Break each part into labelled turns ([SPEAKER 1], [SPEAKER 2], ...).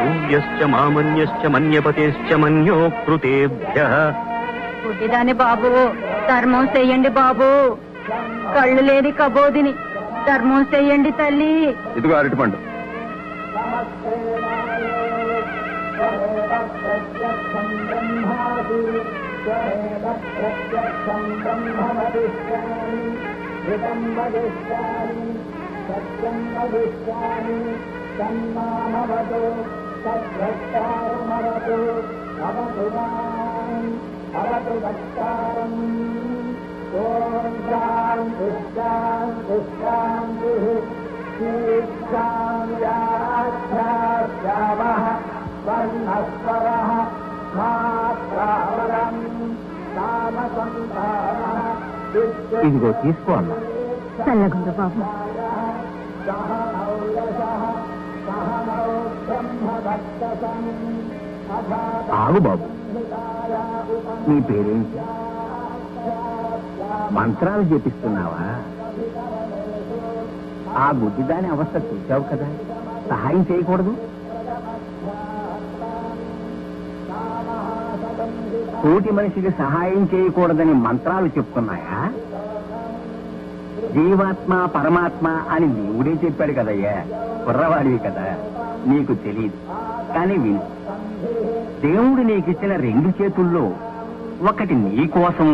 [SPEAKER 1] సూర్యశ్చ మామన్యశ్చ మన్యపతేశ్చ మన్యో కృతేభ్యః.
[SPEAKER 2] పుట్టిదాని బాబు ధర్మం చెయ్యండి బాబు, కళ్ళు లేని కబోదిని ధర్మం చెయ్యండి తల్లి.
[SPEAKER 3] ఇదిగో అరటిపండు.
[SPEAKER 1] ఇదిగో తీసుకో అమ్మా.
[SPEAKER 2] చల్లగుండు బాబు.
[SPEAKER 1] ఆగు బాబు, నీ పేరేంటి? మంత్రాలు జపిస్తున్నావా? ఆ గుడ్డిదాని అవస్థ చూశావు కదా, సహాయం చేయకూడదు? తోటి మనిషికి సహాయం చేయకూడదని మంత్రాలు చెప్తున్నాయా? జీవాత్మ పరమాత్మ అని దేవుడే చెప్పాడు కదయ్యా. కుర్రవాడివి కదా, నీకు తెలియదు. కానీ విను, దేవుడు నీకిచ్చిన 2 చేతుల్లో ఒకటి నీ కోసం,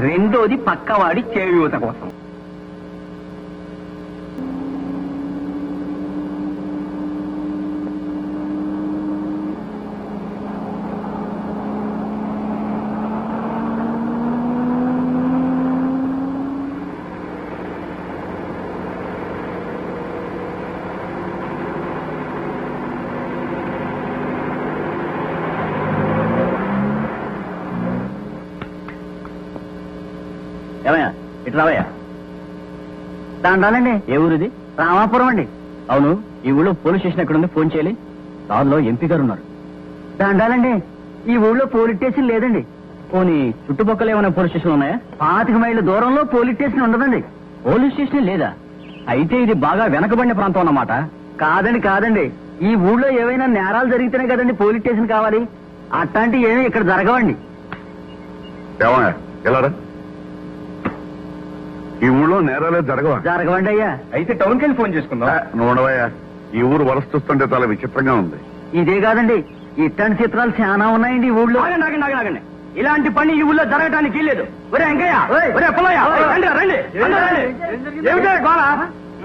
[SPEAKER 1] రెండోది పక్కవాడి చేయూత కోసం. ఏమయ్యా, ఇటు రావయ్యా.
[SPEAKER 4] దాండాలండి.
[SPEAKER 1] ఏ ఊరిది?
[SPEAKER 4] రామాపురం అండి.
[SPEAKER 1] అవును, ఈ ఊళ్ళో పోలీస్ స్టేషన్ ఎక్కడుంది? ఫోన్ చేయాలి. దానిలో ఎంపీ గారు ఉన్నారు.
[SPEAKER 4] దాండాలండి, ఈ ఊళ్ళో పోలీస్ స్టేషన్ లేదండి.
[SPEAKER 1] పోనీ చుట్టుపక్కల ఏమైనా పోలీస్ స్టేషన్ ఉన్నాయా?
[SPEAKER 4] 25 మైళ్ళ దూరంలో పోలీస్ స్టేషన్ ఉండదండి.
[SPEAKER 1] పోలీస్ స్టేషన్ లేదా? అయితే ఇది బాగా వెనకబడిన ప్రాంతం అన్నమాట.
[SPEAKER 4] కాదండి, ఈ ఊళ్ళో ఏవైనా నేరాలు జరిగితేనే కదండి పోలీస్ స్టేషన్ కావాలి. అట్లాంటి ఏమీ ఇక్కడ జరగవండి.
[SPEAKER 3] ఈ ఊళ్ళో నేరాలే
[SPEAKER 4] జరగవండి అయ్యా.
[SPEAKER 1] అయితే టౌన్కి వెళ్ళి ఫోన్ చేసుకుందాం.
[SPEAKER 3] నువ్వయ్యా, ఈ ఊరు వలస చూస్తుంటే చాలా విచిత్రంగా ఉంది.
[SPEAKER 4] ఇదే కాదండి, ఇట్లాంటి చిత్రాలు చాలా ఉన్నాయండి ఈ ఊళ్ళో.
[SPEAKER 1] ఆగండి. ఇలాంటి పని ఈ ఊళ్ళో జరగటానికి లేదు. ఒరే వెంకయ్య, ఒరే పుల్లయ్య, రండి. ఏమిటో గోళ?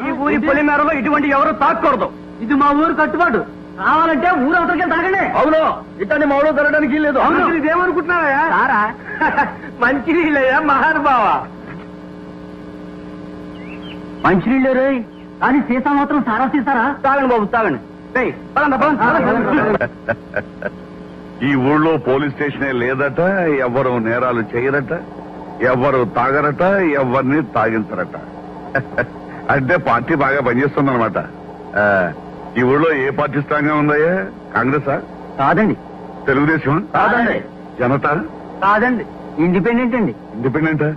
[SPEAKER 1] ఈ ఊరి పొలి మేరలో ఇటువంటి ఎవరు తాకూడదు.
[SPEAKER 4] ఇది మా ఊరు కట్టుబాటు. కావాలంటే ఊరు అవతలకి తాగండి.
[SPEAKER 1] అవును, ఇట్లాంటి మా ఊళ్ళో జరగడానికి లేదు.
[SPEAKER 4] ఇదేమనుకుంటున్నారా?
[SPEAKER 1] సారా మంచినీళ్ళయ్యా మహానుభావ.
[SPEAKER 4] మంచినీళ్ళు రే, కానీ సీసా మాత్రం సారా సీసారా?
[SPEAKER 1] తాగండి బాబు, తాగండి.
[SPEAKER 3] ఈ ఊళ్ళో పోలీస్ స్టేషనే లేదట, ఎవరు నేరాలు చేయరట, ఎవరు తాగరట, ఎవరిని తాగించరట. అంటే పార్టీ బాగా పనిచేస్తుందన్నమాట. ఈ ఊళ్ళో ఏ పార్టీ స్ట్రాంగ్ గా ఉందయ్యా? కాంగ్రెసా?
[SPEAKER 4] కాదండి.
[SPEAKER 3] తెలుగుదేశం?
[SPEAKER 4] కాదండి.
[SPEAKER 3] జనతా?
[SPEAKER 4] కాదండి. ఇండిపెండెంట్ అండి.
[SPEAKER 3] ఇండిపెండెంటా?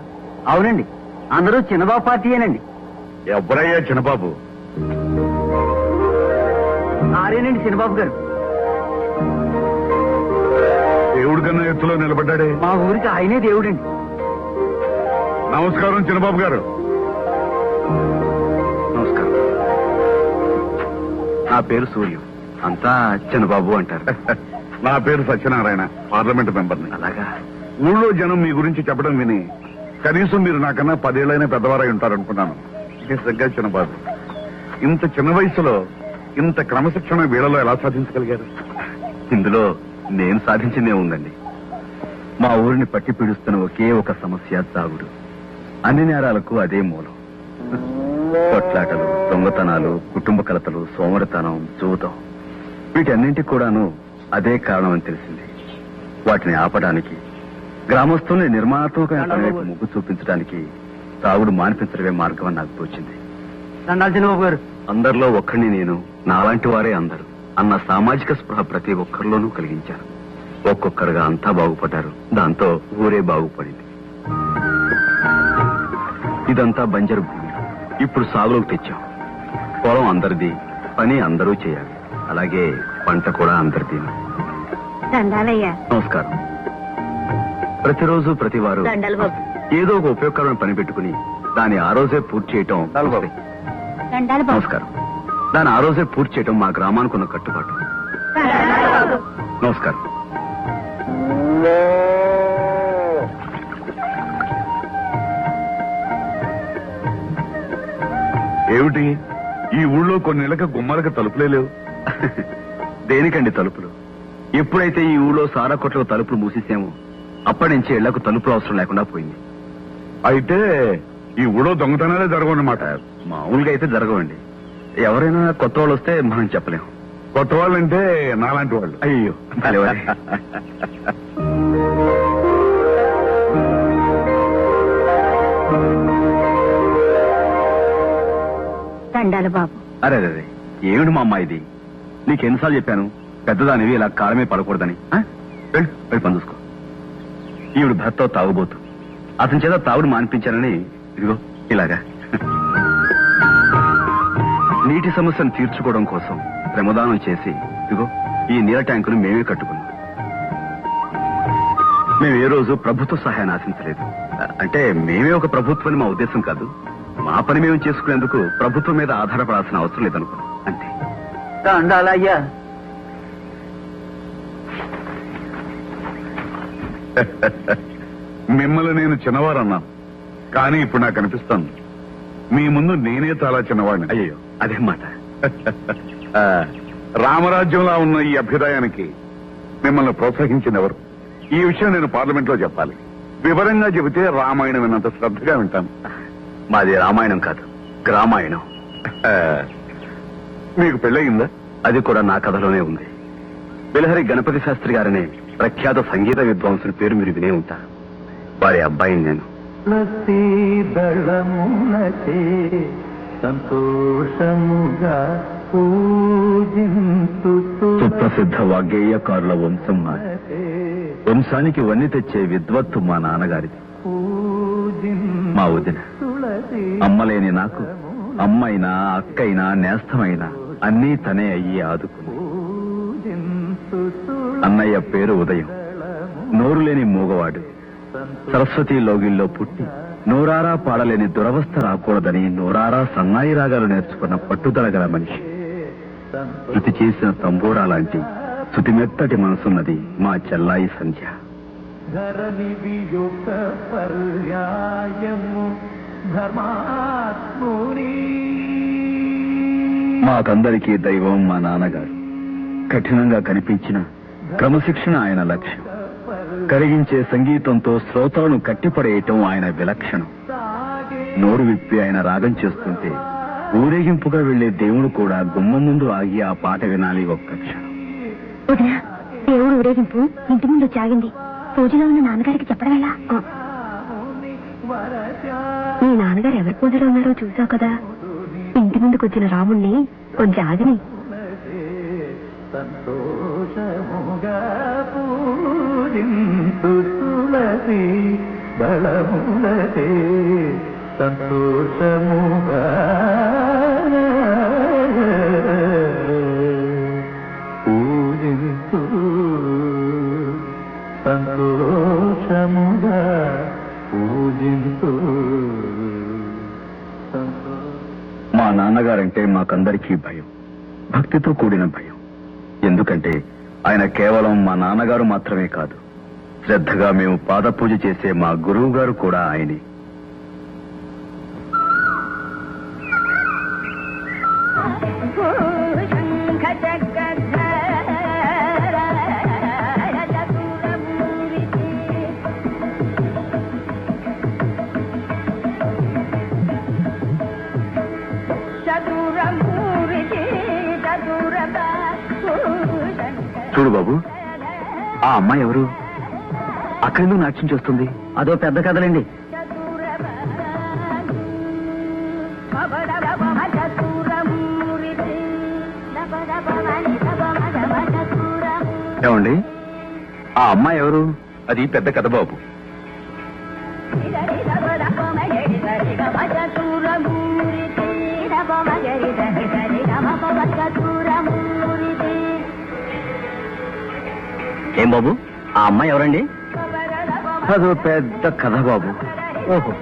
[SPEAKER 4] అవునండి, అందరూ చిన్నబాబు పార్టీయేనండి.
[SPEAKER 3] ఎవరయ్యా చిన్నబాబు?
[SPEAKER 4] ఆరేనండి చిన్నబాబు గారు.
[SPEAKER 3] దేవుడి కన్నా ఎత్తులో నిలబడ్డాడే.
[SPEAKER 4] మా ఊరికి ఆయనే దేవుడండి.
[SPEAKER 3] నమస్కారం చిన్నబాబు గారు.
[SPEAKER 1] నమస్కారం. నా పేరు సూర్యం, అంతా చిన్నబాబు అంటారు.
[SPEAKER 3] నా పేరు సత్యనారాయణ, పార్లమెంట్ మెంబర్ని.
[SPEAKER 1] అలాగా?
[SPEAKER 3] ఊళ్ళో జనం మీ గురించి చెప్పడం విని కనీసం మీరు నాకన్నా 10 ఏళ్ళైనా పెద్దవారై ఉంటారనుకున్నాను. నిజంగా చిన్నబాబు, ఇంత చిన్న వయసులో ఇంత క్రమశిక్షణ వీళ్ళలో ఎలా సాధించగలిగారు?
[SPEAKER 1] ఇందులో నేను సాధించిందే ఉందండి. మా ఊరిని పట్టి పీడిస్తున్న ఒకే ఒక సమస్య తాగుడు. అన్ని నేరాలకు అదే మూలం. కొట్లాటలు, దొంగతనాలు, కుటుంబ కలతలు, సోమరితనం, జూదం, వీటన్నింటికి కూడాను అదే కారణం అని తెలిసింది. వాటిని ఆపడానికి, గ్రామస్తుల్ని నిర్మాణాత్మకమైన పనులకు మొగ్గు చూపించడానికి తాగుడు మానిపించడమే మార్గం అని నాకు తోచింది.
[SPEAKER 4] చిన్నబాబు గారు,
[SPEAKER 1] అందరిలో ఒక్కడిని నేను, నాలాంటి వారే అందరూ అన్న సామాజిక స్పృహ ప్రతి ఒక్కరిలోనూ కలిగించారు. ఒక్కొక్కరుగా అంతా బాగుపడ్డారు. దాంతో ఊరే బాగుపడింది. ఇదంతా బంజరు భూమి. ఇప్పుడు సాగులోకి తెచ్చాం. పొలం అందరిది, పని అందరూ చేయాలి. అలాగే పంట కూడా అందరిది.
[SPEAKER 2] దండాలయ్యా.
[SPEAKER 1] నమస్కారం. ప్రతిరోజు ప్రతివారు
[SPEAKER 2] దండాలు బాబు.
[SPEAKER 1] ఏదో ఒక ఉపయోగకరమైన పని పెట్టుకుని దాన్ని ఆ రోజే పూర్తి చేయటం.
[SPEAKER 2] దండాలు బాబు.
[SPEAKER 1] నమస్కారం. దాన్ని ఆ రోజే పూర్తి చేయటం మా గ్రామానికి ఉన్న కట్టుబాటు. నమస్కారం.
[SPEAKER 3] ఏమిటి ఈ ఊళ్ళో కొన్నేళ్లకి గుమ్మలకి తలుపులే లేవు?
[SPEAKER 1] దేనికండి తలుపులు? ఎప్పుడైతే ఈ ఊళ్ళో సారా కొట్లకు తలుపులు మూసేసామో అప్పటి నుంచి ఇళ్లకు తలుపులు అవసరం లేకుండా పోయింది.
[SPEAKER 3] అయితే ఈ ఊళ్ళో దొంగతనాలే జరగవన్నమాట.
[SPEAKER 1] మామూలుగా అయితే జరగవండి. ఎవరైనా కొత్త వాళ్ళు వస్తే మనం చెప్పలేము.
[SPEAKER 3] కొత్త వాళ్ళంటే నాలాంటి వాళ్ళు.
[SPEAKER 1] అయ్యో భలేవారే.
[SPEAKER 2] దండాలు బాబు.
[SPEAKER 1] అరే అరే ఏమిటి మా అమ్మ ఇది? నీకెన్నిసార్లు చెప్పాను పెద్దదానివి ఇలా కాలమే పడకూడదని? వెళ్ళి పని చూసుకో. ఈవిడ భర్త తాగుబోతు. అతని చేత తాగుడు మానిపించానని ఇదిగో ఇలాగా. నీటి సమస్యను తీర్చుకోవడం కోసం శ్రమదానం చేసి ఇదిగో ఈ నీళ్ళ ట్యాంకును మేమే కట్టుకున్నాం. మేము ఏ రోజు ప్రభుత్వ సహాయాన్ని ఆశించలేదు. అంటే మేమే ఒక ప్రభుత్వాన్ని మా ఉద్దేశం కాదు. మా పని మేము చేసుకునేందుకు ప్రభుత్వం మీద ఆధారపడాల్సిన అవసరం లేదనుకున్నాం అంతే.
[SPEAKER 4] దండాలయ్యా.
[SPEAKER 3] మిమ్మల్ని నేను చిన్నవారన్నాను, కానీ ఇప్పుడు నాకు అనిపిస్తాను మీ ముందు నేనే చాలా చిన్నవాడిని.
[SPEAKER 1] అయ్యో అదేం మాట.
[SPEAKER 3] రామరాజ్యంలో ఉన్న ఈ అభ్యుదయానికి మిమ్మల్ని ప్రోత్సహించింది ఎవరు? ఈ విషయం నేను పార్లమెంట్ లో చెప్పాలి. వివరంగా చెబితే రామాయణం విన్నంత శ్రద్ధగా వింటాను.
[SPEAKER 1] మాది రామాయణం కాదు, గ్రామాయణం.
[SPEAKER 3] మీకు పెళ్ళయిందా?
[SPEAKER 1] అది కూడా నా కథలోనే ఉంది. బిలహరి గణపతి శాస్త్రి గారనే ప్రఖ్యాత సంగీత విద్వాంసుల పేరు మీరు వినే ఉంటారు. వారి అబ్బాయిని నేను.
[SPEAKER 4] సంతోషముగా
[SPEAKER 1] సుప్రసిద్ధ వాగ్గేయకారుల వంశం మాది. వంశానికి వన్ని తెచ్చే విద్వత్తు మా నాన్నగారిది. మా వదిన అమ్మలేని నాకు అమ్మైనా అక్కైనా నేస్తమైనా అన్నీ తనే అయ్యి ఆదుకుంది. అన్నయ్య పేరు ఉదయం. నోరు లేని మూగవాడు. సరస్వతి లోగిల్లో పుట్టి నోరారా పాడలేని దురవస్థ రాకూడదని నోరారా సన్నాయి రాగాలు నేర్చుకున్న పట్టుదల గల మనిషి. శృతి చేసిన తంబూరా లాంటి శృతిమెత్తటి మనసున్నది మా చెల్లాయి సంధ్య. మాకందరికీ దైవం మా నాన్నగారు. కఠినంగా కనిపించిన క్రమశిక్షణ ఆయన లక్ష్యం. కరిగించే సంగీతంతో శ్రోతలను కట్టిపడేయటం ఆయన విలక్షణం. నోరు విప్పి ఆయన రాగం చేస్తుంటే ఊరేగింపుగా వెళ్లే దేవుడు కూడా గుమ్మం ముందు ఆగి ఆ పాట వినాలి ఒక్క క్షణం.
[SPEAKER 2] ఉదయ దేవుడు ఊరేగింపు ఇంటి ముందు చాగింది. పూజలో ఉన్న నాన్నగారికి చెప్పడం ఎలా? మీ నాన్నగారు ఎవరి పూజలో ఉన్నారో చూసావు కదా. ఇంటి ముందుకు వచ్చిన రాముణ్ణి కొంచెం ఆగిని.
[SPEAKER 4] సంతోషముగా పూజింతు తులసి దళములతే సంతోషముగా పూజింతు సంతోషముగా పూజింతు.
[SPEAKER 1] మా నాన్నగారంటే మాకందరికీ భయం, భక్తితో కూడిన భయం. ఎందుకంటే ఆయన కేవలం మా నాన్నగారు మాత్రమే కాదు, శ్రద్ధగా మేము పాద పూజ చేసే మా గురువు గారు కూడా ఆయనే. చూడు బాబు, ఆ అమ్మాయి ఎవరు? అక్కడెందుకు నాట్యం చేస్తుంది?
[SPEAKER 4] అదో పెద్ద కథలండి.
[SPEAKER 1] ఏమండి, ఆ అమ్మాయి ఎవరు? అది పెద్ద కథ బాబు.
[SPEAKER 2] ూరమూరి
[SPEAKER 4] ఏం బాబు, ఆ అమ్మాయి ఎవరండి?
[SPEAKER 1] అదో పెద్ద కథ బాబు.
[SPEAKER 4] ఓహో,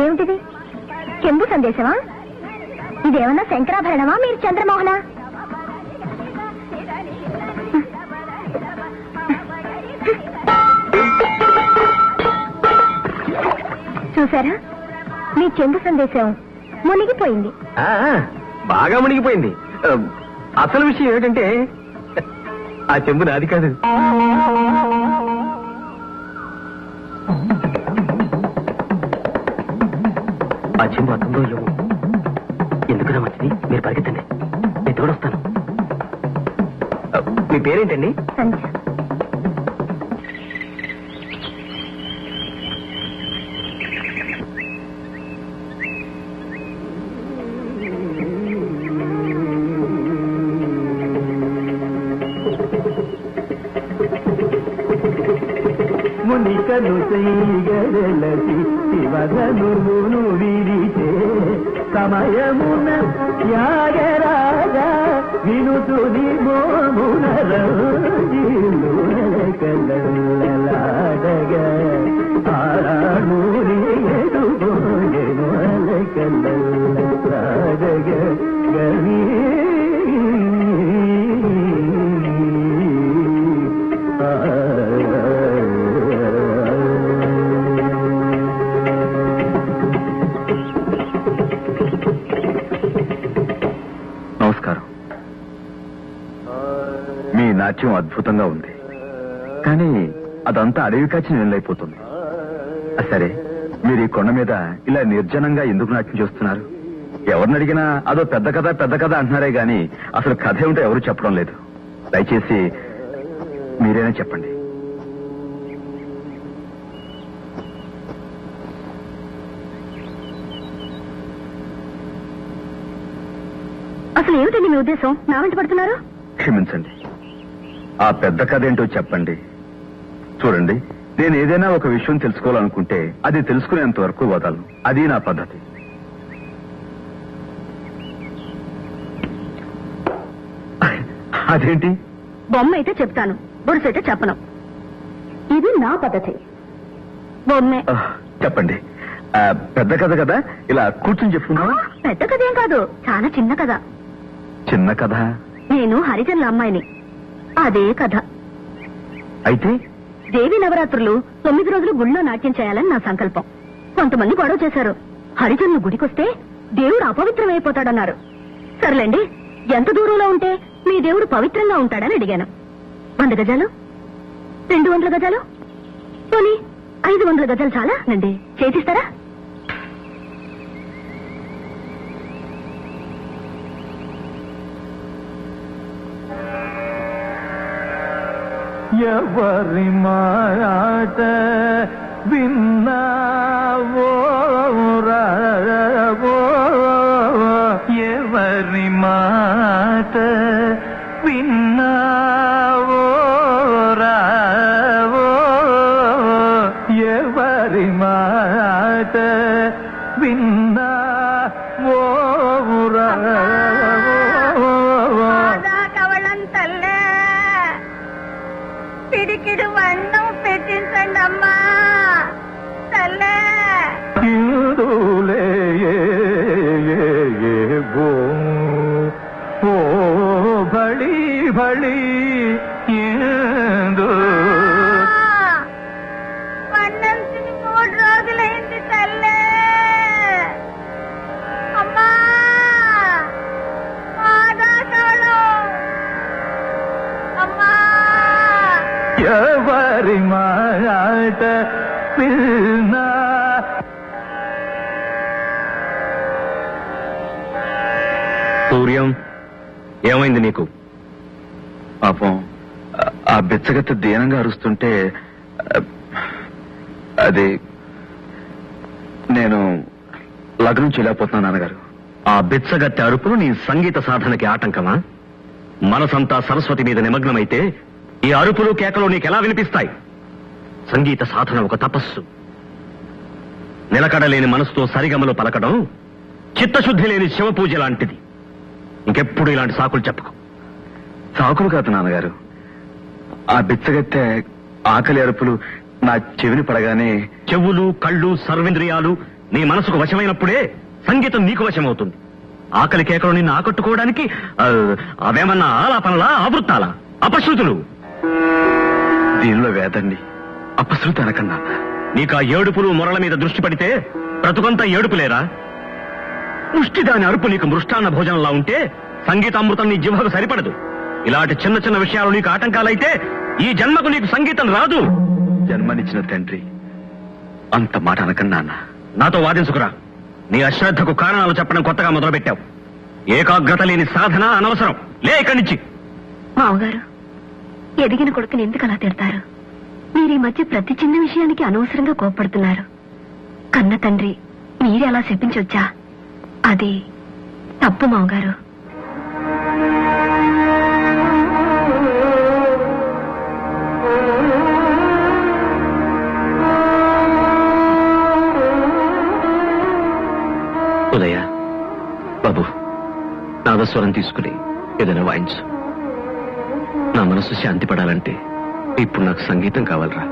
[SPEAKER 2] ఏమిటిది? చెంబు సందేశమా? ఇదేమన్నా శంకరాభరణమా, మీరు చంద్రమోహన? చూసారా, మీ చెంబు సందేశం మునిగిపోయింది.
[SPEAKER 4] బాగా మునిగిపోయింది. అసలు విషయం ఏమిటంటే ఆ చెంబు నాది కాదు. ఆ చెంబు అర్థంలో ఏమో. ఎందుకురా మంచిది, మీరు పరిగెత్తండి, నేను తోడొస్తాను. మీ పేరేంటండి?
[SPEAKER 2] సంధ్య.
[SPEAKER 4] మునికను చేయగలసి శివధనువును విరిచే సమయమున యాగరాజా వినుతుని మోమున కల్లలాడగా ఆరాణూరి ఎదుగోగెను కల్లలాడగా గవి
[SPEAKER 1] నమస్కారం. మీ నాట్యం అద్భుతంగా ఉంది, కానీ అదంతా అడవి కాచి నీళ్ళైపోతుంది. సరే, మీరు ఈ కొండ మీద ఇలా నిర్జనంగా ఎందుకు నాట్యం చేస్తున్నారు? ఎవరిని అడిగినా అదో పెద్ద కథ అంటున్నారే గాని అసలు కథ ఏమిటో ఎవరు చెప్పడం లేదు. దయచేసి మీరేనా చెప్పండి.
[SPEAKER 2] అసలు ఏమిటండి మీ ఉద్దేశం? నా వెంట పడుతున్నారు?
[SPEAKER 1] క్షమించండి, ఆ పెద్ద కథ ఏంటో చెప్పండి. చూడండి, నేను ఏదైనా ఒక విషయం తెలుసుకోవాలనుకుంటే అది తెలుసుకునేంత వరకు వదలను. అది నా పద్ధతి. అదేంటి?
[SPEAKER 2] బొమ్మ అయితే చెప్తాను, బొరుసైతే చెప్పను. ఇది నా పద్ధతి. బొమ్మే.
[SPEAKER 1] చెప్పండి. పెద్ద కథ కదా, ఇలా కూర్చుని చెప్పుకున్నావా?
[SPEAKER 2] పెద్ద కథ ఏం కాదు, చాలా చిన్న కథ.
[SPEAKER 1] చిన్న కథ?
[SPEAKER 2] నేను హరిజనుల అమ్మాయిని, అదే కథ.
[SPEAKER 1] అయితే
[SPEAKER 2] దేవి నవరాత్రులు 9 రోజులు గుళ్ళో నాట్యం చేయాలని నా సంకల్పం. కొంతమంది గొడవ చేశారు. హరిజనులు గుడికొస్తే దేవుడు అపవిత్రమైపోతాడన్నారు. సర్లేండి, ఎంత దూరంలో ఉంటే మీ దేవుడు పవిత్రంగా ఉంటాడని అడిగాను. 100 గజాలు, 200 గజాలు, పోనీ 500 గజాలు చాలా నండి, చేసిస్తారా?
[SPEAKER 4] ఎవరి మాట విన్నావో రావో, ఎవరి మాట విన్నావో రావో, ఎవరి మాట విన్నావో రావో.
[SPEAKER 2] కవళంతల్లే పిడికిడు వన్నం పెట్టించండి అమ్మా తల్లే.
[SPEAKER 4] ఇందులే ఓ బళి బళి ఇందు
[SPEAKER 2] వన్నం తిని 3 రోజులైంది తల్లే. అమ్మా అమ్మా.
[SPEAKER 4] ఎవరి మాట పిన్నా.
[SPEAKER 1] సూర్యం, ఏమైంది నీకు? పాపం ఆ బెచ్చగత్త దీనంగా అరుస్తుంటే అది నేను లగ్నం చేయలేకపోతున్నాను నాన్నగారు.
[SPEAKER 5] ఆ బిచ్చగత్తె అరుపులు నీ సంగీత సాధనకి ఆటంకమా? మనసంతా సరస్వతి మీద నిమగ్నమైతే ఈ అరుపులు కేకలు నీకెలా వినిపిస్తాయి? సంగీత సాధన ఒక తపస్సు. నిలకడలేని మనసుతో సరిగమలు పలకడం చిత్తశుద్ధి లేని శివపూజ లాంటిది. ఇంకెప్పుడు ఇలాంటి సాకులు చెప్పుకో.
[SPEAKER 1] సాకులు కాదు నాన్నగారు, ఆ బిచ్చగత్తె ఆకలి అరుపులు నా చెవిని పడగానే
[SPEAKER 5] చెవులు, కళ్ళు, సర్వేంద్రియాలు నీ మనసుకు వశమైనప్పుడే సంగీతం నీకు వశమవుతుంది. ఆకలి కేకలు నిన్ను ఆకట్టుకోవడానికి అవేమన్నా ఆలాపనలా, ఆవృత్తాలా, అపశృతులు?
[SPEAKER 1] దీనిలో వేదండి, అపశృతి అనకన్నా.
[SPEAKER 5] నీకు ఆ ఏడుపులు మొరల మీద దృష్టి పడితే బ్రతుకంతా ఏడుపులేరా? ముష్టి దాని అరుపు నీకు మృష్టాన్న భోజనంలా ఉంటే సంగీతామృతం నీ జిహ్వకు సరిపడదు. ఇలాంటి చిన్న చిన్న విషయాలు నీకు ఆటంకాలైతే ఈ జన్మకు నీకు సంగీతం రాదు.
[SPEAKER 1] జన్మనిచ్చిన తండ్రి అంత మాట అనకన్నా.
[SPEAKER 5] నాతో వాదించుకురా. నీ అశ్రద్ధకు కారణాలు చెప్పడం కొత్తగా మొదలుపెట్టావు. ఏకాగ్రత లేని సాధన అనవసరం. లే ఇక్కడి నుంచి.
[SPEAKER 2] మామగారు, ఎదిగిన కొడుకుని ఎందుకు అలా తిడతారు? మీరు ఈ మధ్య ప్రతి చిన్న విషయానికి అనవసరంగా కోప్పడుతున్నారు. కన్న తండ్రి మీరే అలా శపించొచ్చా? అది తప్పు మామగారు.
[SPEAKER 5] ఉదయ బాబు, నాదస్వరం తీసుకుని ఏదైనా వాయించు. నా మనసు శాంతి పడాలంటే ఇప్పుడు నాకు సంగీతం కావాలరా.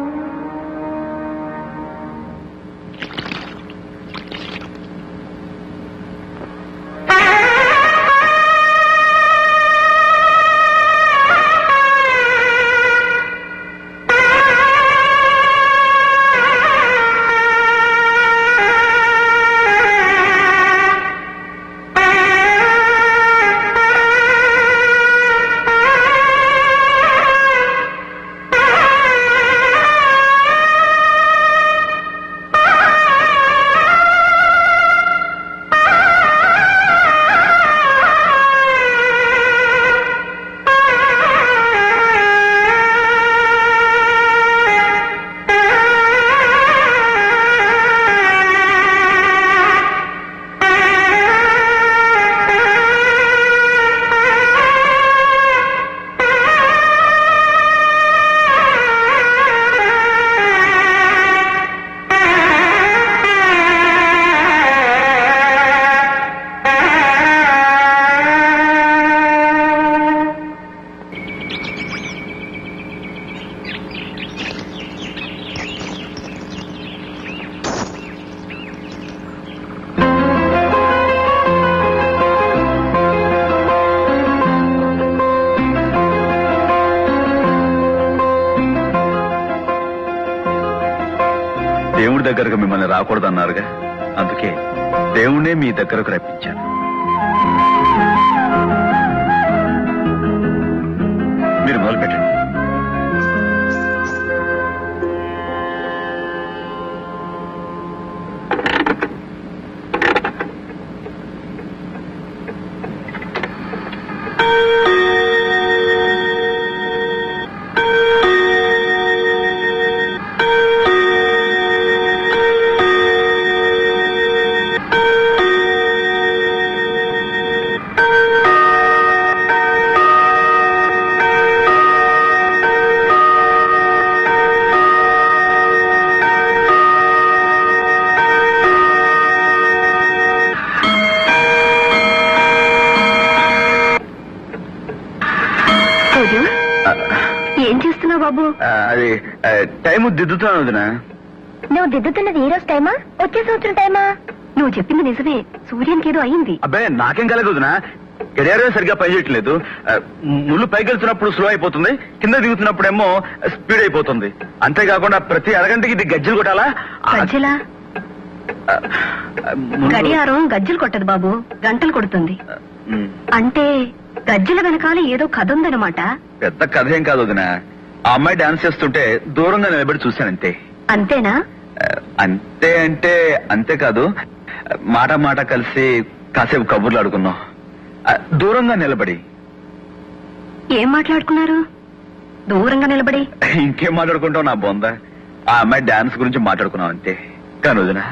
[SPEAKER 1] దేవుడి దగ్గరకు మిమ్మల్ని రాకూడదన్నారుగా, అందుకే దేవుణ్ణే మీ దగ్గరకు రప్పించాను. మీరు మొదలు పెట్టండి.
[SPEAKER 2] ఏం చేస్తున్నావు బాబు?
[SPEAKER 1] అది టైము దిద్దుతున్నాను వదినా.
[SPEAKER 2] నువ్వు దిద్దుతున్నది ఈ రోజు టైమా, వచ్చే సంవత్సరం టైమా? నువ్వు చెప్పింది నిజమే, సూర్యానికి ఏదో అయింది.
[SPEAKER 1] అబ్బాయి నాకేం కలగదు వదినా, గడియారం సరిగ్గా పనిచేయట్లేదు. ముళ్ళు పైకి వెళ్తున్నప్పుడు స్లో అయిపోతుంది, కింద దిగుతున్నప్పుడేమో స్పీడ్ అయిపోతుంది. అంతేకాకుండా ప్రతి అరగంటకి ఇది గజ్జలు కొట్టాలా?
[SPEAKER 2] గజ్జలా? గడియారం గజ్జలు కొట్టదు బాబు, గంటలు కొడుతుంది. అంటే గజ్జల వెనకాల ఏదో కథ ఉందన్నమాట.
[SPEAKER 1] పెద్ద కథ ఏం కాదు వదినా, ఆ అమ్మాయి డాన్స్ చేస్తుంటే దూరంగా నిలబడి చూశానంతే.
[SPEAKER 2] అంతేనా?
[SPEAKER 1] అంతే అంటే అంతేకాదు, మాట మాట కలిసి కాసేపు కబుర్లు ఆడుకున్నాం దూరంగా నిలబడి.
[SPEAKER 2] ఏం మాట్లాడుకున్నారు? దూరంగా నిలబడి?
[SPEAKER 1] ఇంకేం మాట్లాడుకుంటావు నా బొంద? ఆ అమ్మాయి డాన్స్ గురించి మాట్లాడుకున్నాం అంతే. కానీ వదినా,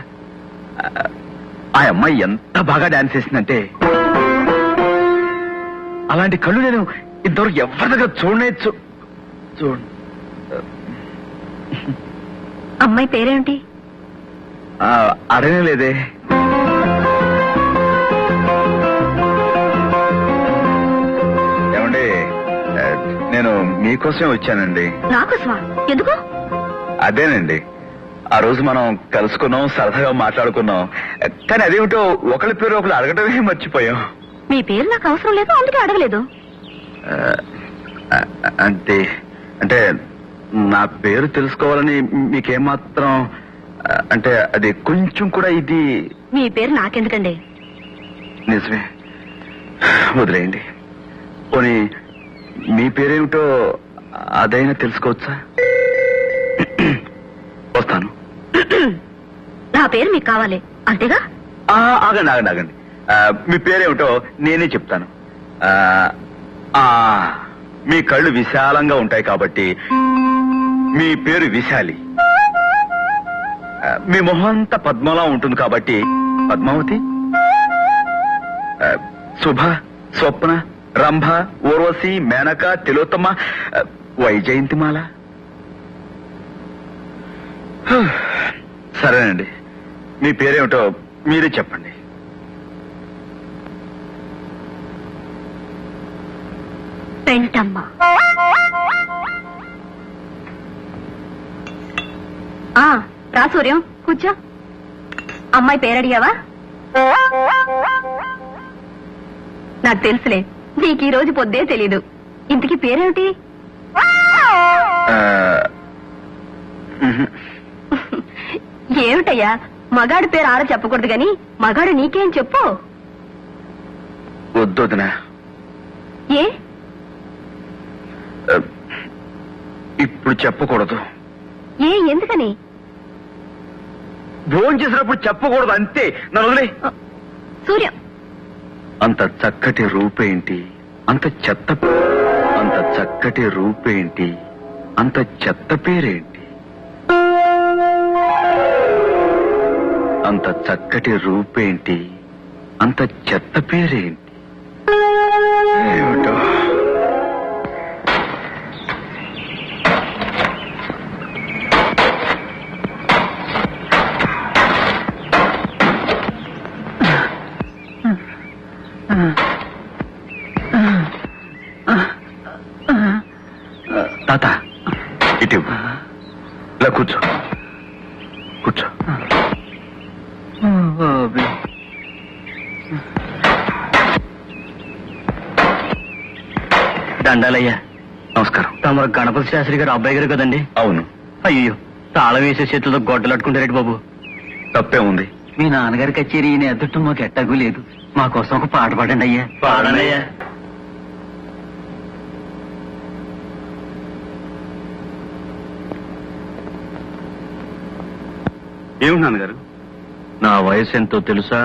[SPEAKER 1] ఆ అమ్మాయి ఎంత బాగా డాన్స్ చేసిందంటే అలాంటి కళ్ళు నేను ఇంతవరకు ఎవరి దగ్గర చూడు.
[SPEAKER 2] అమ్మాయి పేరేమిటి?
[SPEAKER 1] అడగనే లేదే. ఏమండి, నేను మీకోసమే వచ్చానండి.
[SPEAKER 2] నాకోసమా? ఎందుకు?
[SPEAKER 1] అదేనండి, ఆ రోజు మనం కలుసుకున్నాం, సరదాగా మాట్లాడుకున్నాం. కానీ అదేమిటో ఒకరి పేరు ఒకరు అడగటమే మర్చిపోయాం.
[SPEAKER 2] మీ పేరు నాకు అవసరం లేదు, అందుకే అడగలేదు.
[SPEAKER 1] అంటే నా పేరు తెలుసుకోవాలని మీకేమాత్రం అంటే అది కొంచెం కూడా ఇది.
[SPEAKER 2] మీ పేరు నాకెందుకండి?
[SPEAKER 1] నిజమే, వదిలేయండి. పోనీ మీ పేరేమిటో అదైనా తెలుసుకోవచ్చా? వస్తాను.
[SPEAKER 2] నా పేరు మీకు కావాలి అంతేగా?
[SPEAKER 1] ఆగండి. మీ పేరేమిటో నేనే చెప్తాను. మీ కళ్ళు విశాలంగా ఉంటాయి కాబట్టి మీ పేరు విశాలి. మీ మొహం అంతా పద్మలా ఉంటుంది కాబట్టి పద్మావతి. శుభ, స్వప్న, రంభ, ఊర్వశి, మేనక, తిలోత్తమ, వైజయంతిమాల. సరేనండి, మీ పేరేమిటో మీరే చెప్పండి.
[SPEAKER 2] పెంటమ్మ. రా సూర్యం, కూర్చో. అమ్మాయి పేరు అడిగావా? నాకు తెలుసులే, నీకు ఈ రోజు పొద్దే తెలీదు. ఇంతకీ పేరేమిటి? ఏమిటయ్యా, మగాడి పేరు ఆడ చెప్పకూడదు గాని మగాడు నీకేం చెప్పు.
[SPEAKER 1] వద్దొదినా.
[SPEAKER 2] ఏ?
[SPEAKER 1] ఇప్పుడు చెప్పకూడదు.
[SPEAKER 2] ఏ, ఎందుకని?
[SPEAKER 1] భోజనం చేసినప్పుడు చెప్పకూడదు అంతే. నన్ను వదిలే.
[SPEAKER 2] సూర్యం,
[SPEAKER 1] అంత చక్కటి రూపేంటి, అంత చక్కటి రూపేంటి, అంత చెత్త పేరేంటి? అంత చక్కటి రూపేంటి, అంత చెత్త పేరేంటి? ఏమిటో. తాత, ఇటు ఇలా కూర్చో.
[SPEAKER 5] దండాలయ్యా.
[SPEAKER 1] నమస్కారం.
[SPEAKER 5] తమరు గణపతి శాస్త్రి గారు అబ్బాయి గారు కదండి?
[SPEAKER 1] అవును.
[SPEAKER 5] అయ్యో, తాళం వేసే చేతులతో గొడ్డలట్టుకుంటారేంటి బాబు?
[SPEAKER 1] తప్పే ఉంది.
[SPEAKER 4] మీ నాన్నగారి కచేరీ ఈయన ఎదుట మాకు ఎట్టగూ లేదు. మా కోసం ఒక పాట పాడండి అయ్యా.
[SPEAKER 5] పాడనయ్యా.
[SPEAKER 1] ఏమిటి నాన్నగారు?
[SPEAKER 5] నా వయసు ఎంతో తెలుసా?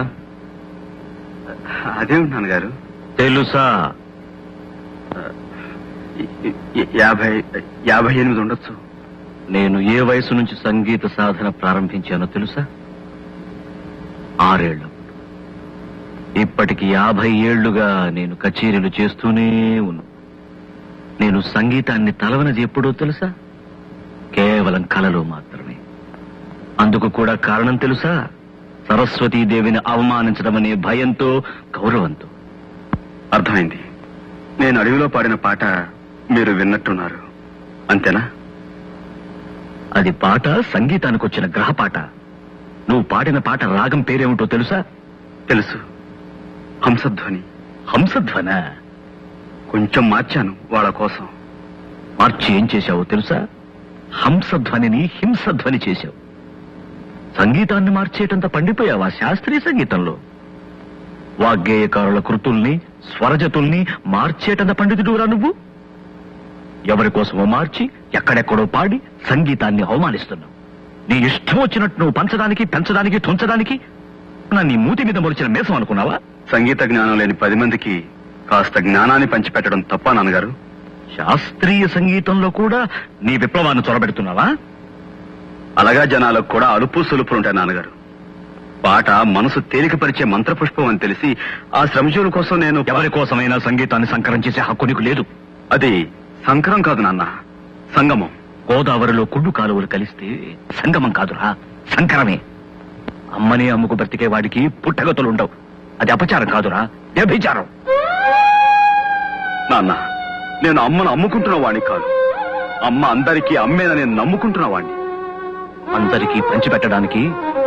[SPEAKER 1] అదేమిటి నాన్నగారు?
[SPEAKER 5] తెలుసా?
[SPEAKER 1] 58 ఉండొచ్చు.
[SPEAKER 5] నేను ఏ వయసు నుంచి సంగీత సాధన ప్రారంభించానో తెలుసా? 6 ఏళ్లు. ఇప్పటికి 50 ఏళ్లుగా నేను కచేరీలు చేస్తూనే ఉన్నా. నేను సంగీతాన్ని తలవనది ఎప్పుడో తెలుసా? కేవలం కలలో మాత్రమే. అందుకు కూడా కారణం తెలుసా? సరస్వతీదేవిని అవమానించడం అనే భయంతో, గౌరవంతో.
[SPEAKER 1] అర్థమైంది. నేను అడవిలో పాడిన పాట మీరు విన్నట్టున్నారు, అంతేనా?
[SPEAKER 5] అది పాట, సంగీతానికి వచ్చిన గ్రహపాట. నువ్వు పాడిన పాట రాగం పేరేమిటో తెలుసా?
[SPEAKER 1] తెలుసు, హంసధ్వని.
[SPEAKER 5] హంసధ్వన?
[SPEAKER 1] కొంచెం మార్చాను వాళ్ళ కోసం.
[SPEAKER 5] మార్చి ఏం చేశావో తెలుసా? హంసధ్వనిని హింసధ్వని చేశావు. సంగీతాన్ని మార్చేటంత పండిపోయావా శాస్త్రీయ సంగీతంలో? వాగ్గేయకారుల కృతుల్ని, స్వరజతుల్ని మార్చేటంత పండితుడురా నువ్వు. ఎవరి కోసమో మార్చి ఎక్కడెక్కడో పాడి సంగీతాన్ని అవమానిస్తున్నావు. నీ ఇష్టం వచ్చినట్టు నువ్వు పంచడానికి, పెంచడానికి, తుంచడానికి నా నీ మూతి మీద మొలిచిన మేసం అనుకున్నావా?
[SPEAKER 1] సంగీత జ్ఞానం లేని 10 మందికి కాస్త జ్ఞానాన్ని పంచిపెట్టడం తప్ప నాన్నగారు?
[SPEAKER 5] శాస్త్రీయ సంగీతంలో కూడా నీ విప్లవాన్ని చొరబెడుతున్నావా?
[SPEAKER 1] అలాగా జనాలకు కూడా అలుపు సులుపులు ఉంటాయి నాన్నగారు. పాట మనసు తేలికపరిచే మంత్రపుష్పం అని తెలిసి ఆ శ్రమజీవుల కోసం నేను
[SPEAKER 5] ఎవరి కోసమైనా సంగీతాన్ని సంకరం చేసే హక్కు నీకు లేదు.
[SPEAKER 1] అది సంకరం కాదు నాన్న, సంగమం.
[SPEAKER 5] గోదావరిలో కుళ్ళు కాలువలు కలిస్తే సంగమం కాదురా, సంకరమే. అమ్మని అమ్ముకు బ్రతికే వాడికి పుట్టగతులుండవు. అది అపచారం కాదురా, వ్యభిచారం.
[SPEAKER 1] నాన్న, నేను అమ్మను అమ్ముకుంటున్న వాడిని కాదు, అమ్మ అందరికీ అమ్మేనని నమ్ముకుంటున్న వాడిని.
[SPEAKER 5] అందరికీ పంచిపెట్టడానికి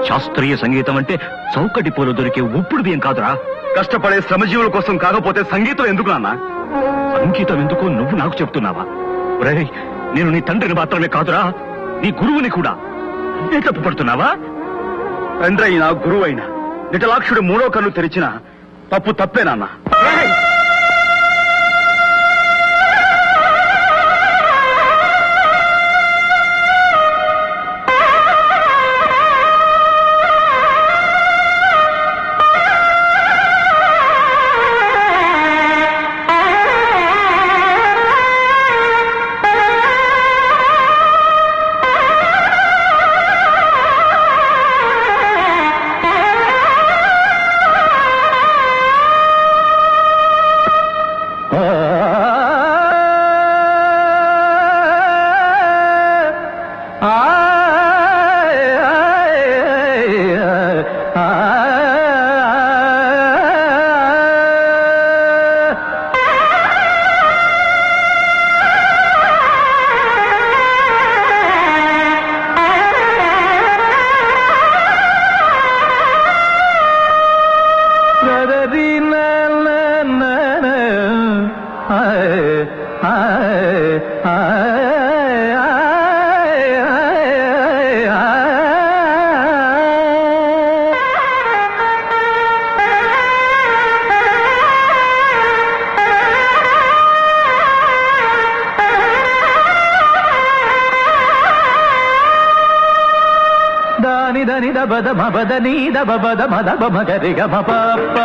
[SPEAKER 5] శాస్త్రీయ సంగీతం అంటే చౌకటి పూలు దొరికే ఉప్పుడు బియ్యం కాదురా.
[SPEAKER 1] కష్టపడే శ్రమజీవుల కోసం కాకపోతే సంగీతం ఎందుకు నాన్న?
[SPEAKER 5] సంగీతం ఎందుకో నువ్వు నాకు చెప్తున్నావా? ఒరేయ్, నేను నీ తండ్రిని మాత్రమే కాదురా, నీ గురువుని కూడా. అదే తప్పు పడుతున్నావా?
[SPEAKER 1] తండ్రి అయినా గురువు అయినా నిటలాక్షుడు మూడో కన్ను తెరిచిన తప్పు తప్పే నాన్న.
[SPEAKER 4] బద మబద నీద బబద మద బమగరిగ మపప్ప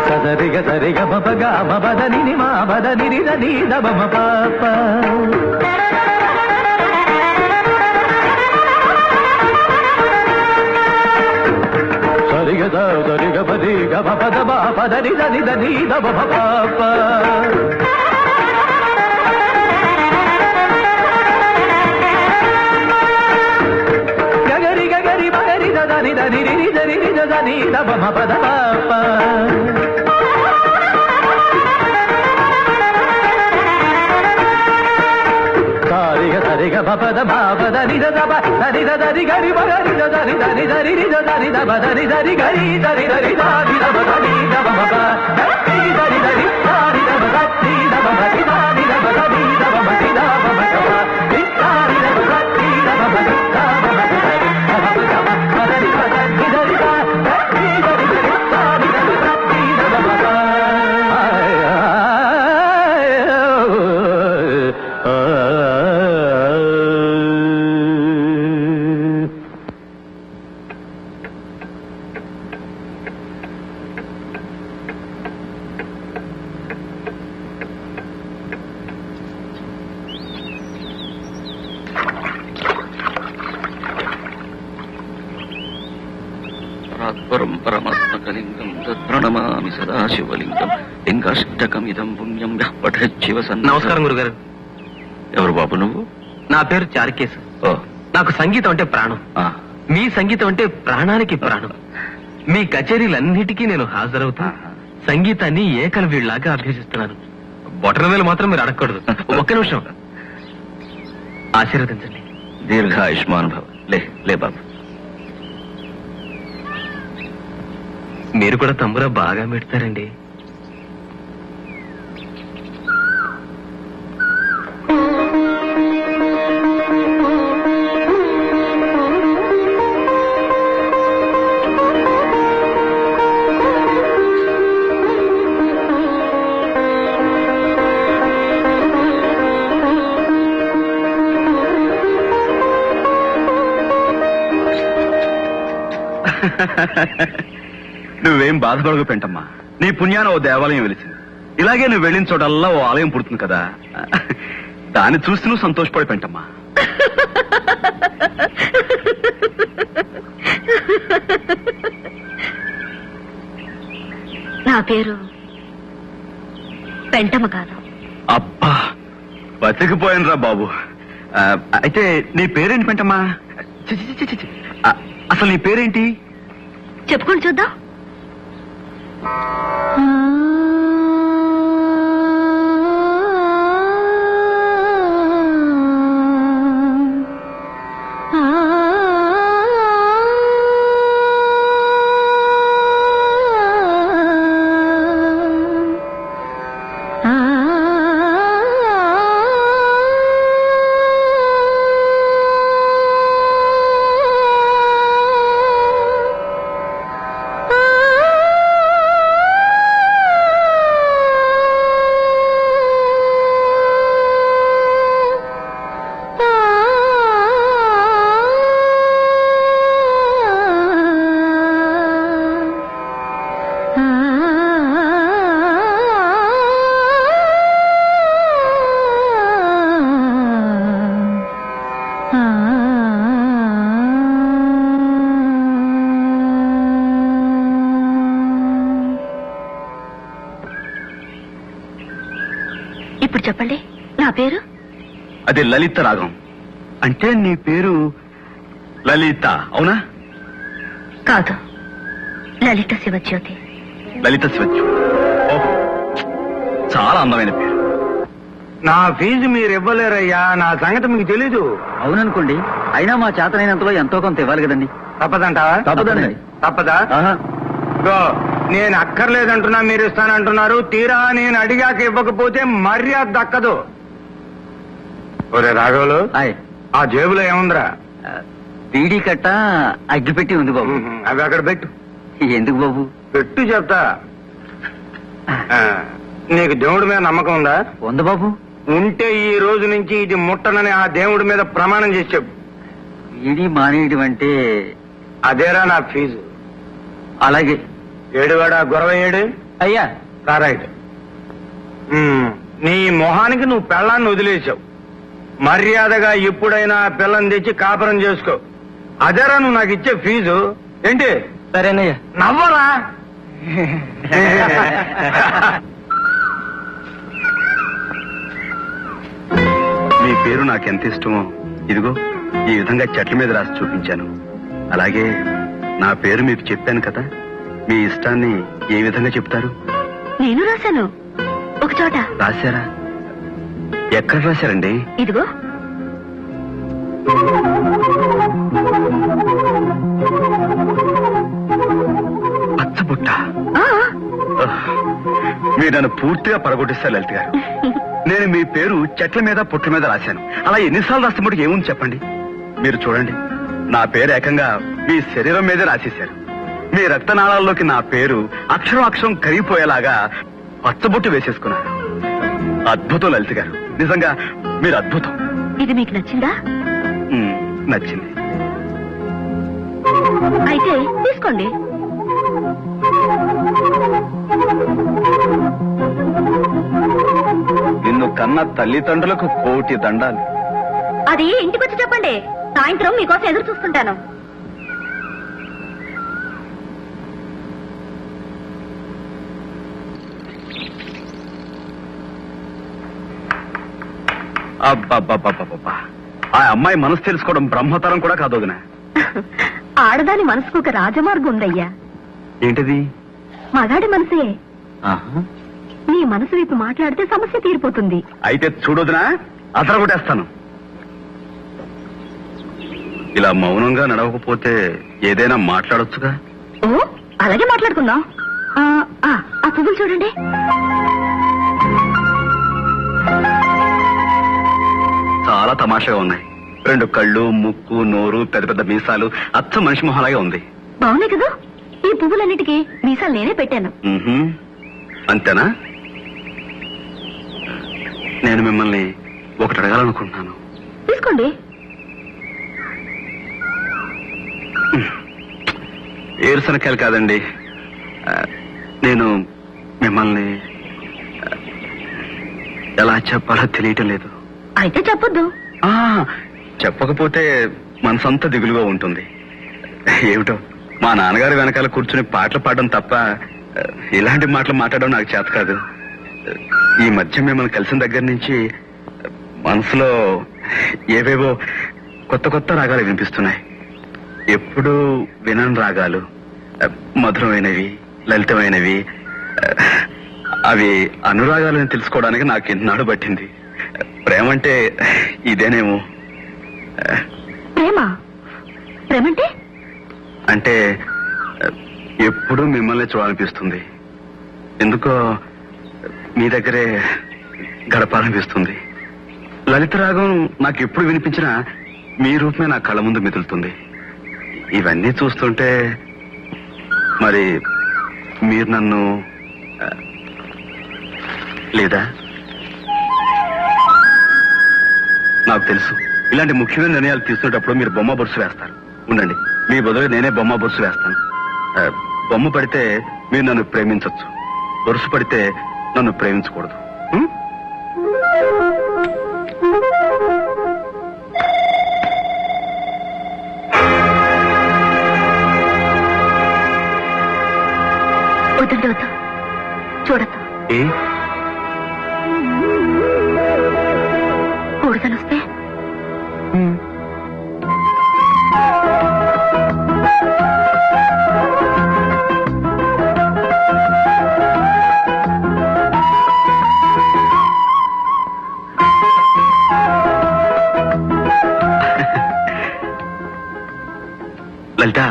[SPEAKER 4] సదరిగ సరిగ మపగ మబద నిని మాబద నిరిద నీద బమ పాప సరిగ సరిగ పదిగ మపద బాపద నిద నిద నీద బమ పాప పద పాప సారిగ సరిగ పద బాపద నిద దబ దరి దరి గరి బరి దరి దరి దరి దరి దబ దరి దరి గరి దరి దరి దారి దబ దరి దబ బబ దరి దరి దరి దారి దబ దరి దబ దరి దారి దబ దరి దబ దరి దబ బబ దరి దబ దరి దబ దరి దబ
[SPEAKER 5] పరమాత్మకలింగం తత్ప్రణమామి సదాశివలింగం లింగాష్టకమిదం పుణ్యం పఠివ. నమస్కారం గురుగారు. ఎవరు బాబు నువ్వు? నా పేరు చారుకేశు. నాకు సంగీతం అంటే ప్రాణం. మీ సంగీతం అంటే ప్రాణానికి ప్రాణం. మీ కచేరీలన్నిటికీ నేను హాజరవుతా. సంగీతాన్ని ఏకలవ్యుడిలాగా అభ్యసిస్తున్నాను. బొటనవేలు మాత్రం మీరు అడగకూడదు. ఒక్క నిమిషం ఆశీర్వదించండి. దీర్ఘాయుష్మాన్ భవ. లే బాబు. మీరు కూడా తంబురా బాగా పెడతారండి.
[SPEAKER 1] నువ్వేం బాధపడకు పెంటమ్మా. నీ పుణ్యాన ఓ దేవాలయం వెలిసింది. ఇలాగే నువ్వు వెళ్ళిన చోటల్లా ఓ ఆలయం పుడుతుంది కదా, దాన్ని చూసి నువ్వు సంతోషపడి పెంటమ్మా.
[SPEAKER 2] నా పేరు పెంటమ్మ కాదు.
[SPEAKER 1] అబ్బా, బతికిపోయానురా బాబు. అయితే నీ పేరేంటి పెంటమ్మా? చి, చి, చి, చి, చి. అసలు నీ పేరేంటి?
[SPEAKER 2] చెప్పుకొని చూద్దాం. ఇప్పుడు చెప్పండి, నా పేరు?
[SPEAKER 1] అది లలిత రాగం. అంటే నీ పేరు లలిత, అవునా?
[SPEAKER 2] కాదు, లలిత శివజ్యోతి.
[SPEAKER 1] లలిత శివజ్యోతి. ఓహో, చాలా అందమైన పేరు.
[SPEAKER 6] నా ఫీజు మీరు ఇవ్వలేరయ్యా, నా సంగతి మీకు తెలీదు.
[SPEAKER 4] అవుననుకోండి, అయినా మా చేతనైనంతలో ఎంతో కొంత ఇవ్వాలి కదండి.
[SPEAKER 6] తప్పదంటావా?
[SPEAKER 4] తప్పదండి.
[SPEAKER 6] తప్పదా?
[SPEAKER 4] ఆహా.
[SPEAKER 6] ఇదిగో, నేను అక్కర్లేదంటున్నా, మీరు ఇస్తానంటున్నారు. తీరా నేను అడిగాక ఇవ్వకపోతే మర్యాద దక్కదు. ఒరే రాఘవులు,
[SPEAKER 4] ఆయ్.
[SPEAKER 6] ఆ జేబులో ఏముందిరా?
[SPEAKER 4] పీడీ కట్ట అగ్గిపెట్టి ఉంది బాబు.
[SPEAKER 6] అవి అక్కడ పెట్టు.
[SPEAKER 4] ఎందుకు బాబు?
[SPEAKER 6] పెట్టు చెప్తా. నీకు దేవుడి మీద నమ్మకం ఉందా?
[SPEAKER 4] ఉంది బాబు.
[SPEAKER 6] ఉంటే ఈ రోజు నుంచి ఇది ముట్టనని ఆ దేవుడి మీద ప్రమాణం చేసి చెప్పు.
[SPEAKER 4] పీడీ మానేయడం అంటే
[SPEAKER 6] అదేరా నా ఫీజు.
[SPEAKER 4] అలాగే.
[SPEAKER 6] ఏడువాడా గొడవ ఏడు.
[SPEAKER 4] అయ్యా.
[SPEAKER 6] రైట్. నీ మొహానికి నువ్వు పెళ్ళాన్ని వదిలేసావు. మర్యాదగా ఎప్పుడైనా పిల్లని తెచ్చి కాపురం చేసుకో. అదేరా నువ్వు నాకు ఇచ్చే ఫీజు. ఏంటి?
[SPEAKER 4] సరేనయ్యా.
[SPEAKER 6] నవ్వరా?
[SPEAKER 1] మీ పేరు నాకెంత ఇష్టమో ఇదిగో ఈ విధంగా చెట్ల మీద రాసి చూపించాను. అలాగే నా పేరు మీకు చెప్పాను కదా, మీ ఇష్టాన్ని ఏ విధంగా చెప్తారు?
[SPEAKER 2] నేను రాశాను ఒక చోట.
[SPEAKER 1] రాశారా? ఎక్కడ రాశారండి?
[SPEAKER 2] ఇదిగో.
[SPEAKER 1] పచ్చబుట్ట.
[SPEAKER 2] ఆ,
[SPEAKER 1] మీరు నన్ను పూర్తిగా పడగొట్టిస్తారు లలిత గారు. నేను మీ పేరు చెట్ల మీద పుట్ల మీద రాశాను. అలా ఎన్నిసార్లు రాస్తే మటుకు ఏముంది చెప్పండి. మీరు చూడండి, నా పేరు ఏకంగా మీ శరీరం మీదే రాసేశారు. మీ రక్తనాళాల్లోకి నా పేరు అక్షరం అక్షరం కరిగిపోయేలాగా పచ్చబొట్టు వేసేసుకున్నారు. అద్భుతం లలిత గారు, నిజంగా మీరు అద్భుతం.
[SPEAKER 2] ఇది మీకు నచ్చిందా?
[SPEAKER 1] నచ్చింది.
[SPEAKER 2] అయితే తీసుకోండి.
[SPEAKER 1] నిన్ను కన్న తల్లిదండ్రులకు కోటి దండాలు.
[SPEAKER 2] అది ఇంటికి వచ్చి చెప్పండి, సాయంత్రం మీకోసం ఎదురు చూస్తుంటాను.
[SPEAKER 1] అబ్బబ్బబ్బబ్బబ్బా, ఆ అమ్మాయి మనసు తెలుసుకోవడం బ్రహ్మతరం కూడా కాదు వదినా.
[SPEAKER 2] ఆడదాని మనసుకు ఒక రాజమార్గం ఉందయ్యా.
[SPEAKER 1] ఏంటిది?
[SPEAKER 2] మగాడి మనసే.
[SPEAKER 1] ఆహా.
[SPEAKER 2] నీ మనసు వైపు మాట్లాడితే సమస్య తీరిపోతుంది.
[SPEAKER 1] అయితే చూడొదినా, అదరగొట్టేస్తాను. ఇలా మౌనంగా నడవకపోతే ఏదైనా మాట్లాడొచ్చుగా.
[SPEAKER 2] ఓ, అలాగే మాట్లాడుకుందాం. ఆ పువ్వులు చూడండి.
[SPEAKER 1] చాలా తమాషాగా ఉన్నాయి. 2 కళ్ళు, ముక్కు, నోరు, పెద్ద పెద్ద మీసాలు, అచ్చం మనిషి మొహలాగే ఉంది.
[SPEAKER 2] బాగున్నాయి కదా. ఈ పువ్వులన్నిటికీ మీసాలు నేనే పెట్టాను.
[SPEAKER 1] అంతేనా? నేను మిమ్మల్ని ఒకటి అడగాలనుకుంటున్నాను.
[SPEAKER 2] తీసుకోండి.
[SPEAKER 1] ఏరుశనకాయలు కాదండి. నేను మిమ్మల్ని ఎలా చెప్పాలో తెలియటం లేదు.
[SPEAKER 2] అయితే చెప్పొద్దు.
[SPEAKER 1] చెప్పకపోతే మనసంతా దిగులుగా ఉంటుంది. ఏమిటో మా నాన్నగారి వెనకాల కూర్చుని పాటలు పాడడం తప్ప ఇలాంటి మాటలు మాట్లాడడం నాకు చేత కాదు. ఈ మధ్య మిమ్మల్ని కలిసిన దగ్గర నుంచి మనసులో ఏవేవో కొత్త కొత్త రాగాలు వినిపిస్తున్నాయి. ఎప్పుడు వినని రాగాలు, మధురమైనవి, లలితమైనవి. అవి అనురాగాలని తెలుసుకోవడానికి నాకు ఎన్నాడు పట్టింది. ప్రేమంటే ఇదేనేమో.
[SPEAKER 2] ప్రేమ ప్రేమంటే
[SPEAKER 1] అంటే ఎప్పుడూ మిమ్మల్ని చూడాలనిపిస్తుంది. ఎందుకో మీ దగ్గరే గడపాలనిపిస్తుంది. లలిత రాగం నాకు ఎప్పుడు వినిపించినా మీ రూపమే నా కళ్ళ ముందు మెదులుతుంది. ఇవన్నీ చూస్తుంటే మరి మీరు నన్ను లేదా? నాకు తెలుసు ఇలాంటి ముఖ్యమైన నిర్ణయాలు తీసుకునేటప్పుడు మీరు బొమ్మ బొరుసు వేస్తారు. ఉండండి, మీ బదులు నేనే బొమ్మ బొరుసు వేస్తాను. బొమ్మ పడితే మీరు నన్ను ప్రేమించవచ్చు, బొరుసు పడితే నన్ను ప్రేమించకూడదు.
[SPEAKER 2] వద్దండి, వద్దు, చూడద్దు. కూడదనొస్తే
[SPEAKER 1] లలిత,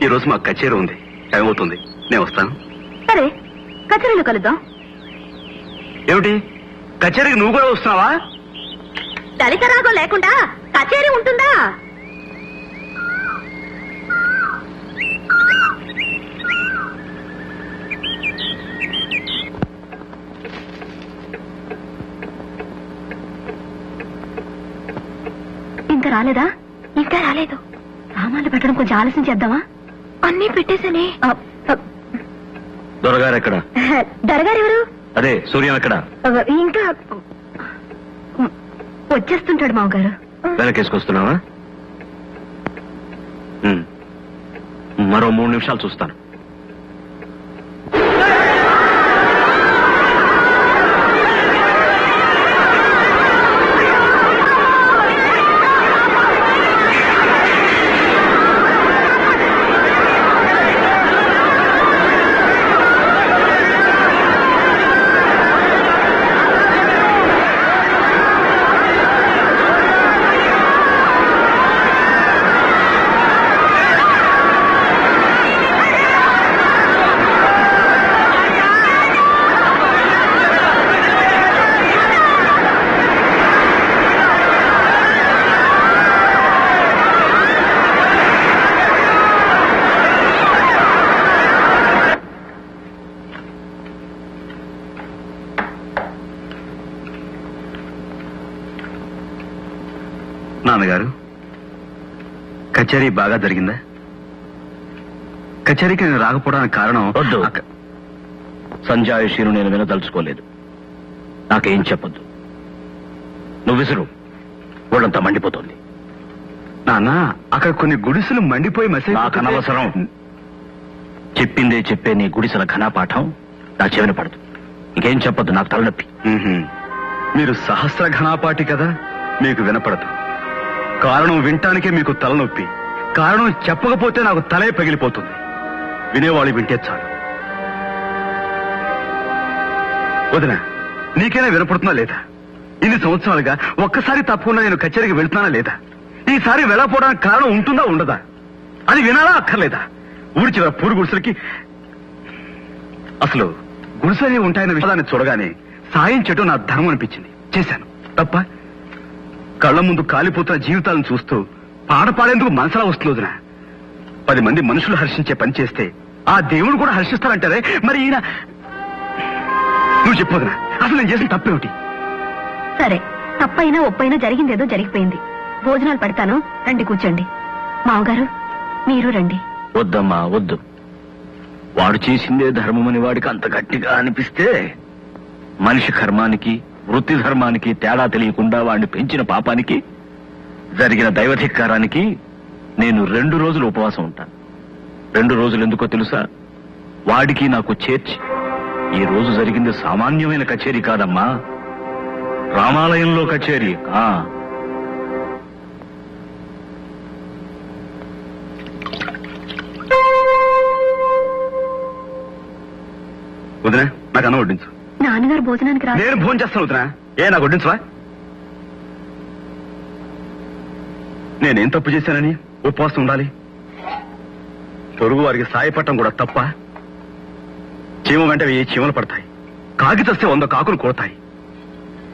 [SPEAKER 1] ఈ రోజు మాకు కచేరీ ఉంది, టైం అవుతుంది, నేను వస్తాను.
[SPEAKER 2] సరే, కచేరీలో కలుద్దాం.
[SPEAKER 1] ఏమిటి, కచేరీకి నువ్వు కూడా వస్తున్నావా?
[SPEAKER 2] దళిత రాగం లేకుండా కచేరీ ఉంటుందా? ఇంకా రాలేదా? ఇంకా రాలేదు. సామాన్లు పెట్టడం కొంచెం ఆలస్యం చేద్దామా? అన్నీ పెట్టేశానే.
[SPEAKER 5] దొరగారు ఎక్కడ?
[SPEAKER 2] దొరగారు ఎవరు?
[SPEAKER 5] అదే సూర్యం ఎక్కడ?
[SPEAKER 2] ఇంకా వచ్చేస్తుంటాడు మామగారు.
[SPEAKER 5] వెనకేసుకొస్తున్నావా? మరో 3 నిమిషాలు చూస్తాను.
[SPEAKER 1] నాన్నగారు, కచేరీ బాగా జరిగిందా? కచేరీకి నేను రాకపోవడానికి కారణం
[SPEAKER 5] వద్దు, సంజాయిషీను నేను వినదలుచుకోలేదు. నాకేం చెప్పొద్దు. నువ్వు విసురు, ఒళ్ళంతా మండిపోతుంది.
[SPEAKER 1] నాన్న, అక్కడ కొన్ని గుడిసెలు మండిపోయి
[SPEAKER 5] నాకు అనవసరం. చెప్పిందే చెప్పే నీ గుడిసెల ఘనాపాఠం నా చెవిన పడదు. ఇంకేం చెప్పొద్దు, నాకు తలనొప్పి.
[SPEAKER 1] మీరు సహస్ర ఘనాపాటి కదా, మీకు వినపడదు. కారణం వింటానికే మీకు తలనొప్పి. కారణం చెప్పకపోతే నాకు తలే పగిలిపోతుంది. వినేవాళ్ళు వింటే చాలు. వదినా, నీకైనా వినపడుతున్నా లేదా? ఇన్ని సంవత్సరాలుగా ఒక్కసారి తప్పకుండా నేను కచేరీకి వెళ్తున్నానా లేదా? ఈసారి వెళ్ళకపోవడానికి కారణం ఉంటుందా ఉండదా? అది వినాలా అక్కర్లేదా? ఊరి చివర పూరు గుడిసెలకి అసలు గుడిసెలే ఉంటాయన్న విషయాన్ని చూడగానే సాయం చేయడం నా ధర్మం అనిపించింది. చేశాను. తప్ప? కళ్ల ముందు కాలిపోతున్న జీవితాలను చూస్తూ పాట పాడేందుకు మనసులా వస్తుంది వదినా. 10 మంది మనుషులు హర్షించే పని చేస్తే ఆ దేవుడు కూడా హర్షిస్తారంటారే, మరి ఈయన? నువ్వు చెప్పు వదినా, అసలు నేను చేసిన తప్పేమిటి?
[SPEAKER 2] సరే, తప్పైనా ఒప్పైనా జరిగిందేదో జరిగిపోయింది. భోజనాలు పెడతాను, రండి కూర్చోండి. మామగారు, మీరు రండి.
[SPEAKER 5] వద్దమ్మా, వద్దు. వాడు చేసిందే ధర్మమని వాడికి అంత గట్టిగా అనిపిస్తే మనిషి కర్మానికి వృత్తి ధర్మానికి తేడా తెలియకుండా వాడిని పెంచిన పాపానికి జరిగిన దైవధిక్కారానికి నేను 2 రోజులు ఉపవాసం ఉంటాను. 2 రోజులు ఎందుకో తెలుసా? వాడికి నాకు చేర్చి. ఈ రోజు జరిగింది సామాన్యమైన కచేరీ కాదమ్మా, రామాలయంలో కచేరీ.
[SPEAKER 1] వదినా, నాకు అన్నం వడ్డించు.
[SPEAKER 2] నాన్నగారు భోజనానికి రా.
[SPEAKER 1] నేను భోజనం చేస్తాను వదినా. నాకు వడ్డించవా? నేనేం తప్పు చేశానని ఉపవాసం ఉండాలి? పొరుగు వారికి సాయపడటం కూడా తప్ప? చీమ వెంట ఏ చీమలు పడతాయి, కాకి చస్తే 100 కాకులు కొడతాయి.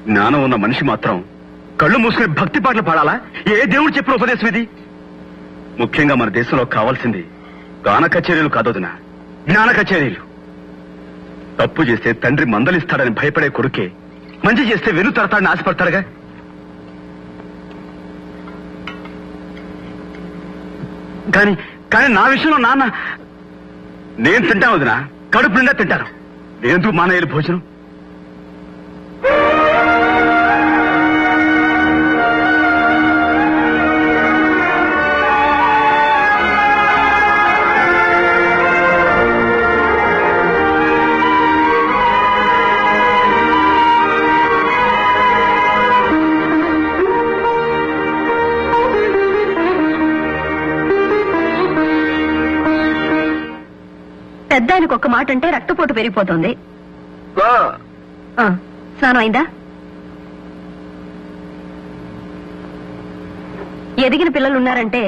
[SPEAKER 1] జ్ఞానం ఉన్న మనిషి మాత్రం కళ్ళు మూసుకుని భక్తి పాటలు పాడాలా? ఏ దేవుడు చెప్పిన ఉపదేశం ఇది? ముఖ్యంగా మన దేశంలో కావాల్సింది గాన కచేరీలు కాదొదినా, జ్ఞాన కచేరీలు. తప్పు చేస్తే తండ్రి మందలిస్తాడని భయపడే కొడుకే మంచి చేస్తే వెను తరతాడని ఆశపడతాడుగా. కానీ నా విషయంలో నాన్న నేను తింటాను వదినా, కడుపు నిండా తింటాను. నేనెందుకు మానేయాలి భోజనం?
[SPEAKER 2] పెద్ద ఆయనకు ఒక్క మాట అంటే రక్తపోటు పెరిగిపోతుంది. స్నానం అయిందా? ఎదిగిన పిల్లలున్నారంటే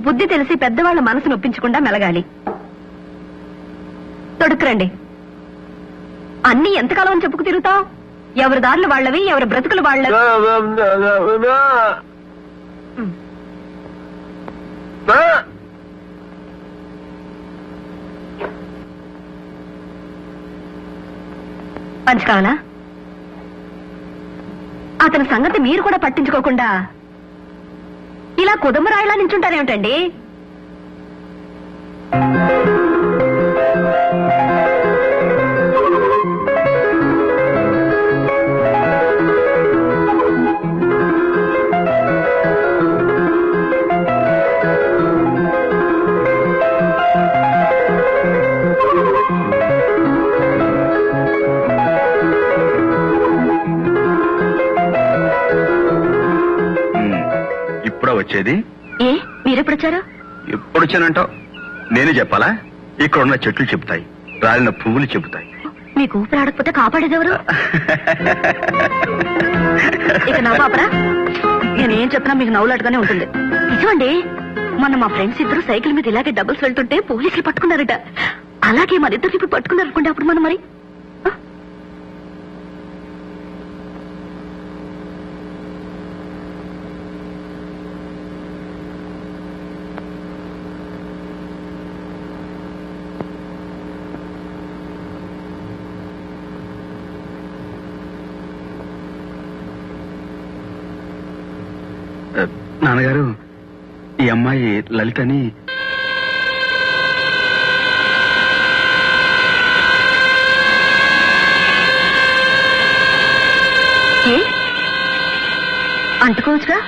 [SPEAKER 2] బుద్ధి తెలిసి పెద్దవాళ్ల మనసు నొప్పించకుండా మెలగాలి. తొడుక్కురండి. అన్ని ఎంతకాలం అని చెప్పుకు తిరుగుతావు? ఎవరి దారులు వాళ్ళవి, ఎవరి బ్రతుకులు వాళ్ళవి. పంచి కావాలా? అతని సంగతి మీరు కూడా పట్టించుకోకుండా ఇలా కుదుమరాయిలా నించుంటారేమిటండి?
[SPEAKER 1] వచ్చేది?
[SPEAKER 2] ఏ మీరెప్పుడొచ్చారు?
[SPEAKER 1] ఎప్పుడు వచ్చానంటావు? నేనే చెప్పాలా? ఇక్కడ ఉన్న చెట్లు చెబుతాయి, రాలిన పువ్వులు చెబుతాయి.
[SPEAKER 2] మీకు ఊపిరాడకపోతే కాపాడేదెవరు? ఇక నా పాపరా, నేనేం చెప్పినా మీకు నవ్వులాటగానే ఉంటుంది. నిజమండి, మొన్న మా ఫ్రెండ్స్ ఇద్దరు సైకిల్ మీద ఇలాగే డబుల్స్ వెళ్తుంటే పోలీసులు పట్టుకున్నారట. అలాగే మరిద్దరు ఇప్పుడు పట్టుకున్నారనుకుంటే అప్పుడు మనం మరి
[SPEAKER 1] నాన్నగారు, ఈ అమ్మాయి లలితని.
[SPEAKER 2] అంటుకోవచ్చుగా?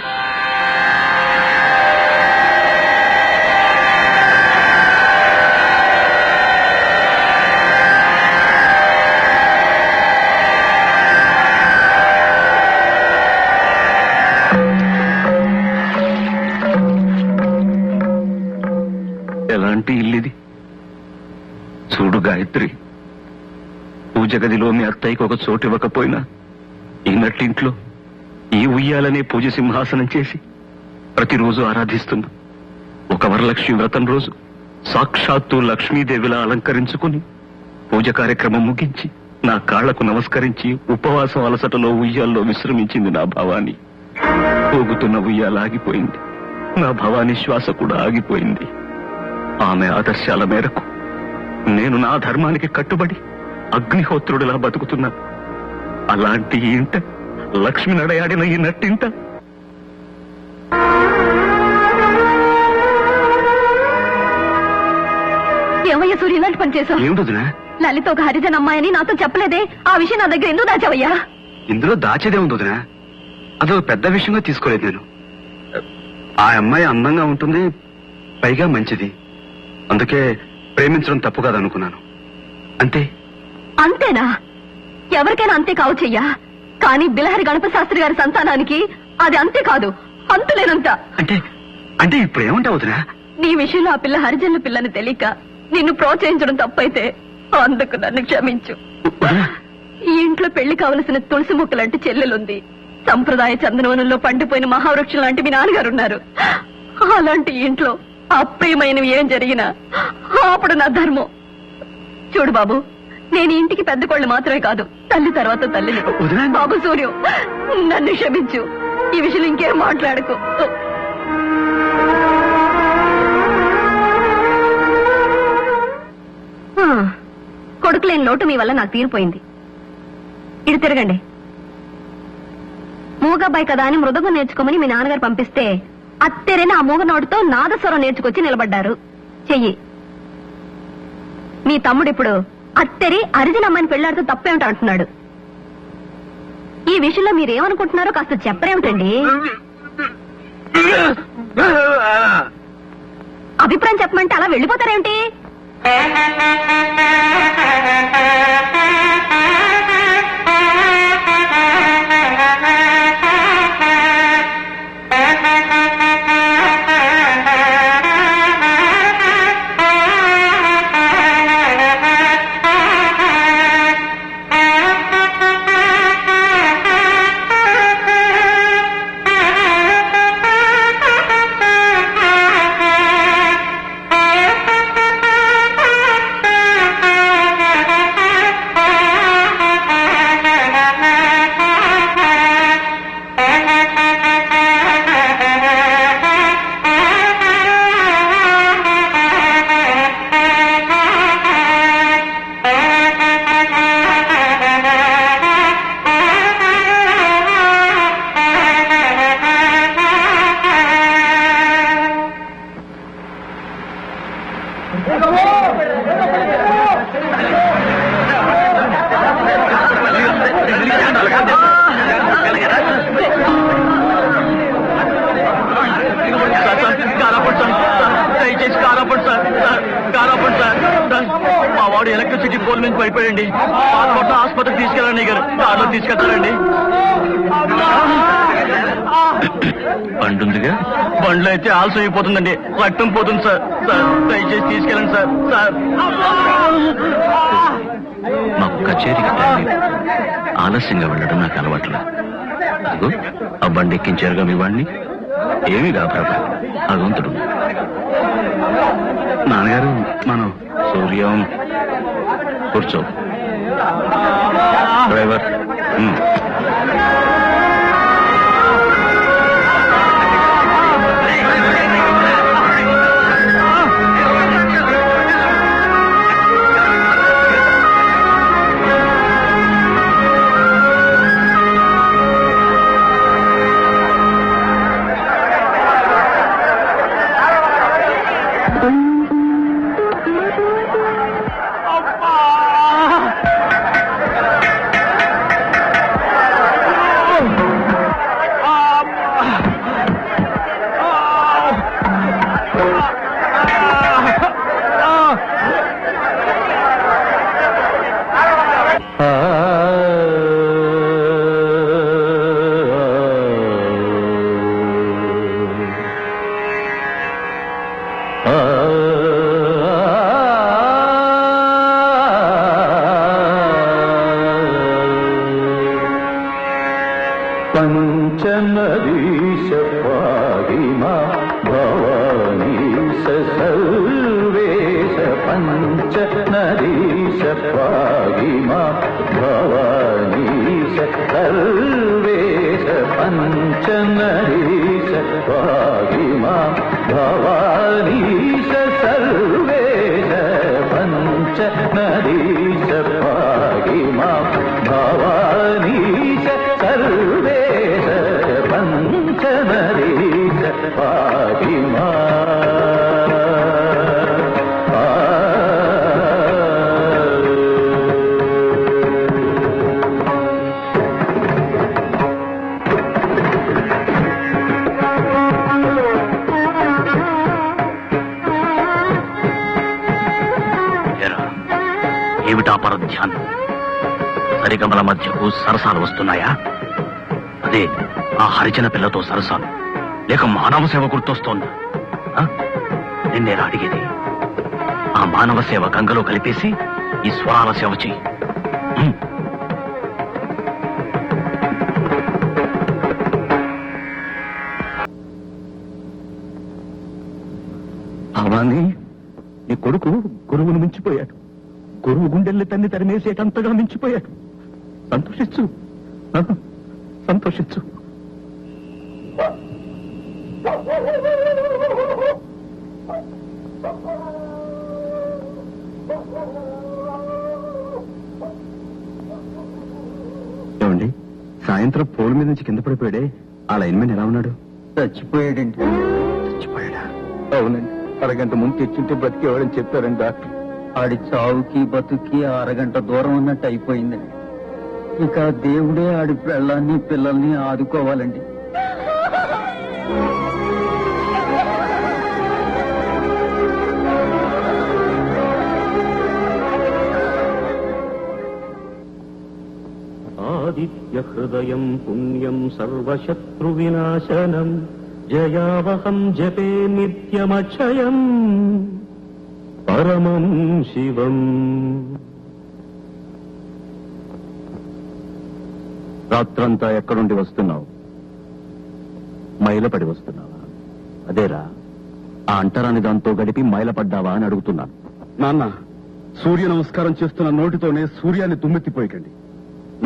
[SPEAKER 5] ఎలాంటి ఇల్లిది చూడు గాయత్రి. పూజ గదిలో మీ అత్తయ్యకి ఒక చోటు ఇవ్వకపోయినా ఈ నట్టింట్లో ఈ ఉయ్యాలనే పూజ సింహాసనం చేసి ప్రతిరోజు ఆరాధిస్తున్నా. ఒక వరలక్ష్మి వ్రతం రోజు సాక్షాత్తు లక్ష్మీదేవిలా అలంకరించుకుని పూజ కార్యక్రమం ముగించి నా కాళ్లకు నమస్కరించి ఉపవాసం అలసటలో ఉయ్యాల్లో విశ్రమించింది నా భవాని. పోగుతున్న ఉయ్యాల ఆగిపోయింది, నా భవాని శ్వాస కూడా ఆగిపోయింది. ఆమె ఆదర్శాల మేరకు నేను నా ధర్మానికి కట్టుబడి అగ్నిహోత్రుడిలా బతుకుతున్నాను. అలాంటి ఇంట లక్ష్మి నడయాడిన ఈ నట్టింట
[SPEAKER 2] ఏమండి, ఏమయ్యా సూర్య ఇలాంటి పని చేశావు?
[SPEAKER 5] ఏమిటొదినా?
[SPEAKER 2] లలిత ఒక హరిజన్ అమ్మాయని నాతో చెప్పలేదే, ఆ విషయం నా దగ్గర ఎందుకు దాచావయ్యా?
[SPEAKER 5] ఇందులో దాచేదే ఉందొదినా, అదొక పెద్ద విషయంగా తీసుకోలేదు నేను. ఆ అమ్మాయి అందంగా ఉంటుంది, పైగా మంచిది, అందుకే ప్రేమించడం తప్పు కాదనుకున్నాను. అంతే.
[SPEAKER 2] అంతేనా? ఎవరికైనా అంతే కావచ్చయ్యా, కానీ బిలహరి గణపతి శాస్త్రి గారి సంతానానికి అది అంతే కాదు, అంతులేనంత.
[SPEAKER 5] అంటే అంటే ఇప్పుడు ఏమంటావు వదినా?
[SPEAKER 2] నీ విషయంలో ఆ పిల్ల హరిజన్ల పిల్లని తెలియక నిన్ను ప్రోత్సహించడం తప్పైతే అందుకు నన్ను క్షమించు. ఈ ఇంట్లో పెళ్లి కావలసిన తులసి మొక్క లాంటి చెల్లెలుంది, సంప్రదాయ చందనవనంలో పండిపోయిన మహావృక్షం లాంటి మీ నాన్నగారున్నారు. అలాంటి ఇంట్లో అప్రియమైనవి ఏం జరిగినా అప్పుడు నా ధర్మం. చూడు బాబు, నేను ఇంటికి పెద్ద కోళ్ళు మాత్రమే కాదు, తల్లి తర్వాత తల్లిని. బాబు సూర్యం, నన్ను క్షమించు, ఈ విషయం ఇంకేం మాట్లాడుకో. కొడుకులేని లోటు మీ వల్ల నాకు తీరిపోయింది. ఇటు తిరగండి. మూగబ్బాయి కదా అని మృదంగం నేర్చుకోమని మీ నాన్నగారు పంపిస్తే అత్తెరైన ఆ మూగ నోటితో నాదస్వరం నేర్చుకొచ్చి నిలబడ్డారు. చెయ్యి. మీ తమ్ముడు ఇప్పుడు అత్తెరి అరిజిన అమ్మాయిని పెళ్లాడుతూ తప్పేమిటో అంటున్నాడు. ఈ విషయంలో మీరేమనుకుంటున్నారో కాస్త చెప్పరేమిటండి? అభిప్రాయం చెప్పమంటే అలా వెళ్ళిపోతారేమిటి?
[SPEAKER 5] మా వాడు ఎలక్ట్రిసిటీ పోల్ నుంచి పడిపోయండి, ఆసుపత్రికి తీసుకెళ్ళండి గారు, కార్లో తీసుకెళ్తారండి. బండుందిగా, బండ్లో అయితే ఆలస్యం అయిపోతుందండి, రక్తం పోతుంది సార్. సార్ దయచేసి తీసుకెళ్ళండి సార్. సార్ మాకు కచేరీకి టైం, ఆలస్యంగా వెళ్ళడం నాకు అలవాట్ల. ఆ బండి ఎక్కించారుగా మీ వాడిని, ఏమీ కాదు భగవంతుడు. నాన్నగారు, మనం సూర్యం కూర్చో. డ్రైవర్
[SPEAKER 4] పంచనరీశ పాహిమా భవానీశ సర్వేశ పంచనరీశ పాహిమా భవానీశ సర్వేశ పంచనరీశ పాహిమా భవానీశ సర్వేశ పంచనరీశ పాహిమా భవానీశ సర్వేశ పంచనరీశ పాహిమా.
[SPEAKER 5] ఏమిటా పరధ్యానం? సరిగమల మధ్యకు సరసాలు వస్తున్నాయా? అదే ఆ హరిజన పిల్లతో సరసాలు, లేక మానవ సేవ గుర్తొస్తోందా? నిన్నేరా అడిగేది? ఆ మానవ సేవ గంగలో కలిపేసి ఈ స్వరాల సేవ చెయ్యి.
[SPEAKER 1] భవాని, నీ కొడుకు గురువును మించిపోయాడు. గురువు గుండెల్ని తన్ని తరిమేసేటంతగా మించిపోయాడు. సంతోషించు, సంతోషించు. ఏమండి, సాయంత్రం పోల్ మీద నుంచి కింద పడిపోయాడే, ఆ లైన్ మ్యాన్ ఎలా ఉన్నాడు?
[SPEAKER 7] చచ్చిపోయాడండి.
[SPEAKER 1] చచ్చిపోయాడా? అవునండి, అరగంట ముందు తెచ్చుంటే బ్రతికేవాడని చెప్పారండి డాక్టర్.
[SPEAKER 7] ఆడి చావుకి బతుకి అరగంట దూరం ఉన్నట్టు అయిపోయిందండి. ఇక దేవుడే ఆడి పెళ్ళాన్ని పిల్లల్ని ఆదుకోవాలండి.
[SPEAKER 5] ఆదిత్య హృదయం పుణ్యం సర్వశత్రు వినాశనం జయావహం జపే నిత్యమక్షయం పరమం శివం.
[SPEAKER 1] రాత్రంతా ఎక్కడుండి వస్తున్నావు? మైలపడి వస్తున్నావా? అదేరా, ఆ అంటరాని దాంతో గడిపి మైలపడ్డావా అని అడుగుతున్నాను.
[SPEAKER 3] నాన్న, సూర్య నమస్కారం చేస్తున్న నోటితోనే సూర్యాన్ని దుమ్మెత్తిపోయకండి.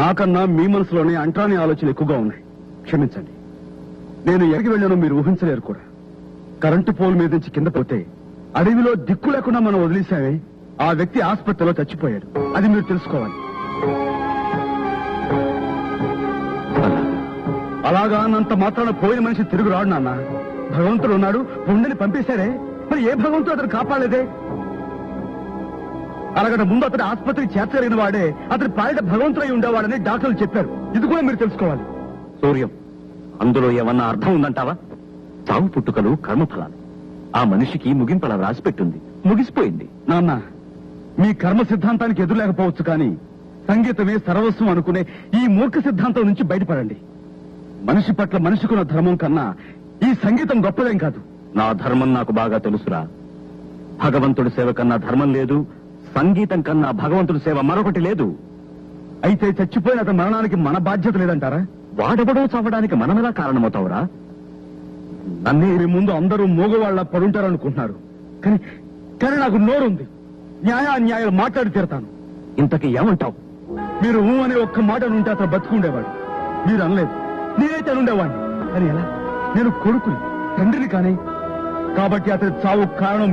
[SPEAKER 3] నాకన్నా మీ మనసులోనే అంటరాని ఆలోచనలు ఎక్కువగా ఉన్నాయి. క్షమించండి. నేను ఎక్కడికి వెళ్ళానో మీరు ఊహించలేరు కూడా. కరెంటు పోల్ మీద నుంచి కింద పోతే అడవిలో దిక్కు లేకుండా మనం వదిలేశామే, ఆ వ్యక్తి ఆసుపత్రిలో చచ్చిపోయాడు. అది మీరు తెలుసుకోవాలి. అలాగా అన్నంత మాత్రాన పోయిన మనిషి తిరుగు రాడు నాన్న. భగవంతుడు ఉన్నాడు, పుండని పంపేశారే, మరి ఏ భగవంతుడు అతను కాపాడలేదే? అలాగంటే ముందు అతని ఆసుపత్రికి చేర్చగలిగిన వాడే అతని పాలిట భగవంతుడై ఉండేవాడని డాక్టర్లు చెప్పారు. ఇది కూడా మీరు తెలుసుకోవాలి.
[SPEAKER 1] సూర్యం, అందులో ఏమన్నా అర్థం ఉందంటావా? చావు పుట్టుకలు కర్మఫలాలు. ఆ మనిషికి ముగింపలా రాసిపెట్టుంది, ముగిసిపోయింది.
[SPEAKER 3] నాన్న, మీ కర్మ సిద్ధాంతానికి ఎదురులేకపోవచ్చు, కానీ సంగీతమే సర్వస్వం అనుకునే ఈ మూర్ఖ సిద్ధాంతం నుంచి బయటపడండి. మనిషి పట్ల మనిషికున్న ధర్మం కన్నా ఈ సంగీతం గొప్పదేం కాదు.
[SPEAKER 1] నా ధర్మం నాకు బాగా తెలుసురా. భగవంతుడి సేవ కన్నా ధర్మం లేదు, సంగీతం కన్నా భగవంతుడి సేవ మరొకటి లేదు.
[SPEAKER 3] అయితే చచ్చిపోయిన అతని మరణానికి మన బాధ్యత లేదంటారా?
[SPEAKER 1] వాడెవడో చావడానికి మనమెలా కారణమవుతావురా?
[SPEAKER 3] నన్ను మీ ముందు అందరూ మూగవాళ్ల పడుంటారనుకుంటున్నారు, కానీ నాకు నోరుంది. న్యాయాన్యాయాలు మాట్లాడి తీరతాను.
[SPEAKER 1] ఇంతకీ ఏమంటావు?
[SPEAKER 3] మీరు అనే ఒక్క మాట ఉంటే అతను బతుకుండేవాడు. మీరు అనలేదు, నేనైతే అనుండేవాడిని. అని ఎలా? నేను కొడుకుని, తండ్రిని కానీ. కాబట్టి అతని చావు కారణం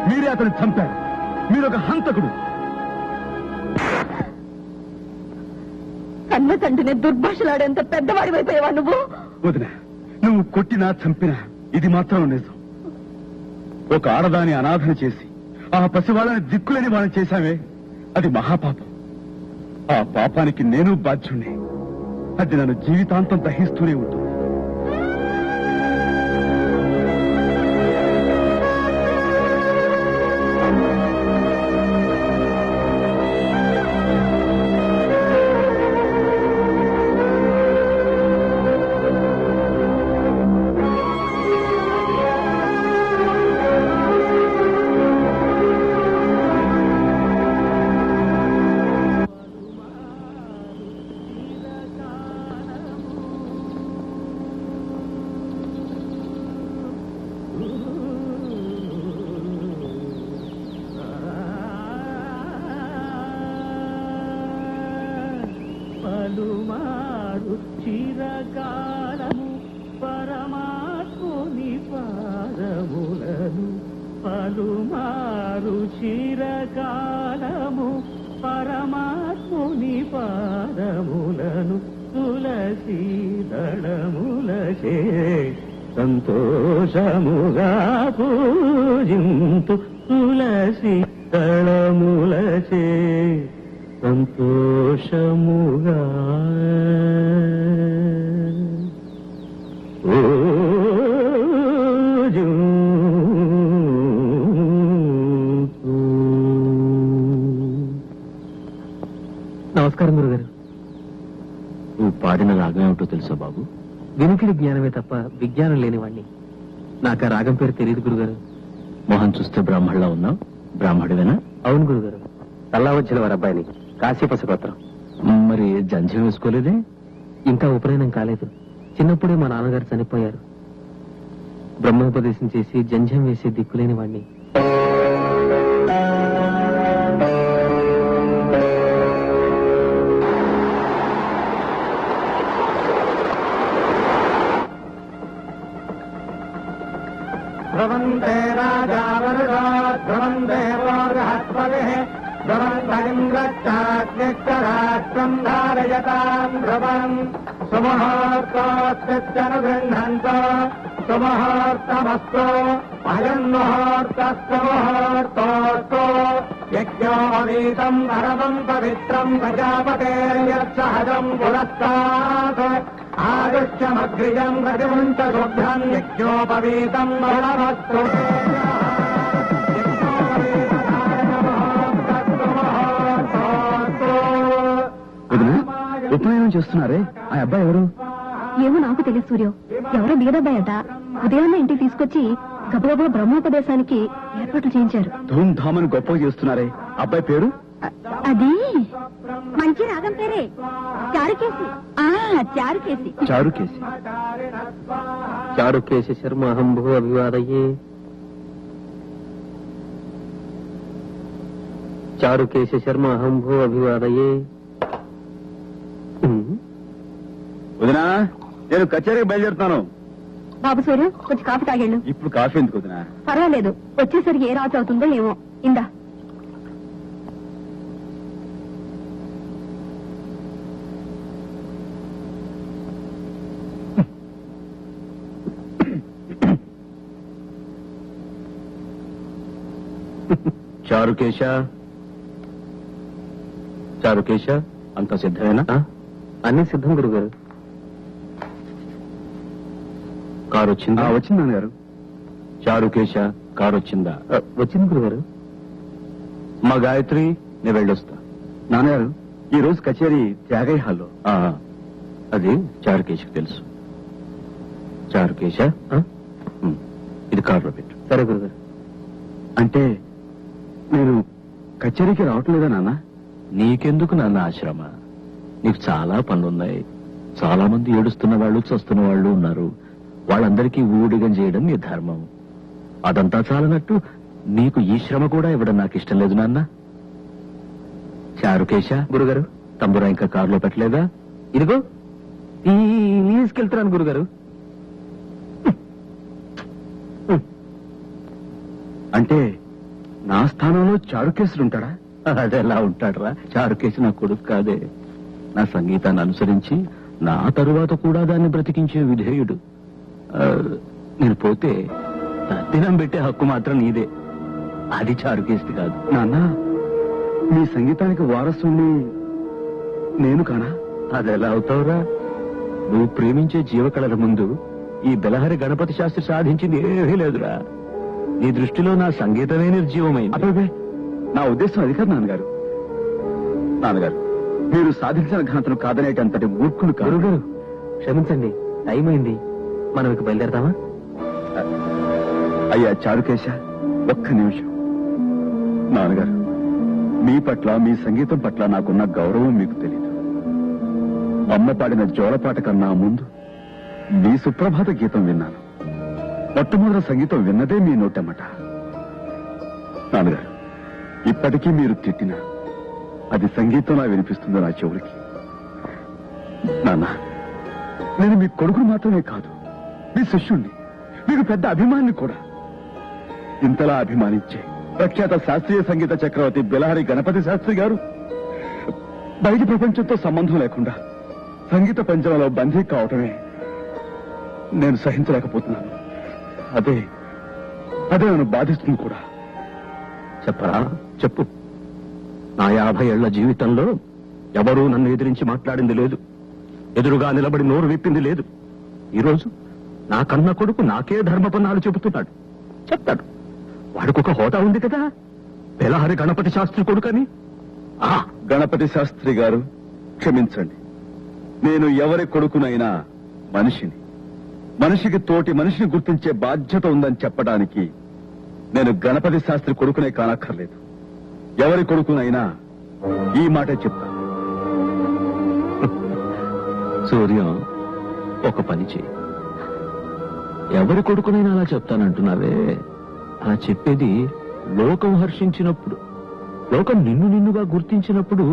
[SPEAKER 3] మీరే అతన్ని చంపారు. మీరు ఒక హంతకుడు.
[SPEAKER 2] కన్న తండ్రిని దుర్భాషలాడేంత పెద్దవాడి అయిపోయావా నువ్వు?
[SPEAKER 3] వదినా, నువ్వు కొట్టినా చంపినా ఇది మాత్రం నిజం. ఒక ఆడదాని అనాథన చేసి ఆ పసివాళ్ళని దిక్కులేని వాళ్ళని చేశామే, అది మహాపాపం. ఆ పాపానికి నేను బాధ్యుణ్ణి. అది నన్ను జీవితాంతం దహిస్తూనే ఉంటుంది.
[SPEAKER 4] పలుమారు చిరకాలము పరమాత్ముని పాదములను, పలుమారు చిరకాలము పరమాత్ముని పాదములను తులసి దళములచే సంతోషముగా పూజింతు, తులసి దళములచే సంతోషముగా నమస్కారం గురుగారు.
[SPEAKER 5] నువ్వు పాడిన రాగం ఏమిటో తెలుసా బాబు?
[SPEAKER 4] వినికిడి జ్ఞానమే తప్ప విజ్ఞానం లేనివాణ్ణి. నాకు ఆ రాగం పేరు తెలియదు గురుగారు.
[SPEAKER 5] మొహం చూస్తే బ్రాహ్మణులా ఉన్నావు. బ్రాహ్మడివేనా?
[SPEAKER 4] అవును గురుగారు. తల్లా వచ్చిన వారి అబ్బాయిని, కాశీపస గోత్రం.
[SPEAKER 5] మరి జంధ్యం వేసుకోలేదే?
[SPEAKER 4] ఇంకా ఉపనయనం కాలేదు. చిన్నప్పుడే మా నాన్నగారు చనిపోయారు. బ్రహ్మోపదేశం చేసి జంధ్యం వేసే దిక్కులేని వాణ్ణి.
[SPEAKER 6] ధ్రువంతే రాజావరుడో ధ్రువం దేవో బృహస్పతిః ధ్రువం భగింద్రశ్చాగ్నిశ్చరాష్ట్రం ధారయతాం ధ్రువం సుముహూర్తోऽస్తిత్యనుగృహ్ణన్తో సుముహూర్తమస్తు అయం ముహూర్తస్తు ముహూర్తోऽస్తు యజ్ఞోపవీతం పరమం పవిత్రం ప్రజాపతేర్యత్సహజం పురస్తాత్ ఆదుష్యమగ్రియం ప్రతిముంచ శుభ్రం యజ్ఞోపవీతం బలవస్తు
[SPEAKER 1] ఉపనయనం చేస్తున్నారే, ఆ అబ్బాయి ఎవరు?
[SPEAKER 2] ఏమో నాకు తెలియదు సూర్యం. ఎవరో బీదబ్బాయట. ఉదయాన్నే ఇంటికి తీసుకొచ్చి గబగబా బ్రహ్మోపదేశానికి ఏర్పాట్లు చేయించారు.
[SPEAKER 1] ధూమ్ ధామని గొప్పగా చేస్తున్నారే, అబ్బాయి పేరు?
[SPEAKER 2] అది మంచి రాగం పేరే, చారుకేసి. చారుకేసి.
[SPEAKER 1] చారుకేసి.
[SPEAKER 4] చారుకేశ శర్మ అహంభూ అభివాదయే. చారుకేశ శర్మ అహంభూ అభివాదయే.
[SPEAKER 1] వదినా, నేను కచేరీకి బయలుదేరుతాను.
[SPEAKER 2] బాబు సూర్యం, కొంచెం కాఫీ తాగేళ్ళు.
[SPEAKER 1] ఇప్పుడు కాఫీ ఎందుకు వదినా?
[SPEAKER 2] పర్వాలేదు, వచ్చేసరికి ఏ రాత్రి అవుతుందో ఏమో. ఇందా.
[SPEAKER 5] చారుకేశ, చారుకేశ, అంత సిద్ధమేనా?
[SPEAKER 4] అన్ని సిద్ధం గురుగారు.
[SPEAKER 5] కారు వచ్చిందా?
[SPEAKER 1] వచ్చింది నాన్నగారు.
[SPEAKER 5] చారుకేశ, కారు వచ్చిందా?
[SPEAKER 4] వచ్చింది గురుగారు.
[SPEAKER 5] మా గాయత్రి, నేను వెళ్ళొస్తా.
[SPEAKER 1] నాన్నగారు, ఈ రోజు కచేరీ త్యాగయ్య హాల్లో.
[SPEAKER 5] అది చారుకేశకు తెలుసు. చారుకేశ, ఇది కారులో పెట్టు.
[SPEAKER 4] సరే గురుగారు.
[SPEAKER 1] అంటే నేను కచేరీకి రావట్లేదా నాన్న?
[SPEAKER 5] నీకెందుకు నాన్న ఆశ్రమ? నీకు చాలా పనులున్నాయి. చాలా మంది ఏడుస్తున్న వాళ్ళు, చస్తున్న వాళ్ళు ఉన్నారు. వాళ్ళందరికీ ఊడిగం చేయడం నీ ధర్మం. అదంతా చాలనట్టు నీకు ఈ శ్రమ కూడా ఇవ్వడం నాకు ఇష్టం లేదు నాన్న. చారుకేశ,
[SPEAKER 4] గురుగారు,
[SPEAKER 5] తంబురా ఇంకా కారులో పెట్టలేదా?
[SPEAKER 4] ఇదిగో తీసుకెళ్తున్నాను గురుగారు.
[SPEAKER 1] అంటే నా స్థానంలో చారుకేశుడుంటాడా?
[SPEAKER 5] అదెలా ఉంటాడరా? చారుకేశ నా కొడుకు కాదే. నా సంగీతాన్ని అనుసరించి నా తరువాత కూడా దాన్ని బ్రతికించే విధేయుడు. నేను పోతే తద్దినం పెట్టే హక్కు మాత్రం నీదే. అది చారుకేసి కాదు.
[SPEAKER 1] నాన్న, మీ సంగీతానికి వారసుని నేను కానా?
[SPEAKER 5] అదెలా అవుతావురా? నువ్వు ప్రేమించే జీవకళల ముందు ఈ బెలహరి గణపతి శాస్త్రి సాధించింది ఏమీ లేదురా. నీ దృష్టిలో నా సంగీతమే నిర్జీవమైంది.
[SPEAKER 1] అబ్బే, నా ఉద్దేశం అది కాదు నాన్నగారు. నాన్నగారు, మీరు సాధించిన ఘనతను కాదనేటంతటి మూర్ఖుడు కాదు.
[SPEAKER 4] గురుగారు, క్షమించండి, టైం అయింది. మనం ఇక బయలుదేరదామా?
[SPEAKER 1] అయ్యా చారుకేశ, ఒక్క నిమిషం. నాన్నగారు, మీ పట్ల, మీ సంగీతం పట్ల నాకున్న గౌరవం మీకు తెలీదు. అమ్మ పాడిన జోలపాట కన్నా ముందు మీ సుప్రభాత గీతం విన్నాను. మొట్టమొదటి సంగీతం విన్నదే మీ నోటమ్మట. నాన్నగారు, ఇప్పటికీ మీరు తిట్టినా అది సంగీతంలా వినిపిస్తుందో నా చెవులకి. నాన్న, నేను మీ కొడుకును మాత్రమే కాదు, మీ శిష్యుణ్ణి, మీకు పెద్ద అభిమాని కూడా. ఇంతలా అభిమానించే ప్రఖ్యాత శాస్త్రీయ సంగీత చక్రవర్తి బెలహరి గణపతి శాస్త్రి గారు బయటి ప్రపంచంతో సంబంధం లేకుండా సంగీత పంజరంలో బందీ కావటమే నేను సహించలేకపోతున్నాను. అదే నన్ను బాధిస్తుంది కూడా.
[SPEAKER 5] చెప్పరా, చెప్పు. నా 50 ఏళ్ల జీవితంలో ఎవరూ నన్ను ఎదిరించి మాట్లాడింది లేదు. ఎదురుగా నిలబడి నోరు విప్పింది లేదు. ఈరోజు నా కన్న కొడుకు నాకే ధర్మపన్నాలు చెబుతున్నాడు. చెప్తాడు. వాడికొక హోదా ఉంది కదా, బెలహరి గణపతి శాస్త్రి కొడుకని.
[SPEAKER 1] గణపతి శాస్త్రి గారు క్షమించండి. నేను ఎవరి కొడుకునైనా మనిషిని, మనిషికి తోటి మనిషిని గుర్తించే బాధ్యత ఉందని చెప్పడానికి నేను గణపతి శాస్త్రి కొడుకునే కానక్కర్లేదు. ఎవరి కొడుకునైనా ఈ మాటే చెప్తాను.
[SPEAKER 5] సూర్యం, ఒక పని చేయి. ఎవరి కొడుకునైనా అలా చెప్తానంటున్నావే, అలా చెప్పేది లోకం హర్షించినప్పుడు, లోకం నిన్నుగా గుర్తించినప్పుడు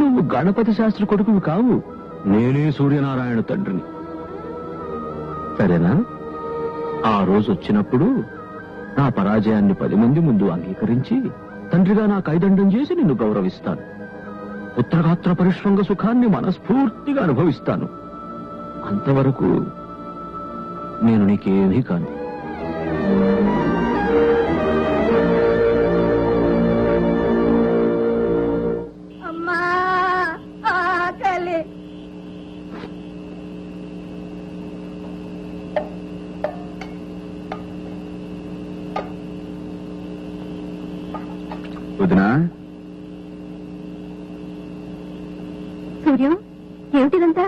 [SPEAKER 5] నువ్వు గణపతి శాస్త్రి కొడుకువి కావు, నేనే సూర్యనారాయణ తండ్రిని. సరేనా? ఆ రోజు వచ్చినప్పుడు నా పరాజయాన్ని 10 మంది ముందు అంగీకరించి తండ్రిగా నా కైదండం చేసి నిన్ను గౌరవిస్తాను. పుత్రగాత్ర పరిశ్రంగ సుఖాన్ని మనస్ఫూర్తిగా అనుభవిస్తాను. అంతవరకు నేను నీకేమీ కాను.
[SPEAKER 2] అమ్మా, ఆకలి.
[SPEAKER 1] వదినా,
[SPEAKER 2] సూర్యం, ఏమిటిదంతా?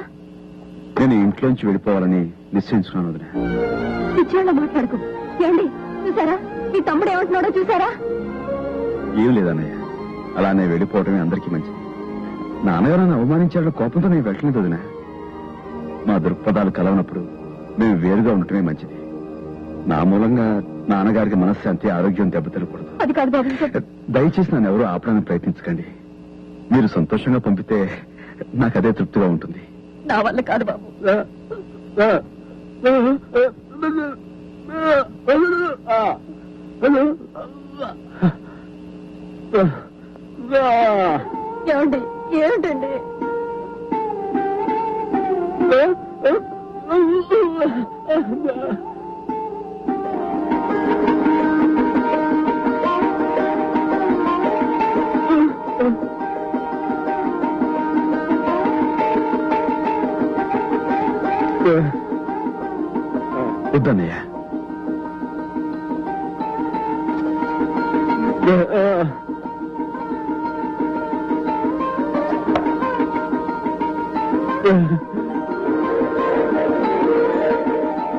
[SPEAKER 1] నేను ఇంట్లోంచి వెళ్ళిపోవాలని నిశ్చయించుకున్నాను వదినా.
[SPEAKER 2] పిచ్చేళ్ళ మాట్లాడుకో. ఏంటి చూసారా, మీ తమ్ముడు ఏమంటున్నాడో చూసారా?
[SPEAKER 1] ఏం లేదన్నయ్య, అలానే వెళ్ళిపోవటమే అందరికీ మంచిది. నాన్నగారు నన్ను అవమానించాడో కోపంతో నేను వెళ్ళలేదు వదినా. మా దృక్పథాలు కలవనప్పుడు మేము వేరుగా ఉండటమే మంచిది. నా మూలంగా నాన్నగారికి మనశ్శాంతి, ఆరోగ్యం దెబ్బతినకూడదు.
[SPEAKER 2] అది కాదు బాబు.
[SPEAKER 1] దయచేసి నన్ను ఎవరూ ఆపడానికి ప్రయత్నించకండి. మీరు సంతోషంగా పంపితే నాకు అదే తృప్తిగా ఉంటుంది.
[SPEAKER 2] నా వల్ల కాదు బాబు. ఏమండి, ఏమిటండి?
[SPEAKER 1] వద్దన్నయ్య,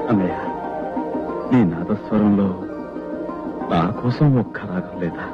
[SPEAKER 1] అన్నయ్య, నీ నాదస్వరంలో నా కోసం ఒక్క రాగం లేదా?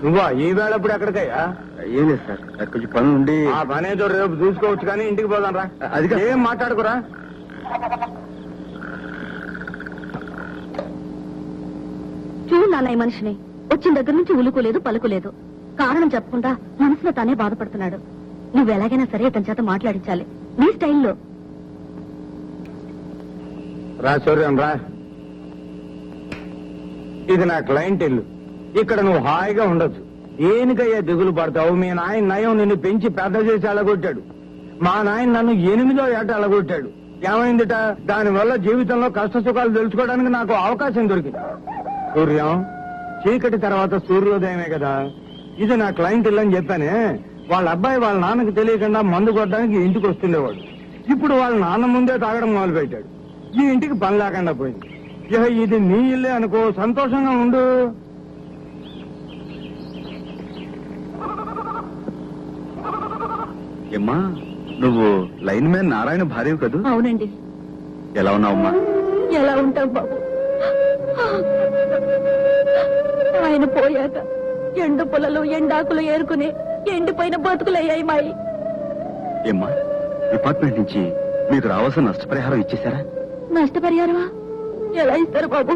[SPEAKER 6] నువ్వా ఈ వేళ ఇప్పుడు ఎక్కడికయ్యా?
[SPEAKER 1] ఏం లేదు సార్, కొంచెం పని ఉండి.
[SPEAKER 6] ఆ పనేదో రేపు చూసుకోవచ్చు కానీ ఇంటికి పోదాం రా.
[SPEAKER 1] అది కాదు.
[SPEAKER 6] ఏం మాట్లాడుకురా.
[SPEAKER 2] చూడు నాన్న, ఈ మనిషిని వచ్చిన దగ్గర నుంచి ఉలుకోలేదు, పలుకులేదు. కారణం చెప్పకుండా మనసులో తానే బాధపడుతున్నాడు. నువ్వు ఎలాగైనా సరే ఇతని చేత మాట్లాడించాలి, నీ స్టైల్లో.
[SPEAKER 6] రా సూర్యం రా. ఇది నా క్లయింట్ ఇల్లు. ఇక్కడ నువ్వు హాయిగా ఉండొచ్చు. దేనికయ్యా దిగులు పడతావు? మీ నాయన నయం నిన్ను పెంచి పెద్ద చేసి అలగొట్టాడు. మా నాయన నన్ను 8వ ఏట అలగొట్టాడు. ఏమైందిట? దానివల్ల జీవితంలో కష్ట సుఖాలు తెలుసుకోవడానికి నాకు అవకాశం దొరికింది. సూర్యం, చీకటి తర్వాత సూర్యోదయమే కదా. ఇది నా క్లయింట్ ఇల్లని చెప్పానే. వాళ్ళ అబ్బాయి వాళ్ళ నాన్నకి తెలియకుండా మందు కొట్టడానికి ఇంటికి వస్తుండేవాడు. ఇప్పుడు వాళ్ళ నాన్న ముందే తాగడం మొదలు పెట్టాడు. ఈ ఇంటికి పని లేకుండా పోయింది. ఇక ఇది నీ ఇల్లే అనుకో, సంతోషంగా ఉండు.
[SPEAKER 1] ఏమ్మా, నువ్వు లైన్ మ్యాన్ నారాయణ భార్యవు కదూ?
[SPEAKER 2] అవునండి.
[SPEAKER 1] ఎలా ఉన్నావమ్మా?
[SPEAKER 2] ఎలా ఉంటావు బాబు? ఆయన పోయాక ఎండు పొలలు ఎండాకులు ఏరుకుని ఎండిపోయిన బతుకులయ్యాయి మాయి.
[SPEAKER 1] ఏమ్మా, డిపార్ట్మెంట్ నుంచి మీకు రావాల్సిన నష్టపరిహారం ఇచ్చేశారా?
[SPEAKER 2] నష్టపరిహారమా? ఎలా ఇస్తారు బాబు?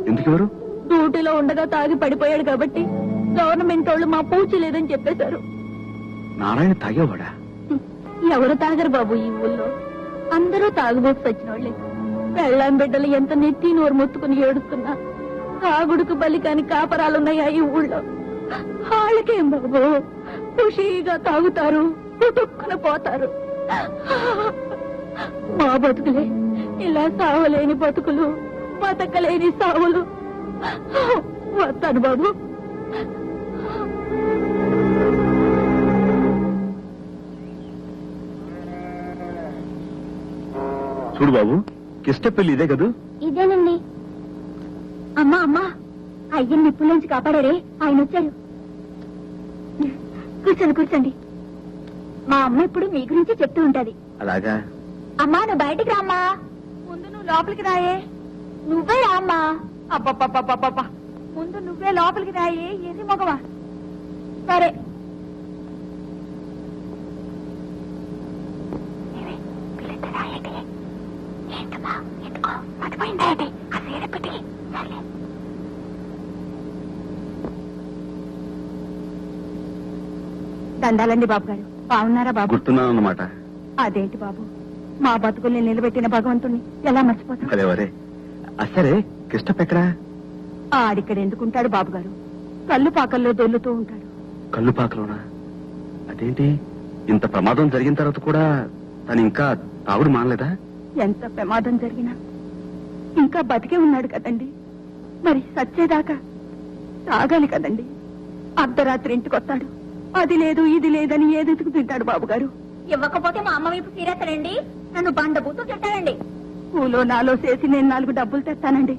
[SPEAKER 1] ఎందుకు ఎవరు?
[SPEAKER 2] డ్యూటీలో ఉండగా తాగి పడిపోయాడు కాబట్టి గవర్నమెంట్ వాళ్ళు మా పూచి లేదని చెప్పేశారు.
[SPEAKER 1] నారాయణ తాగేవాడా?
[SPEAKER 2] ఎవరు తాగరు బాబు ఈ ఊళ్ళో. అందరూ తాగుబోకు వచ్చినోళ్లే. పెళ్ళాం బిడ్డలు ఎంత నెత్తి నోరు మొత్తుకుని ఏడుస్తున్నా తాగుడుకు బలి కాని కాపరాలున్నాయా ఈ ఊళ్ళో? వాళ్ళకేం బాబు, ఖుషీగా తాగుతారు, పుట్టుక్కున పోతారు. మా బతుకులే ఇలా సావలేని బతుకులు, బతకలేని సావులు. వస్తాను బాబు.
[SPEAKER 1] చూడు బాబు, కిష్టపల్లి ఇదే కదూ?
[SPEAKER 2] ఇదేనండి. అమ్మా అమ్మా, అయ్యని నిప్పుల్లోంచి కాపాడారే, ఆయన వచ్చారు. కూర్చోండి కూర్చోండి. మా అమ్మ ఇప్పుడు మీ గురించి చెప్తూ ఉంటది.
[SPEAKER 1] అలాగా?
[SPEAKER 2] అమ్మా, నువ్వు బయటికి రామ్మా. ముందు నువ్వు లోపలికి రాయే. నువ్వే రామ్మా. అబ్బబ్బబ్బబ్బబ్బా, ముందు నువ్వే లోపలికి రాయే. ఎర్రి మగవా. సరే. దండాలండి బాబు గారు. బాగున్నారా బాబు?
[SPEAKER 1] గుర్తున్నానన్నమాట.
[SPEAKER 2] అదేంటి బాబు, మా బతుకుల్ని నిలబెట్టిన భగవంతుణ్ణి ఎలా మర్చిపోతాం?
[SPEAKER 1] అదేవరే. సరే, కిష్టపెక్కడా?
[SPEAKER 2] ఆడిక్కడ ఎందుకుంటాడు బాబు గారు? కళ్ళు పాకల్లో దొల్లుతూ ఉంటాడు.
[SPEAKER 1] కళ్ళు పాకలోనా? అదేంటి, ఇంత ప్రమాదం జరిగిన తర్వాత కూడా తను ఇంకా తాగుడు మానలేదా?
[SPEAKER 2] ఎంత ప్రమాదం జరిగినా ఇంకా బతికే ఉన్నాడు కదండి. మరి సచ్చేదాకా తాగాలి కదండి. అర్ధరాత్రి ఇంటికి వస్తాడు. అది లేదు ఇది లేదని ఏదెతుకు తింటాడు బాబు గారు.
[SPEAKER 8] ఇవ్వకపోతే మా అమ్మ వైపు సీరేస్తానండి. నన్ను బండబూతూ తిట్టానండి.
[SPEAKER 2] పూలో నాలో చేసి నేను 4 డబ్బులు తెస్తానండి.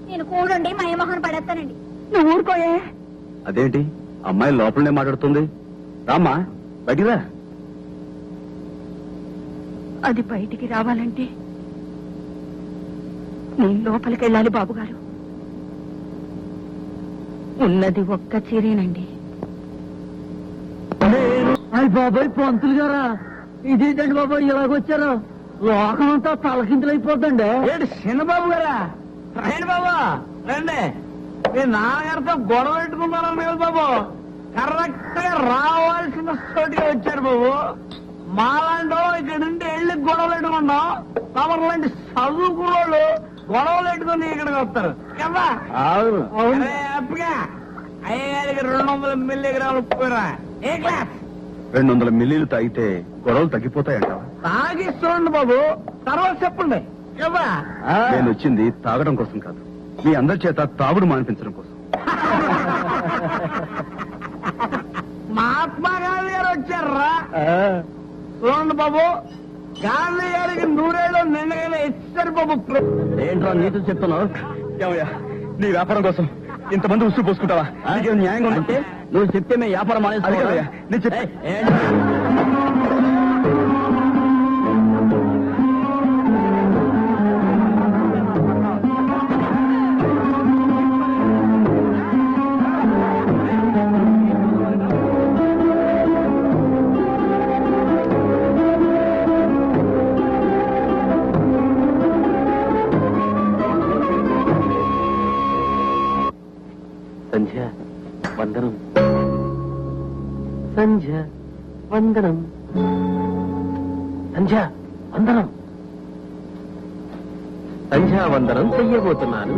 [SPEAKER 8] నేను కూడండి మయమోహన్ పడేస్తానండి.
[SPEAKER 2] నువ్వు ఊరుకోయే.
[SPEAKER 1] అదేంటి, అమ్మాయి లోపలనే మాట్లాడుతుంది? రామ్మా, బయటికి రా.
[SPEAKER 2] అది బయటికి రావాలంటే నేను లోపలికి వెళ్ళాలి బాబు గారు. ఉన్నది ఒక్క చీరేనండి.
[SPEAKER 7] అయ్యి బాబాయ్, పంతులు గారా, ఇదేంటండి బాబాయ్ ఇలాగొచ్చారు? లోకమంతా తలకిందులైపోద్దండి.
[SPEAKER 6] ఏంటి చిన్నబాబు గారా? రండి బాబు, రండి. మీ నాన్నగారితో గొడవ పెట్టుకున్నాను కదా బాబు. కరెక్ట్ గా రావాల్సిన చోటుగా వచ్చారు బాబు. మాలాంటి ఇక్కడ నుండి వెళ్ళి గొడవలు పెట్టుకున్నాం. తమరు లాంటి చదువుకున్నోళ్ళు గొడవలు పెట్టుకుని ఇక్కడికి వస్తారు కదా. హ్యాపీగా అయ్యగారికి 200 మిల్లీగ్రాములు పోయిరా. ఏ క్లాస్?
[SPEAKER 1] 200 మిల్లీలు తాగితే గొడవలు తగ్గిపోతాయంటావా?
[SPEAKER 6] తాగిస్తుండండి బాబు, తర్వాత చెప్పండి కదా.
[SPEAKER 1] నేను వచ్చింది తాగడం కోసం కాదు, మీ అందరి చేత తాగుడు మానిపించడం కోసం.
[SPEAKER 6] మహాత్మా గాంధీ గారు వచ్చారా? చూడండి బాబు, గాంధీ గారికి 100 ఏళ్ళు నిండగానే ఇచ్చారు బాబు.
[SPEAKER 1] ఏంట్రా నీతులు చెప్తున్నావు? ఏమయ్యా, నీ వ్యాపారం కోసం ఇంతమంది ఉసురు పోసుకుంటావా? నీకేం న్యాయంగా ఉందంటే
[SPEAKER 7] నువ్వు చెప్తే మేము వ్యాపారం
[SPEAKER 1] అది కదయ్యా, నేను చెప్పే.
[SPEAKER 7] సంధ్య వందనం, సంధ్య వందనం, సంధ్య వందనం, సంధ్యా వందనం చెయ్యబోతున్నాను.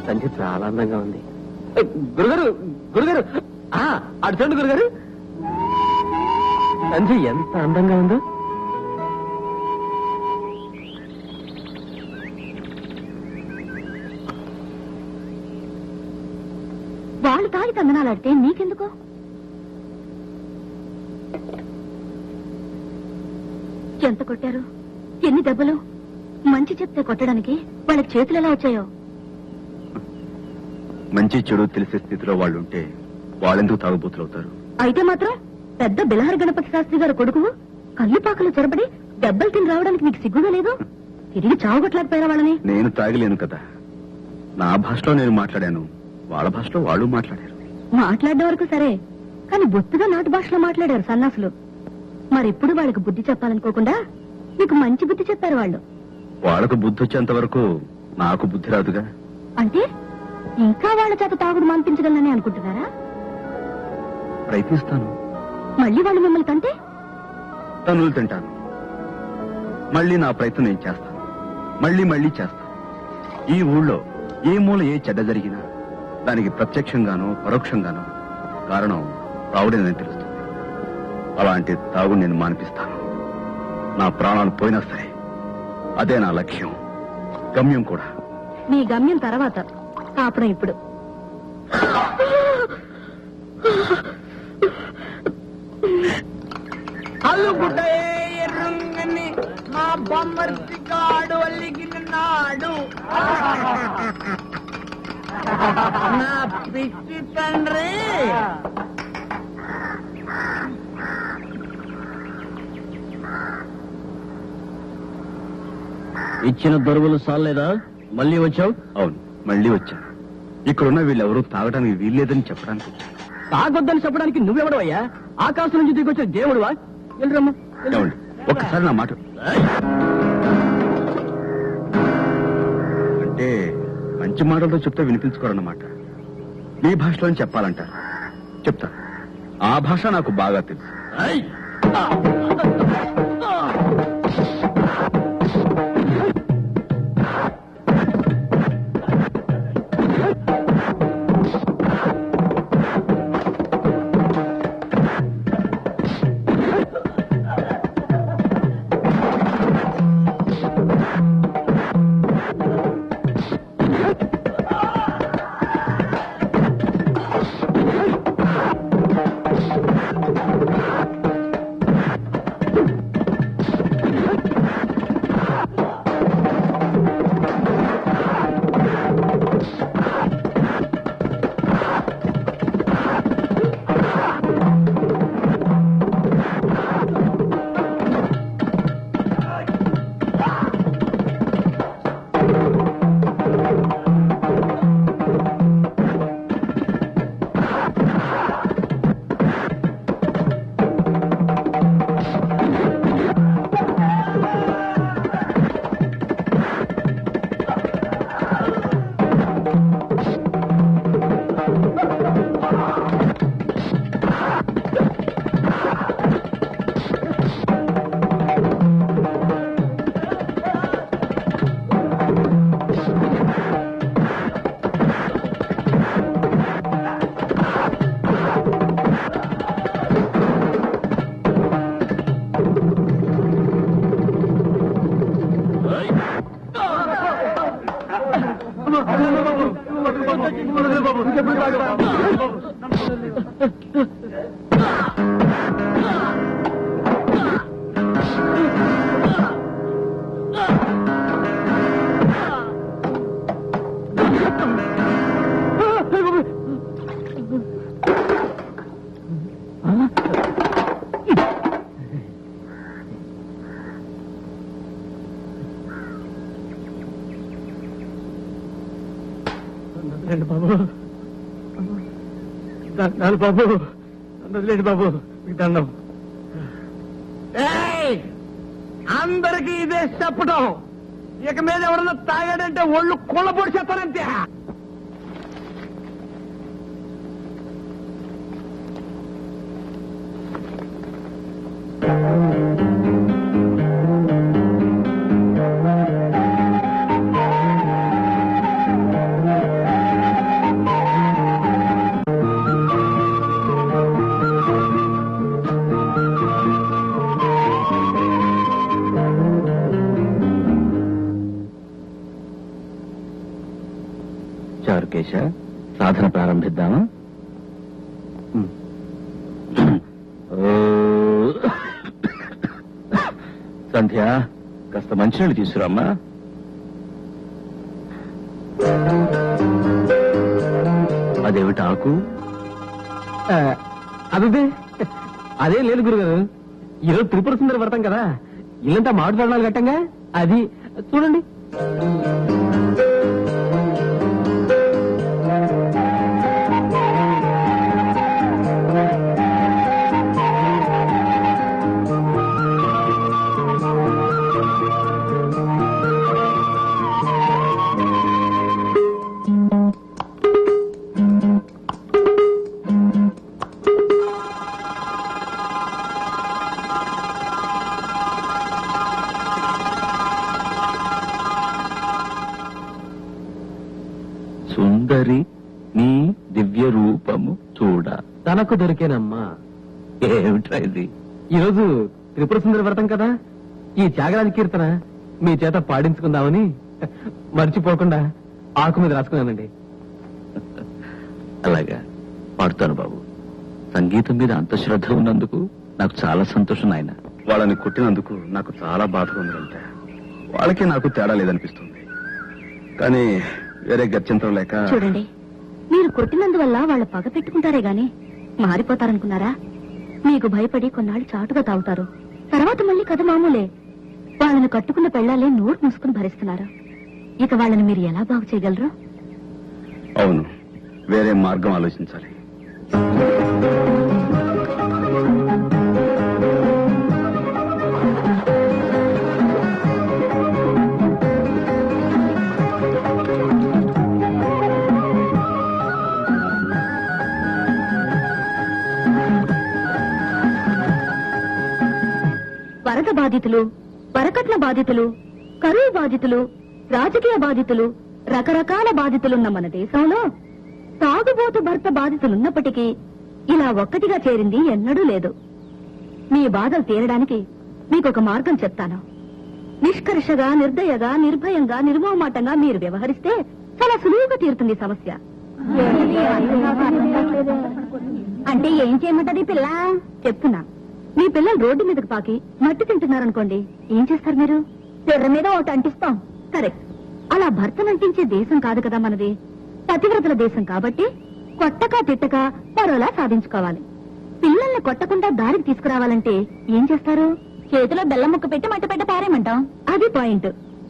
[SPEAKER 6] సంధ్య చాలా అందంగా ఉంది. గురుగారు గురుగారు అటు చూడండి గురుగారు, సంధ్య ఎంత అందంగా ఉందో.
[SPEAKER 2] వాళ్ళు తాగి తందనాలాడితే నీకెందుకు? ఎంత కొట్టారు? ఎన్ని దెబ్బలు? మంచి చెప్తే కొట్టడానికి వాళ్ళకి చేతులు ఎలా వచ్చాయో?
[SPEAKER 1] మంచి చెడు తెలిసే స్థితిలో వాళ్ళుంటే వాళ్ళెందుకు తాగుబోతులవుతారు?
[SPEAKER 2] అయితే మాత్రం పెద్ద బిలహరి గణపతి శాస్త్రి గారు కొడుకు కళ్ళు పాకలు చొరబడి దెబ్బలు తిని రావడానికి నీకు సిగ్గుగా లేదు? తిరిగి చావుగొట్టలేకపోయినా వాళ్ళని.
[SPEAKER 1] నేను తాగలేను కదా, నా భాషలో నేను మాట్లాడాను, వాళ్ళ భాషలో వాళ్ళు మాట్లాడారు.
[SPEAKER 2] మాట్లాడే వరకు సరే, కానీ బొత్తుగా నాటు భాషలో మాట్లాడారు సన్నాసులు. మరిప్పుడు వాళ్ళకి బుద్ధి చెప్పాలనుకోకుండా నీకు మంచి బుద్ధి చెప్పారు వాళ్ళు.
[SPEAKER 1] వాళ్ళకు బుద్ధి వచ్చేంత వరకు నాకు బుద్ధి రాదుగా.
[SPEAKER 2] అంటే ఇంకా వాళ్ళ చేత తాగుడు మాన్పించగలనని అనుకుంటున్నారా?
[SPEAKER 1] ప్రయత్నిస్తాను.
[SPEAKER 2] మళ్ళీ వాళ్ళు మిమ్మల్ని తంటే?
[SPEAKER 1] తనులు తింటాను. మళ్ళీ నా ప్రయత్నం నేను చేస్తాను, మళ్ళీ మళ్ళీ చేస్తాను. ఈ ఊళ్ళో ఏ మూల ఏ చెడ్డ జరిగినా దానికి ప్రత్యక్షంగానో పరోక్షంగానో కారణం రావుడేనని తెలుస్తుంది. అలాంటి తాగు నేను మానిపిస్తాను. నా ప్రాణాలు పోయినా సరే అదే నా లక్ష్యం, గమ్యం కూడా.
[SPEAKER 2] నీ గమ్యం తర్వాత, కాపురం ఇప్పుడు.
[SPEAKER 6] అల్లుగుడ్డ ఎర్రంగని మా బొమ్మర్తి కాడు అల్లిగినాడు నా పిచ్చి తండ్రి.
[SPEAKER 7] ఇచ్చిన దొరువులు సాలేదా? మళ్ళీ వచ్చావు?
[SPEAKER 1] అవును, మళ్ళీ వచ్చాను. ఇక్కడున్న వీళ్ళెవరూ తాగడానికి వీల్లేదని చెప్పడానికి వచ్చాను.
[SPEAKER 7] తాగొద్దని చెప్పడానికి నువ్వెవడవయ్యా? ఆకాశం నుంచి దిగొచ్చే దేవుడువా? వెళ్ళరమ్మా.
[SPEAKER 1] ఏమండి, ఒక్కసారి నా మాట. అంటే మంచి మాటలతో చెప్తే వినిపించుకోరన్నమాట. మీ భాషలో చెప్పాలంటారు, చెప్తా. ఆ భాష నాకు బాగా తెలుసు.
[SPEAKER 6] బాబు, దండాలు బాబు, వదిలేండి బాబు, మీకు దండం. అందరికీ ఇదే చెప్పడం, ఇక మీద ఎవరన్నా తాగాడంటే ఒళ్ళు కుళ్ళపొడి చెప్పాలంతే.
[SPEAKER 5] చారుకేశ, సాధన ప్రారంభిద్దామా? సంధ్య, కాస్త మంచినీళ్ళు తీసుకురామ్మా. అదేమిటి ఆకు?
[SPEAKER 6] అదే అదేం లేదు గురుగారు, ఈరోజు త్రిపుర సుందరి వ్రతం కదా, ఇల్లంతా మామిడి తోరణాలు కట్టంగా, అది చూడండి.
[SPEAKER 5] సుందరి నీ దివ్య రూపము చూడ
[SPEAKER 6] తనకు దొరికేనమ్మా.
[SPEAKER 5] ఏమిట్రా ఇది?
[SPEAKER 6] ఈరోజు త్రిపుర సుందరి వ్రతం కదా, ఈ త్యాగరాజ కీర్తన మీ చేత పాడించుకుందామని మర్చిపోకుండా ఆకు మీద రాసుకున్నానండి.
[SPEAKER 5] అలాగా, పాడుతాను బాబు. సంగీతం మీద అంత శ్రద్ధ ఉన్నందుకు నాకు చాలా సంతోషం నాయన.
[SPEAKER 1] వాళ్ళని కొట్టినందుకు నాకు చాలా బాధగా ఉందంటే, వాళ్ళకి నాకు తేడా లేదనిపిస్తుంది. కానీ వేరే గత్యంతరం లేక.
[SPEAKER 2] చూడండి, మీరు కొట్టినందువల్ల వాళ్ళు పగ పెట్టుకుంటారే గాని మారిపోతారనుకున్నారా? మీకు భయపడి కొన్నాళ్ళు చాటుగా తాగుతారు, తర్వాత మళ్ళీ కథ మామూలే. వాళ్ళని కట్టుకున్న పెళ్ళాలే నోరు మూసుకుని భరిస్తున్నారు. ఇక వాళ్ళని మీరు ఎలా బాగు చేయగలరు?
[SPEAKER 1] అవును, వేరే మార్గం ఆలోచించాలి.
[SPEAKER 2] వరద బాధితులు, వరకట్న బాధితులు, కరువు బాధితులు, రాజకీయ బాధితులు, రకరకాల బాధితులున్న మన దేశంలో తాగుబోతు భర్త బాధితులున్నప్పటికీ ఇలా ఒక్కటిగా చేరింది ఎన్నడూ లేదు. మీ బాధలు తీరడానికి మీకొక మార్గం చెప్తాను. నిష్కర్షగా, నిర్దయగా, నిర్భయంగా, నిర్మోహమాటంగా మీరు వ్యవహరిస్తే చాలా సులువుగా తీరుతుంది సమస్య. అంటే ఏం చేయమంటది పిల్ల? చెప్తున్నా. మీ పిల్లలు రోడ్డు మీదకి పాకి మట్టి తింటున్నారనుకోండి, ఏం చేస్తారు మీరు? ఎర్ర మీద ఒకటి అంటిస్తాం. కరెక్ట్. అలా భర్తనంటించే దేశం కాదు కదా మనది, పతివ్రతల దేశం కాబట్టి కొట్టక తిట్టక మరోలా సాధించుకోవాలి. పిల్లల్ని కొట్టకుండా దారికి తీసుకురావాలంటే ఏం చేస్తారు? చేతిలో బెల్లం ముక్క పెట్టి మట్టి పెట్ట పారేమంటాం. అది పాయింట్.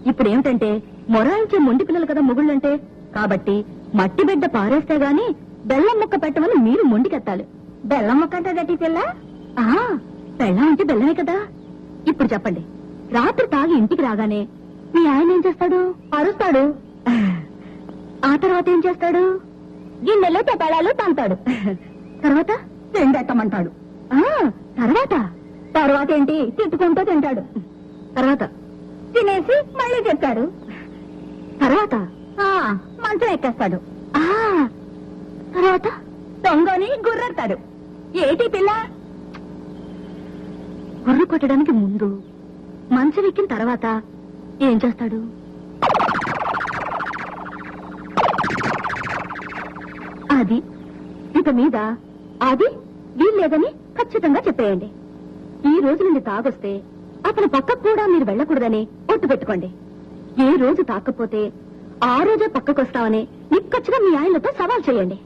[SPEAKER 2] ఇప్పుడు ఏమిటంటే, మొరాయించే మొండి పిల్లలు కదా మొగుళ్ళంటే. కాబట్టి మట్టి బిడ్డ పారేస్తే గాని బెల్లం ముక్క పెట్టమని మీరు మొండికెత్తాలి. బెల్లం ముక్క అంటే పిల్ల? బెల్లం అంటే బెల్లమే కదా. ఇప్పుడు చెప్పండి, రాత్రి తాగి ఇంటికి రాగానే మీ ఆయన ఏం చేస్తాడు? అరుస్తాడు. ఆ తర్వాత ఏం చేస్తాడు? గిన్నెలో తెపాళాలు తంతాడు. తర్వాత తిండెత్తమంటాడు. తర్వాత ఏంటి? తిట్టుకుంటూ తింటాడు. తర్వాత తినేసి మళ్ళీ చెప్తాడు. తర్వాత మంచం ఎక్కేస్తాడు. తర్వాత దొంగని గుర్రెడతాడు. ఏటి పిల్ల? గుర్రు కొట్టడానికి ముందు, మంచం ఎక్కిన తర్వాత ఏం చేస్తాడు? అది ఇక మీద అది వీల్లేదని ఖచ్చితంగా చెప్పేయండి. ఈ రోజు నుండి తాగొస్తే అతని పక్కకు కూడా మీరు వెళ్ళకూడదని ఒట్టు పెట్టుకోండి. ఏ రోజు తాకపోతే ఆ రోజే పక్కకొస్తామని నిక్కచ్చిగా మీ ఆయనతో సవాల్ చేయండి.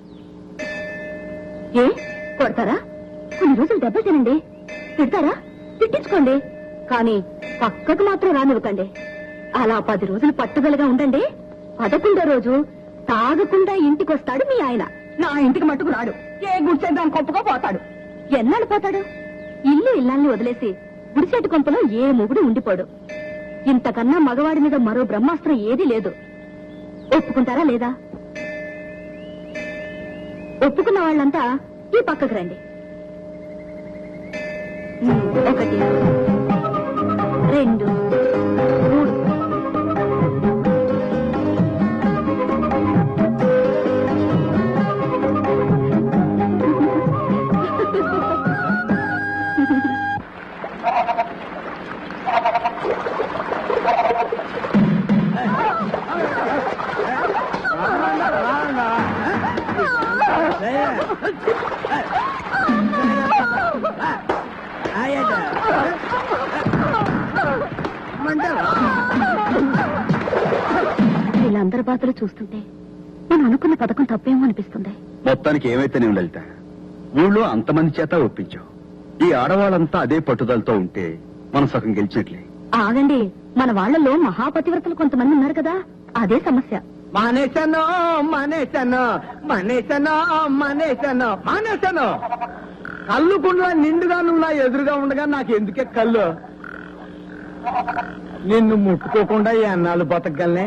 [SPEAKER 2] ఏ కొడతారా? కొన్ని రోజులు దెబ్బలు తినండి. తిడతారా? తిట్టించుకోండి. కానీ పక్కకు మాత్రం రానివ్వకండి. అలా 10 రోజులు పట్టుదలగా ఉండండి. 11వ రోజు తాగకుండా ఇంటికొస్తాడు మీ ఆయన. నా ఇంటికి మట్టుకు రాడు. ఏ గుడిసేద్దాం కొప్పుకో పోతాడు. ఎన్నాళ్ళు పోతాడు? ఇల్లు ఇల్లాల్ని వదిలేసి గుడిసేటి కొంపలో ఏ మొగుడు ఉండిపోడు. ఇంతకన్నా మగవాడి మీద మరో బ్రహ్మాస్త్రం ఏదీ లేదు. ఒప్పుకుంటారా లేదా? ఒప్పుకున్న వాళ్ళంతా ఈ పక్కకు రండి. 1 2 3. వీళ్ళందరి బాధలు చూస్తుంటే నేను అనుకున్న పథకం తప్పేమో అనిపిస్తుంది.
[SPEAKER 1] మొత్తానికి ఏమైతేనే లలిత, ఊళ్ళో అంతమంది చేత ఒప్పించావు. ఈ ఆడవాళ్ళంతా అదే పట్టుదలతో ఉంటే మనం సగం గెలిచినట్లే.
[SPEAKER 2] ఆగండి, మన వాళ్లలో మహాపతివ్రతలు కొంతమంది ఉన్నారు కదా, అదే సమస్య.
[SPEAKER 6] మానేశాను మానేశాను మానేశాను మానేశాను మానేశాను. కళ్ళు కుండ్లా నిండుగా నువ్వు నా ఎదురుగా ఉండగా నాకు ఎందుకే కళ్ళు? నిన్ను ముట్టుకోకుండా ఈ అన్నాళ్ళు బతకగలనే.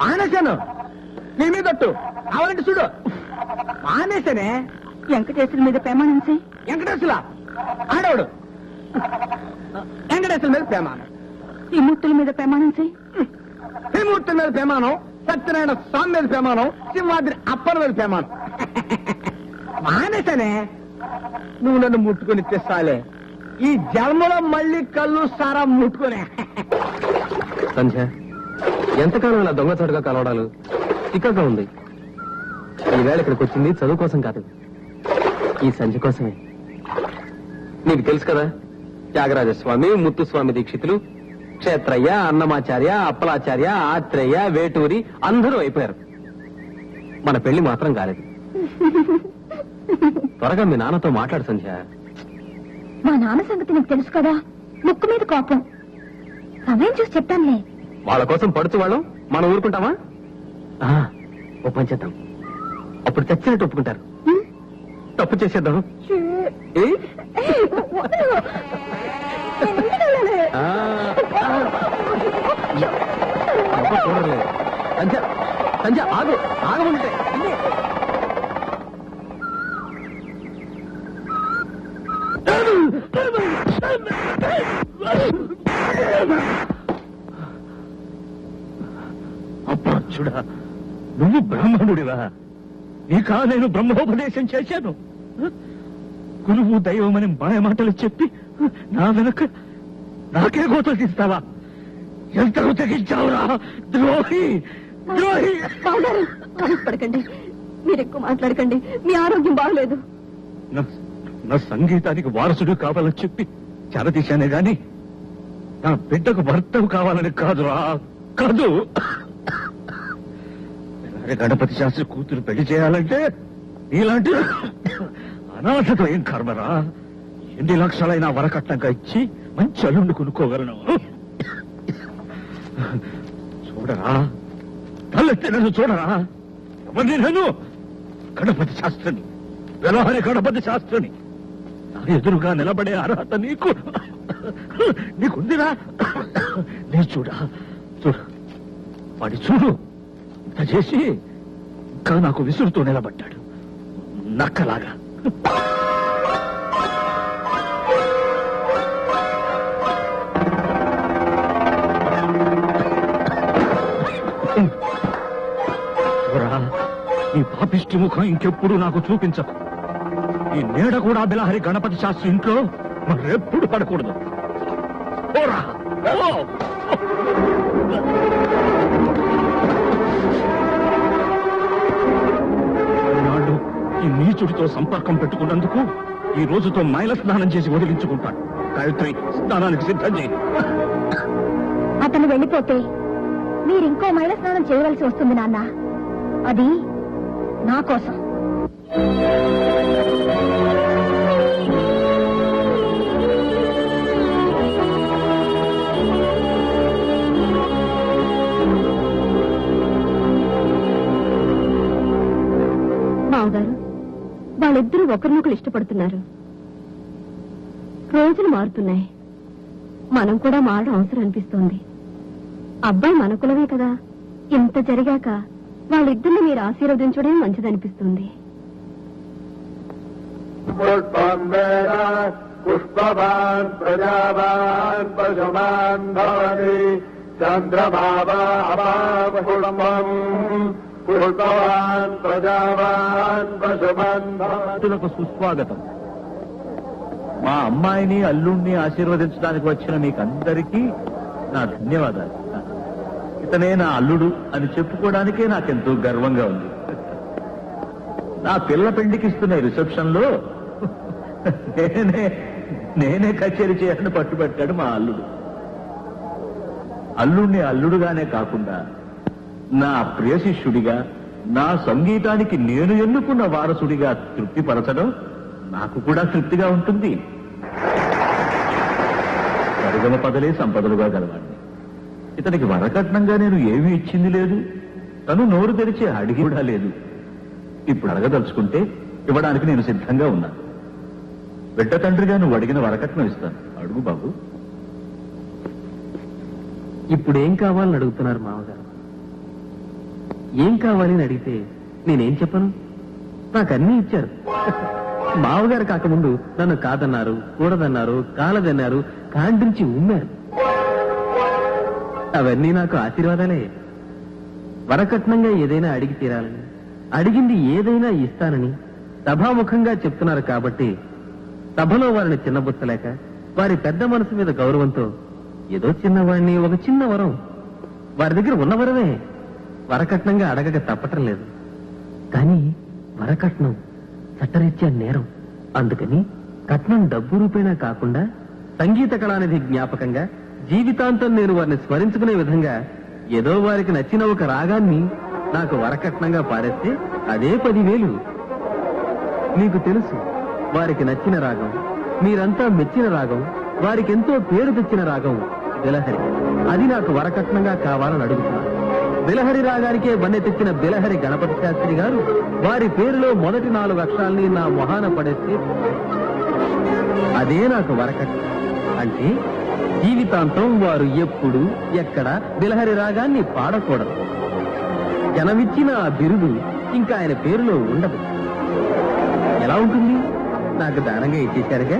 [SPEAKER 6] మానేశాను, నీ మీదట్టు అవంటి చూడు. మానేశానే.
[SPEAKER 2] వెంకటేశ్వర మీద ప్రమాణించి.
[SPEAKER 6] వెంకటేశ్వర ఆడవాడు. వెంకటేశ్వర మీద ప్రమాణం.
[SPEAKER 2] ఈ మూర్తుల మీద ప్రమాణించి.
[SPEAKER 6] త్రిమూర్తి మీద ప్రమాణం, సత్యనారాయణ స్వామి మీద ప్రమాణం, సింహాద్రి అప్పల మీద ప్రమాణం. మానేశానే. నువ్వు నన్ను ముట్టుకుని తెస్తాలే. ఈ జన్మలో మళ్ళీ కళ్ళు సారా ముట్టుకునే.
[SPEAKER 4] సంధ్య, ఎంతకాలం ఇలా దొంగచాటుగా కలవడాలు? చిక్కగా ఉంది. ఈవేళ ఇక్కడికి వచ్చింది చదువు కోసం కాదు, ఈ సంధ్య కోసమే. నీకు తెలుసు కదా, త్యాగరాజస్వామి, ముత్తుస్వామి దీక్షితులు, క్షేత్రయ్య, అన్నమాచార్య, అప్పలాచార్య, ఆత్రేయ, వేటూరి అందరూ అయిపోయారు. మన పెళ్లి మాత్రం కాలేదు. త్వరగా మీ నాన్నతో మాట్లాడు సంధ్య.
[SPEAKER 2] మా నాన్న సంగతి నీకు తెలుసు కదా, ముక్కు మీద కోపం. సమయం చూసి చెప్తానులే.
[SPEAKER 4] వాళ్ళ కోసం పడుతూ వాళ్ళం మనం ఊరుకుంటామా? ఓ పని చేద్దాం, అప్పుడు చచ్చినట్టు ఒప్పుకుంటారు. తప్పు చేసేద్దాం. సంధ్య, సంధ్య ఆగు, ఆగమంటే.
[SPEAKER 5] అప్రాచ్యుడా, నువ్వు బ్రాహ్మణుడివా? నీకా నేను బ్రహ్మోపదేశం చేశాను? గురువు దైవమని మాయ మాటలు చెప్పి నా వెనక నాకే గోతలు తీస్తావా? ఎంత తెగించావురా ద్రోహి, ద్రోహి!
[SPEAKER 2] పడకండి, మీరు ఎక్కువ మాట్లాడకండి, మీ ఆరోగ్యం బాగలేదు.
[SPEAKER 5] నా సంగీతానికి వారసుడు కావాలని చెప్పి చెరతీశానే గాని నా బిడ్డకు భర్తవు కావాలని కాదురా, కాదు. గణపతి శాస్త్రి కూతురు పెళ్లి చేయాలంటే ఇలాంటి అనాథతో ఏం కర్మరా? ఎన్ని లక్షలైనా వరకట్నంగా ఇచ్చి మంచి అల్లుండి కొనుక్కోగలను. చూడరా, తల్లెత్తి నన్ను చూడరా. ఎవరిని? నేను గణపతి శాస్త్రిని, వ్యవహార గణపతి శాస్త్రిని. నా ఎదురుగా నిలబడే అర్హత నీకుందిరా? నీ చూడా, చూడు వాడి చూడు. ఇంత చేసి ఇంకా నాకు విసురుతూ నిలబడ్డాడు, నక్కలాగా. ఈ పాపిష్టి ముఖం ఇంకెప్పుడు నాకు చూపించకు. ఈ నీడ కూడా బిలహరి గణపతి శాస్త్రి ఇంట్లో మరెప్పుడు పడకూడదు. ఓరా, ఓ! నాడు ఈ నీచుడితో సంపర్కం పెట్టుకున్నందుకు ఈ రోజుతో మైల స్నానం చేసి వదిలించుకుంటాను. గాయత్రి, స్నానానికి సిద్ధం చేయి.
[SPEAKER 2] అతను వెళ్ళిపోతే మీరింకో మైల స్నానం చేయవలసి వస్తుంది నాన్న. అది నా కోసం. బావగారు, వాళ్ళిద్దరూ ఒకరినొకరు ఇష్టపడుతున్నారు. రోజులు మారుతున్నాయి, మనం కూడా మారడం అవసరం అనిపిస్తోంది. అబ్బాయి మన కులమే కదా, ఇంత జరిగాక వాళ్ళిద్దరిని మీరు ఆశీర్వదించడం మంచిదనిపిస్తుంది.
[SPEAKER 3] పుష్పవాన్ ప్రజావాన్ పశుమాన్ భవతి చంద్రభావాం పుష్పవాన్ ప్రజావాన్ పశుమాన్ భవతి.
[SPEAKER 5] సుస్వాగతం. మా అమ్మాయిని అల్లుణ్ణి ఆశీర్వదించడానికి వచ్చిన మీకందరికీ నా ధన్యవాదాలు. ఇతనే నా అల్లుడు అని చెప్పుకోవడానికే నాకెంతో గర్వంగా ఉంది.
[SPEAKER 6] నా పిల్ల పెళ్లికి ఇస్తున్న రిసెప్షన్ లో నేనే కచేరీ చేయాలని పట్టుబట్టాడు మా అల్లుడు. అల్లుడిని అల్లుడుగానే కాకుండా నా ప్రియ శిష్యుడిగా, నా సంగీతానికి నేను ఎన్నుకున్న వారసుడిగా తృప్తిపరచడం నాకు కూడా తృప్తిగా ఉంటుంది. సరిగమ పదలే సంపదలుగా గలవాడిని. ఇతనికి వరకట్నంగా నేను ఏమీ ఇచ్చింది లేదు, తను నోరు తెరిచి అడిగి కూడా లేదు. ఇప్పుడు అడగదలుచుకుంటే ఇవ్వడానికి నేను సిద్ధంగా ఉన్నాను. బిడ్డ తండ్రిగా నువ్వు అడిగిన వరకట్నం ఇస్తాను, అడుగు బాబు.
[SPEAKER 4] ఇప్పుడేం కావాలని అడుగుతున్నారు మామగారు? ఏం కావాలి అని అడిగితే నేనేం చెప్పను? నాకన్నీ ఇచ్చారు. మామగారు కాకముందు నన్ను కాదన్నారు, కూడదన్నారు, కాలదన్నారు, కాండ్రించి ఉమ్మారు. అవన్నీ నాకు ఆశీర్వాదాలే. వరకట్నంగా ఏదైనా అడిగి తీరాలని, అడిగింది ఏదైనా ఇస్తానని సభాముఖంగా చెప్తున్నారు కాబట్టి సభలో వారిని చిన్నబుచ్చలేక వారి పెద్ద మనసు మీద గౌరవంతో ఏదో చిన్నవాడిని ఒక చిన్న వరం, వారి దగ్గర ఉన్న వరమే వరకట్నంగా అడగక తప్పటం లేదు. కానీ వరకట్నం చట్టరీత్యా నేరం. అందుకని కట్నం డబ్బు రూపేణా కాకుండా సంగీత కళానిధి జ్ఞాపకంగా జీవితాంతం నేను వారిని స్మరించుకునే విధంగా ఏదో వారికి నచ్చిన ఒక రాగాన్ని నాకు వరకట్నంగా పారేస్తే అదే 10,000. మీకు తెలుసు, వారికి నచ్చిన రాగం, మీరంతా మెచ్చిన రాగం, వారికెంతో పేరు తెచ్చిన రాగం బిలహరి. అది నాకు వరకట్నంగా కావాలని అడుగుతున్నాను. బిలహరి రాగానికే వన్నె తెచ్చిన బిలహరి గణపతి శాస్త్రి గారు వారి పేరులో మొదటి 4 అక్షరాల్ని నా మొహాన పడేస్తే అదే నాకు వరకట్నం. అంటే జీవితాంతం వారు ఎప్పుడు ఎక్కడ బిలహరి రాగాన్ని పాడకూడదు. జనమిచ్చిన ఆ బిరుదు ఇంకా ఆయన పేరులో ఉండదు. ఎలా ఉంటుంది? నాకు దానంగా ఇచ్చేశారుగా.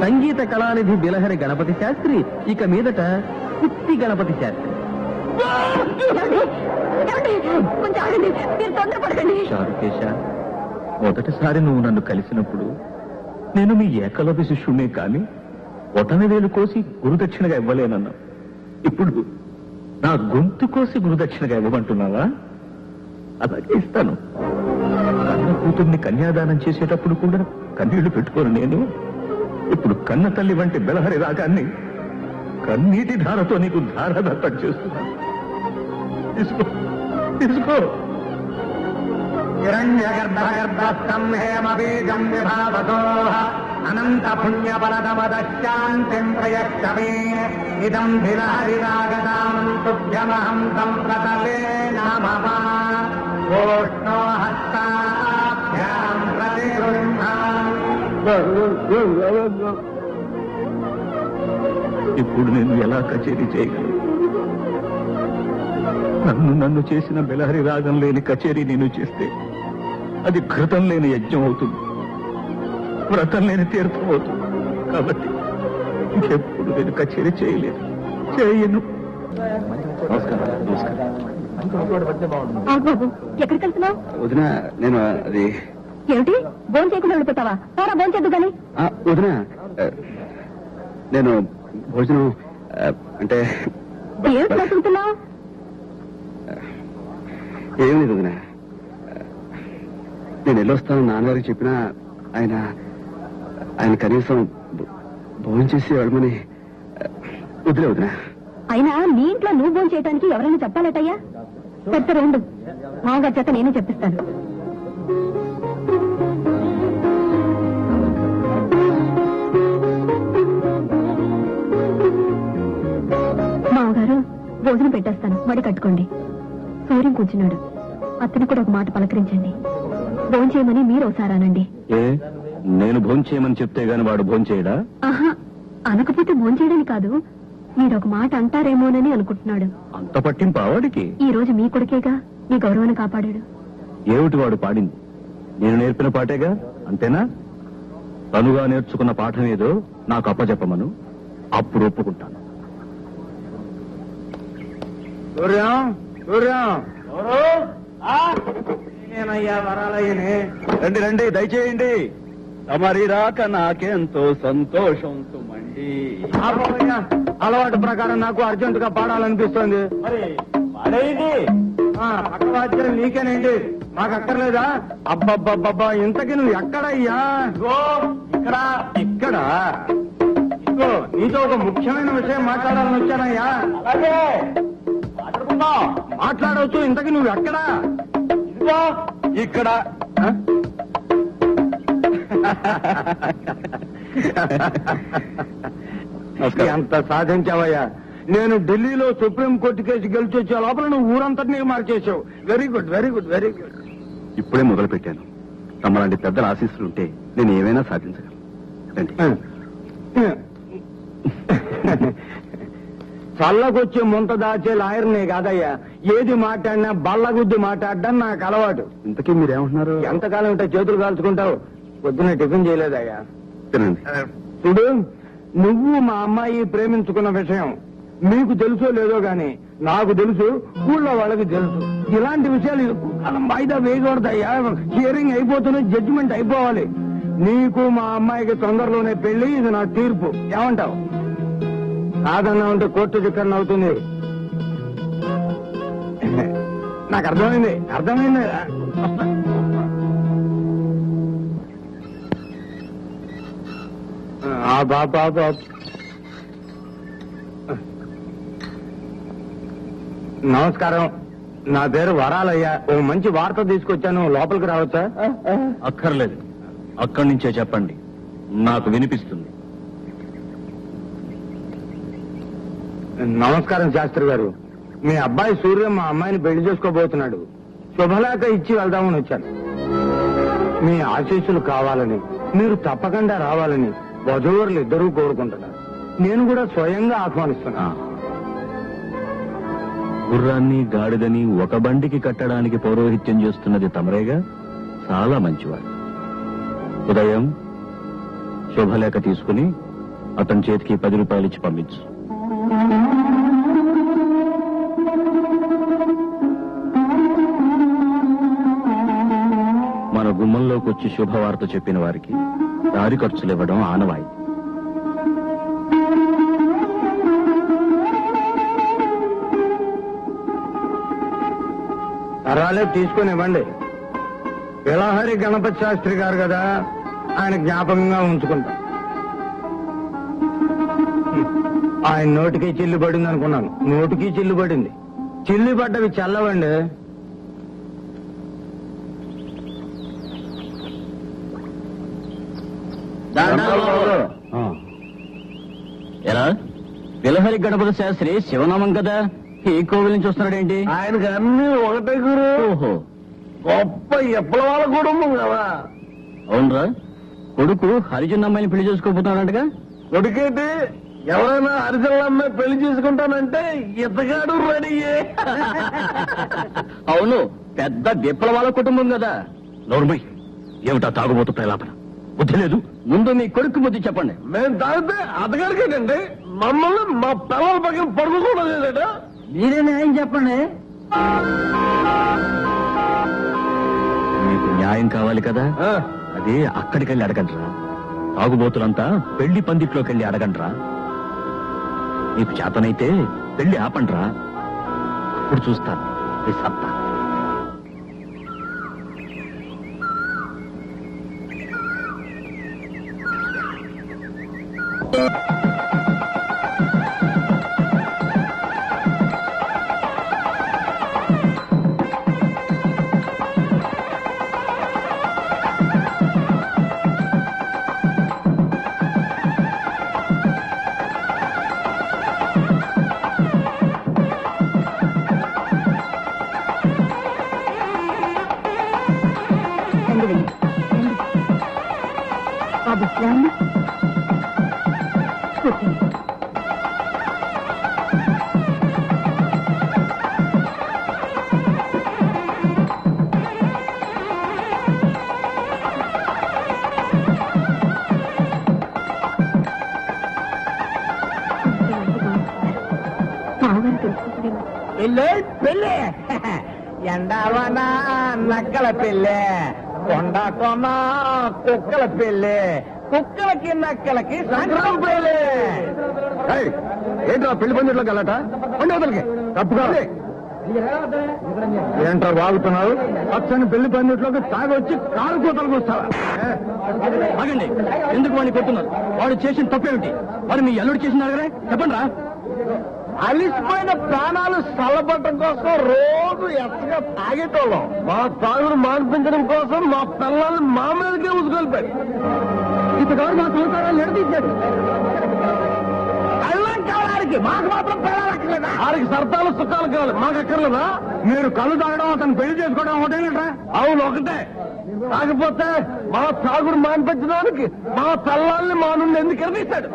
[SPEAKER 4] సంగీత కళానిధి బిలహరి గణపతి శాస్త్రి ఇక మీదట కుత్తి గణపతి శాస్త్రి. చారుకేశ, మొదటిసారి నువ్వు నన్ను కలిసినప్పుడు నేను మీ ఏకలవ్య శిష్యుణ్ణే కాని ఒటన వేలు కోసి గురుదక్షిణగా ఇవ్వలేనన్నా. ఇప్పుడు నా గొంతు కోసి గురుదక్షిణగా ఇవ్వమంటున్నావా? అలాగే ఇస్తాను. కన్న కూతుర్ని కన్యాదానం చేసేటప్పుడు కూడా కన్నీళ్లు పెట్టుకోను నేను. ఇప్పుడు కన్న తల్లి వంటి బిలహరి రాగాన్ని కన్నీటి ధారతో నీకు ధారదత్తం చేస్తున్నాను. తీసుకో, తీసుకో.
[SPEAKER 9] హిరణ్యగర్భగర్భస్థం హేమబీజం విభావతో అనంత పుణ్యఫలదమదశాంతిం ప్రయచ్చమే ఇదం బిలహరిరాగదాం తుభ్యమహం సంప్రతలే నమః. ఓష్ణో హస్తాభ్యాం ప్రతిగృహ్ణాం.
[SPEAKER 6] ఇప్పుడు నేను ఎలా కచేరీ చేయగలను? నన్ను చేసిన బిలహరి రాగం లేని కచేరీ నేను చేస్తే అది ఘృతం లేని యజ్ఞం అవుతుంది, వ్రతం లేని తీర్థం అవుతుంది. కాబట్టి ఇంకెప్పుడు నేను కచేరీ చేయను.
[SPEAKER 2] బాబు, ఎక్కడికి వెళ్తున్నావు?
[SPEAKER 1] వదిన, నేను అది
[SPEAKER 2] ఏమిటి భోజనం చేయకుండా వెళ్ళిపోతావా? పోరా, భోజనం చేద్దు కానీ.
[SPEAKER 1] వదిన, నేను భోజనం అంటే
[SPEAKER 2] ఏమిటి బతుకుతున్నావు?
[SPEAKER 1] ఏం లేదు వదిన, నేను వెళ్ళొస్తాను నాన్నగారికి చెప్పినా ఆయన కనీసం భోజనం చేసి వెళ్ళమని వదిలే వదిన.
[SPEAKER 2] అయినా నీ ఇంట్లో నువ్వు భోజనం చేయడానికి ఎవరైనా చెప్పాలటయ్యా? పెద్ద రెండు మామగారి చేత నేనే చెప్పిస్తాను. మామగారు, భోజనం పెట్టేస్తాను, వడి కట్టుకోండి. సూర్యం కూర్చున్నాడు, అతను కూడా ఒక మాట పలకరించండి. భోంచేయమని మీరు ఒకసారానండి.
[SPEAKER 6] నేను భోంచేయమని చెప్తే గాని వాడు భోంచేయడా?
[SPEAKER 2] ఆహా, అనకపోతే భోంచేయడని కాదు, మీరు ఒక మాట అంటారేమోనని అనుకుంటున్నాడు.
[SPEAKER 6] అంత పట్టింపా వాడికి?
[SPEAKER 2] ఈ రోజు మీ కొడుకేగా మీ గౌరవాన్ని కాపాడాడు.
[SPEAKER 6] ఏమిటి వాడు పాడింది? నేను నేర్పిన పాటేగా, అంతేనా? తనుగా నేర్చుకున్న పాఠం ఏదో నాకు అప్పచెప్పమను, అప్పుడు ఒప్పుకుంటాను.
[SPEAKER 9] నేనయ్యా వరాలయ్యనే.
[SPEAKER 1] రండి రండి, దయచేయండి. తమరి రాక నాకెంతో సంతోషం సుమండి.
[SPEAKER 9] అలవాటు ప్రకారం నాకు అర్జెంట్ గా పాడాలనిపిస్తోంది.
[SPEAKER 6] మరి పాడేయండి.
[SPEAKER 9] పక్కవాద్యం నీకేనండి మాకు అక్కర్లేదా? అబ్బబ్బబ్బబ్బా ఇంతకి నువ్వు ఎక్కడయ్యా? ఇక్కడ ఇక్కడ ఇదిగో నీతో ఒక ముఖ్యమైన విషయం మాట్లాడాలని వచ్చానయ్యా. అలాగే మాట్లాడవచ్చు. ఇంతకి నువ్వు ఎక్కడా? ఇదిగో ఇక్కడ. ఎంత సాధించావయ్యా? నేను ఢిల్లీలో సుప్రీంకోర్టు కేసు గెలిచి వచ్చే లోపల నువ్వు ఊరంతటినీ మార్చేసావు. Very good, very good, very good.
[SPEAKER 1] ఇప్పుడే మొదలు పెట్టాను. తమలాంటి పెద్దల ఆశీస్సులు ఉంటే నేను ఏమైనా సాధించగలను. రండి.
[SPEAKER 9] చల్లకొచ్చి ముంత దాచే లాయర్నే కాదయ్యా. ఏది మాట్లాడినా బల్లగుద్ది మాట్లాడడం నాకు అలవాటు.
[SPEAKER 1] ఇంతకీ మీరేమంటున్నారు?
[SPEAKER 9] ఎంతకాలం ఉంటే చేతులు కాల్చుకుంటావు? పొద్దున్న టిఫిన్ చేయలేదయ్యా.
[SPEAKER 1] తినండి.
[SPEAKER 9] చూడు, నువ్వు మా అమ్మాయి ప్రేమించుకున్న విషయం మీకు తెలుసో లేదో గాని నాకు తెలుసు, ఊళ్ళో వాళ్ళకి తెలుసు. ఇలాంటి విషయాలు ఎక్కువ కాలం వాయిదా వేయకూడదయ్యా. హియరింగ్ అయిపోతూనే జడ్జిమెంట్ అయిపోవాలి. నీకు మా అమ్మాయికి తొందరలోనే పెళ్లి. ఇది నా తీర్పు. ఏమంటావు? కాదన్నా ఉంటే కోర్టు చిక్కన అవుతుంది. నాకు అర్థమైంది, అర్థమైంది. బాబా నమస్కారం. నా పేరు వరాలయ్య. ఓ మంచి వార్త తీసుకొచ్చాను. లోపలికి రావచ్చా?
[SPEAKER 5] అక్కర్లేదు, అక్కడి నుంచే చెప్పండి, నాకు వినిపిస్తుంది.
[SPEAKER 9] నమస్కారం శాస్త్రి గారు. మీ అబ్బాయి సూర్య మా అమ్మాయిని పెళ్లి చేసుకోబోతున్నాడు. శుభలేఖ ఇచ్చి వెళ్దామని వచ్చాను. మీ ఆశీస్సులు కావాలని, మీరు తప్పకుండా రావాలని వధూవరులు ఇద్దరూ కోరుకుంటున్నారు. నేను కూడా స్వయంగా ఆహ్వానిస్తున్నా.
[SPEAKER 5] గుర్రాన్ని గాడిదని ఒక బండికి కట్టడానికి పౌరోహిత్యం చేస్తున్నది తమరేగా. చాలా మంచివాడు. ఉదయం శుభలేఖ తీసుకుని అతని చేతికి 10 రూపాయలు ఇచ్చి పంపించు. మన గుమ్మంలోకి వచ్చి శుభవార్త చెప్పిన వారికి దారి ఖర్చులు ఇవ్వడం ఆనవాయి.
[SPEAKER 9] పర్వాలేదు, తీసుకుని ఇవ్వండి. విలాహరి గణపతి శాస్త్రి గారు కదా, ఆయన జ్ఞాపకంగా ఉంచుకుంటా. ఆయన నోటికి చిల్లు పడింది అనుకున్నాను. నోటికి చిల్లు పడింది. చిల్లు పడ్డవి చల్లవండి.
[SPEAKER 7] ఎలా విలహరి గణపతి శాస్త్రి శివనామం కదా, ఈ కోవిల్ నుంచి వస్తున్నాడేంటి?
[SPEAKER 9] ఆయనకి అన్ని ఒకటే గురు.
[SPEAKER 7] ఓహో,
[SPEAKER 9] గొప్ప ఎప్పలవాళ్ళ కుటుంబం కదా.
[SPEAKER 7] అవునరా, కొడుకు హరిజన్ అమ్మాయిని పెళ్లి చేసుకోబోతున్నాడంటగా.
[SPEAKER 9] కొడుకేంటి, ఎవరైనా హరిజనుల అమ్మాయి పెళ్లి చేసుకుంటానంటే ఇతగాడు రెడీయే.
[SPEAKER 7] అవును, పెద్ద విప్లవాల కుటుంబం కదా.
[SPEAKER 5] నోర్మై, ఏమిటా తాగుబోతు ప్రలాపన? బుద్ధి లేదు.
[SPEAKER 7] ముందు మీ కొడుకు బుద్ధి చెప్పండి.
[SPEAKER 9] మేము తాగితే అతగాడికేటండి, మమ్మల్ని మా పిల్లల పక్కన పడుకోకూడదు లేదట. మీరే న్యాయం చెప్పండి.
[SPEAKER 5] మీకు న్యాయం కావాలి కదా, అదే అక్కడికెళ్ళి అడగండ్రా. తాగుబోతులంతా పెళ్లి పందిట్లోకి వెళ్ళి అడగండ్రా. మీకు చేతనైతే పెళ్లి ఆపండ్రా. అప్పుడు చూస్తాను ఈ సత్తా.
[SPEAKER 2] బాబు రామ్మ, కూర్చోండి. మామగారు తెలుసుకోలేము.
[SPEAKER 6] పెళ్ళే పెళ్ళే ఎండావన నక్కల పెళ్ళే, కొండ కొన కుక్కల పెళ్ళే, కుక్కలకి నక్కలకి సంక్రం పెళ్ళే.
[SPEAKER 9] ఏంట్రా పెళ్లి పందిట్లో గలట? పండి వదలకి తప్పుగా ఏంట్రా వాగుతున్నావు? పచ్చని పెళ్లి పందిట్లోకి తాగొచ్చి కారు కూతలకు వస్తావా?
[SPEAKER 6] ఆగండి, ఎందుకు వాడిని కొట్టున్నారు? వాడు చేసిన తప్పేమిటి? వాడు మీ అల్లుడు చేసినారు కదా, చెప్పండి రా.
[SPEAKER 9] అలిసిపోయిన ప్రాణాలు చల్లబట్టడం కోసం రోజు ఎత్తగా తాగేటోళ్ళం. మా తాగుడు మాన్పించడం కోసం మా పిల్లల్ని మా మీదకే ఉసుకొల్పారు.
[SPEAKER 6] ఇతగాడు మా సంసారాలు నిలదీశాడు.
[SPEAKER 9] కళ్ళం కావడానికి మాకు మాత్రం పెళ్ళాలక్కర్లేదా? వారికి సర్తాలు సుఖాలు కావాలి, మాకు అక్కర్లేదా? మీరు కళ్ళు తాగడం అతను పెళ్లి చేసుకోవడం ఒకటేనట్రా? అవును, ఒకటే. కాకపోతే మా తాగుడు మాన్పించడానికి మా పిల్లల్ని మా నుండి ఎందుకు ఎనిపిస్తాడు?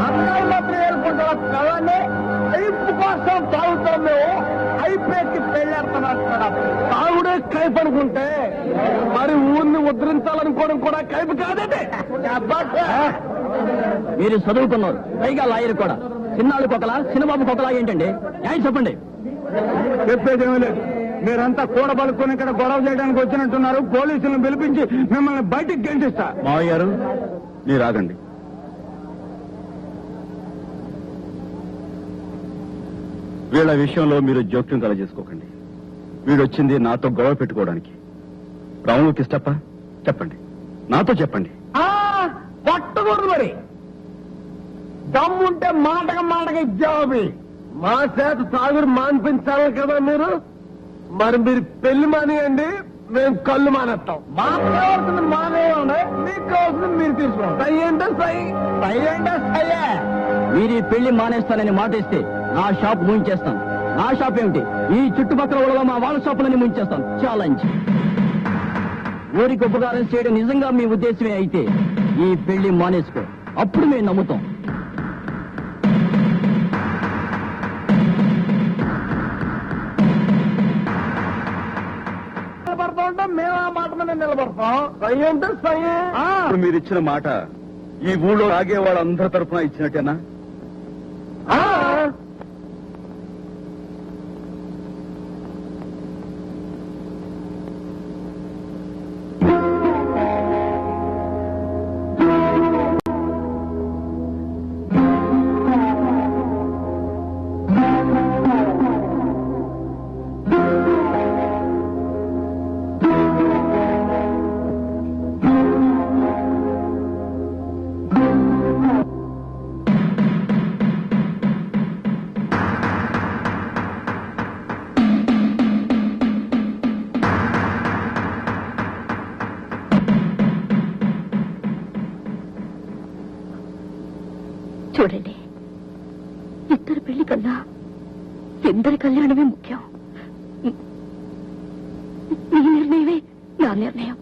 [SPEAKER 9] అమ్మాయిలు మాత్రం ఏడుకుంటాం కళ్ళని కైపు కోసం తాగుతాం మేము. అయిపోయి పెళ్ళాడుతున్నాం. తాగుడే కైపు అనుకుంటే మరి ఊరిని ఉద్ధరించాలనుకోవడం కూడా కైపు కాదండి.
[SPEAKER 6] మీరు చదువుకున్నారు, పైగా లాయర్ కూడా. చిన్నాళ్ళకి ఒకలా, చిన్నబాబుకి ఒకలా ఏంటండి? న్యాయం చెప్పండి.
[SPEAKER 9] చెప్పేదేమీ లేదు. మీరంతా కూడబలుకొని ఇక్కడ గొడవ చేయడానికి వచ్చినట్టున్నారు. పోలీసులను పిలిపించి మిమ్మల్ని బయటికి గెంటిస్తా.
[SPEAKER 1] మావయ్య గారు, మీరు ఆగండి. వీళ్ళ విషయంలో మీరు జోక్యం కలగజేసుకోకండి. వీడొచ్చింది నాతో గొడవ పెట్టుకోవడానికి. రాము కిష్టప్ప, చెప్పండి, నాతో చెప్పండి.
[SPEAKER 9] పట్టకూడదు మరి. దమ్ముంటే మాటకి జవాబి. మా చేత తాగుడు మాన్పించాలి కదా మీరు. మరి మీరు పెళ్లి మానేయండి, మేము కళ్ళు మానేస్తాం. మాకు కావాల్సింది మానేయండి, మీకు కావాల్సింది మీరు తీసుకోండి. సై అంటే సై, సై అంటే సయ్యే.
[SPEAKER 6] మీరు ఈ పెళ్లి మానేస్తానని మాట ఇస్తే నా షాప్ మూయించేస్తాను. నా షాప్ ఏమిటి, ఈ చుట్టుపక్కల ఊళ్ళో మా వాళ్ళ షాపులని మూయించేస్తాను. ఛాలెంజ్. ఊరికి ఉపకారం చేయడం నిజంగా మీ ఉద్దేశమే అయితే ఈ పెళ్లి మానేసుకో, అప్పుడు మేము నమ్ముతాం.
[SPEAKER 9] నిలబడతా మేము ఆ మాట మీద నిలబడతాం. సై అంటే సై.
[SPEAKER 1] ఇప్పుడు మీరు ఇచ్చిన మాట ఈ ఊళ్ళో ఆగే వాళ్ళందరి తరఫున ఇచ్చినట్టేనా?
[SPEAKER 2] చూడండి, ఇద్దరు పెళ్లి కన్నా ఇద్దరి కళ్యాణమే ముఖ్యం. నీ నిర్ణయమే నా నిర్ణయం.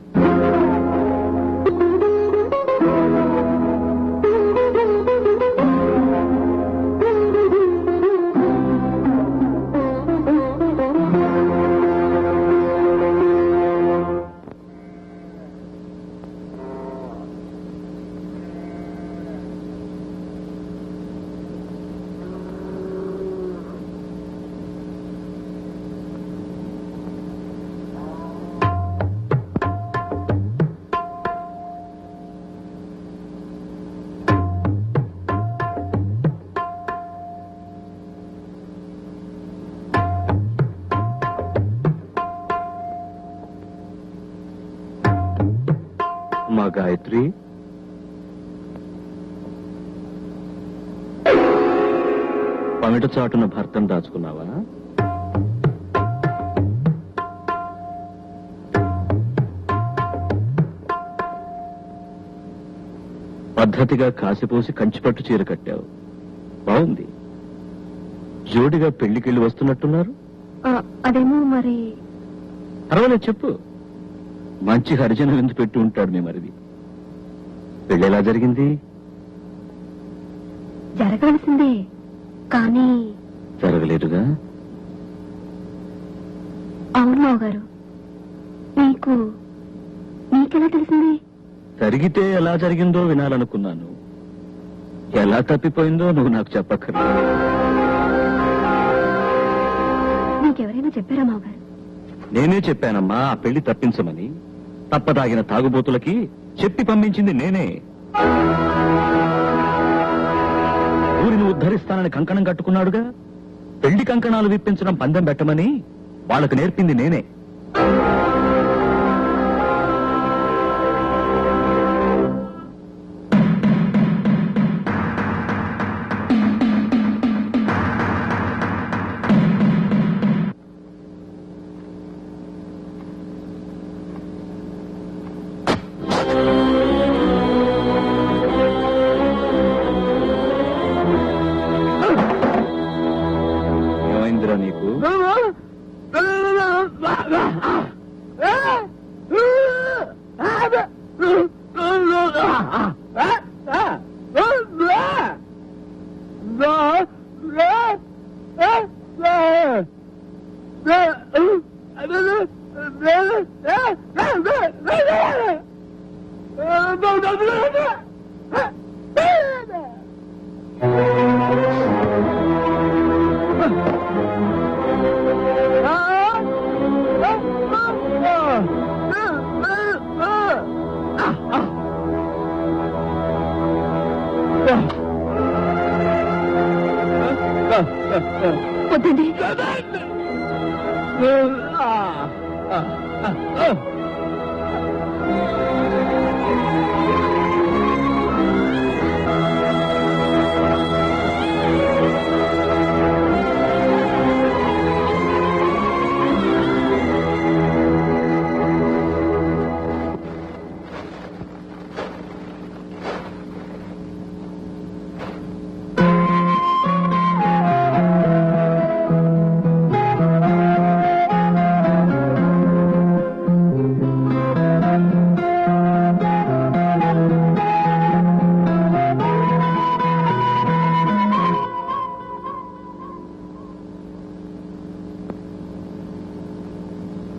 [SPEAKER 1] మా గాయత్రి, పమిట చాటున భర్తను దాచుకున్నావా? పద్ధతిగా కాసిపోసి కంచిపట్టు చీర కట్టావు, బాగుంది. జోడిగా పెళ్లికెళ్ళి వస్తున్నట్టున్నారు.
[SPEAKER 2] అదేమో మరి.
[SPEAKER 1] పర్వాలేదు, చెప్పు. మంచి హరిజన విందు పెట్టి ఉంటాడు మీ మరిది. పెళ్లి ఎలా జరిగింది?
[SPEAKER 2] జరగాల్సిందే, కానీ
[SPEAKER 1] జరగలేదుగా.
[SPEAKER 2] అవును మావ గారు, నీకెలా తెలిసింది?
[SPEAKER 1] జరిగితే ఎలా జరిగిందో వినాలనుకున్నాను. ఎలా తప్పిపోయిందో నువ్వు నాకు చెప్పక్కర్లేదు.
[SPEAKER 2] నీకెవరైనా చెప్పారా మావగారు?
[SPEAKER 1] నేనే చెప్పానమ్మా ఆ పెళ్లి తప్పించమని. తప్పదాగిన తాగుబోతులకి చెప్పి పంపించింది నేనే. ఊరిని ఉద్ధరిస్తానని కంకణం కట్టుకున్నాడుగా,
[SPEAKER 5] పెళ్లి కంకణాలు విప్పించడం పందెం పెట్టమని వాళ్ళకు నేర్పింది నేనే. ఏమైందిరా నీకు?
[SPEAKER 2] వద్దండి.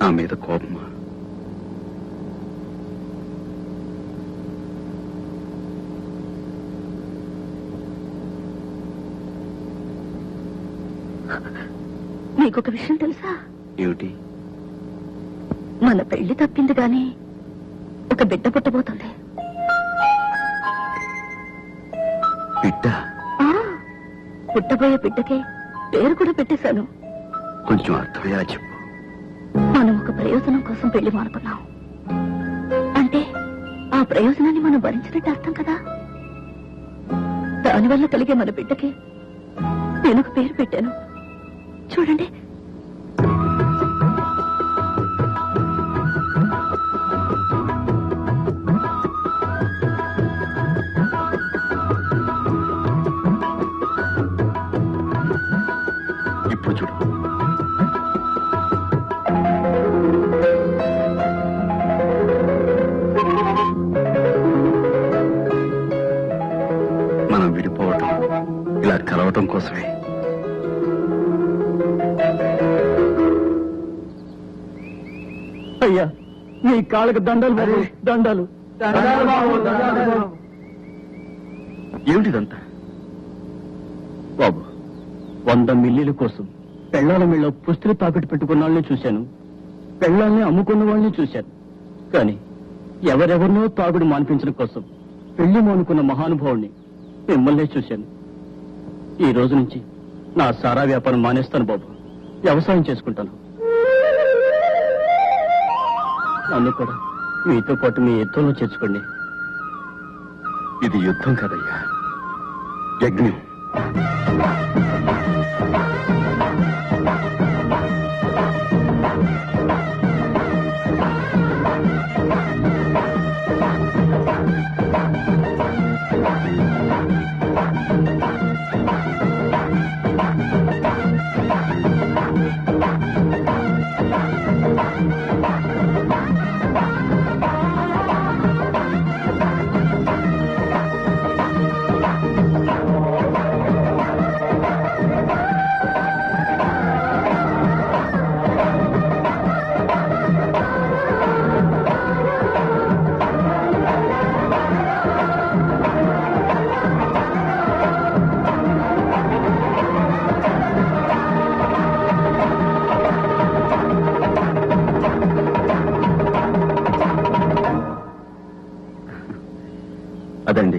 [SPEAKER 1] నా మీద కోపమా?
[SPEAKER 2] నీకొక విషయం తెలుసా?
[SPEAKER 1] ఏమిటి?
[SPEAKER 2] మన పెళ్లి తప్పింది గాని ఒక బిడ్డ పుట్టబోతుంది.
[SPEAKER 1] బిడ్డ?
[SPEAKER 2] ఆ, పుట్టబోయే బిడ్డకే పేరు కూడా పెట్టేశాను.
[SPEAKER 1] కొంచెం అర్థమయ్యేలా చెప్పు.
[SPEAKER 2] మనం ఒక ప్రయోజనం కోసం పెళ్లి మానుకున్నాం అంటే ఆ ప్రయోజనాన్ని మనం భరించినట్టు అర్థం కదా. దానివల్ల కలిగే మన బిడ్డకి నేను ఒక పేరు పెట్టాను. చూడండి.
[SPEAKER 1] ఇప్పుడు చూడు. మనం విడిపోవటం, ఇలా కలవటం కోసమే.
[SPEAKER 7] అయ్యా నీ కాళ్ళకి దండాలు బాబు, దండాలు.
[SPEAKER 1] ఏమిటిదంతా?
[SPEAKER 7] బాబు 100 మిల్లీల కోసం పెళ్లాల మీద పుస్తలు తాకట్టు పెట్టుకున్న వాళ్ళని చూశాను, పెళ్లాల్ని అమ్ముకున్న వాళ్ళని చూశాను. కానీ ఎవరెవరినో తాగుడు మాన్పించడం కోసం పెళ్లి మానుకున్న మహానుభావుణ్ణి మిమ్మల్నే చూశాను. ఈ రోజు నుంచి నా సారా వ్యాపారం మానేస్తాను బాబు, వ్యవసాయం చేసుకుంటాను. నన్ను కూడా మీతో పాటు మీ యుద్ధంలో చేర్చుకోండి.
[SPEAKER 1] ఇది యుద్ధం కదయ్యా, యజ్ఞం. అదండి,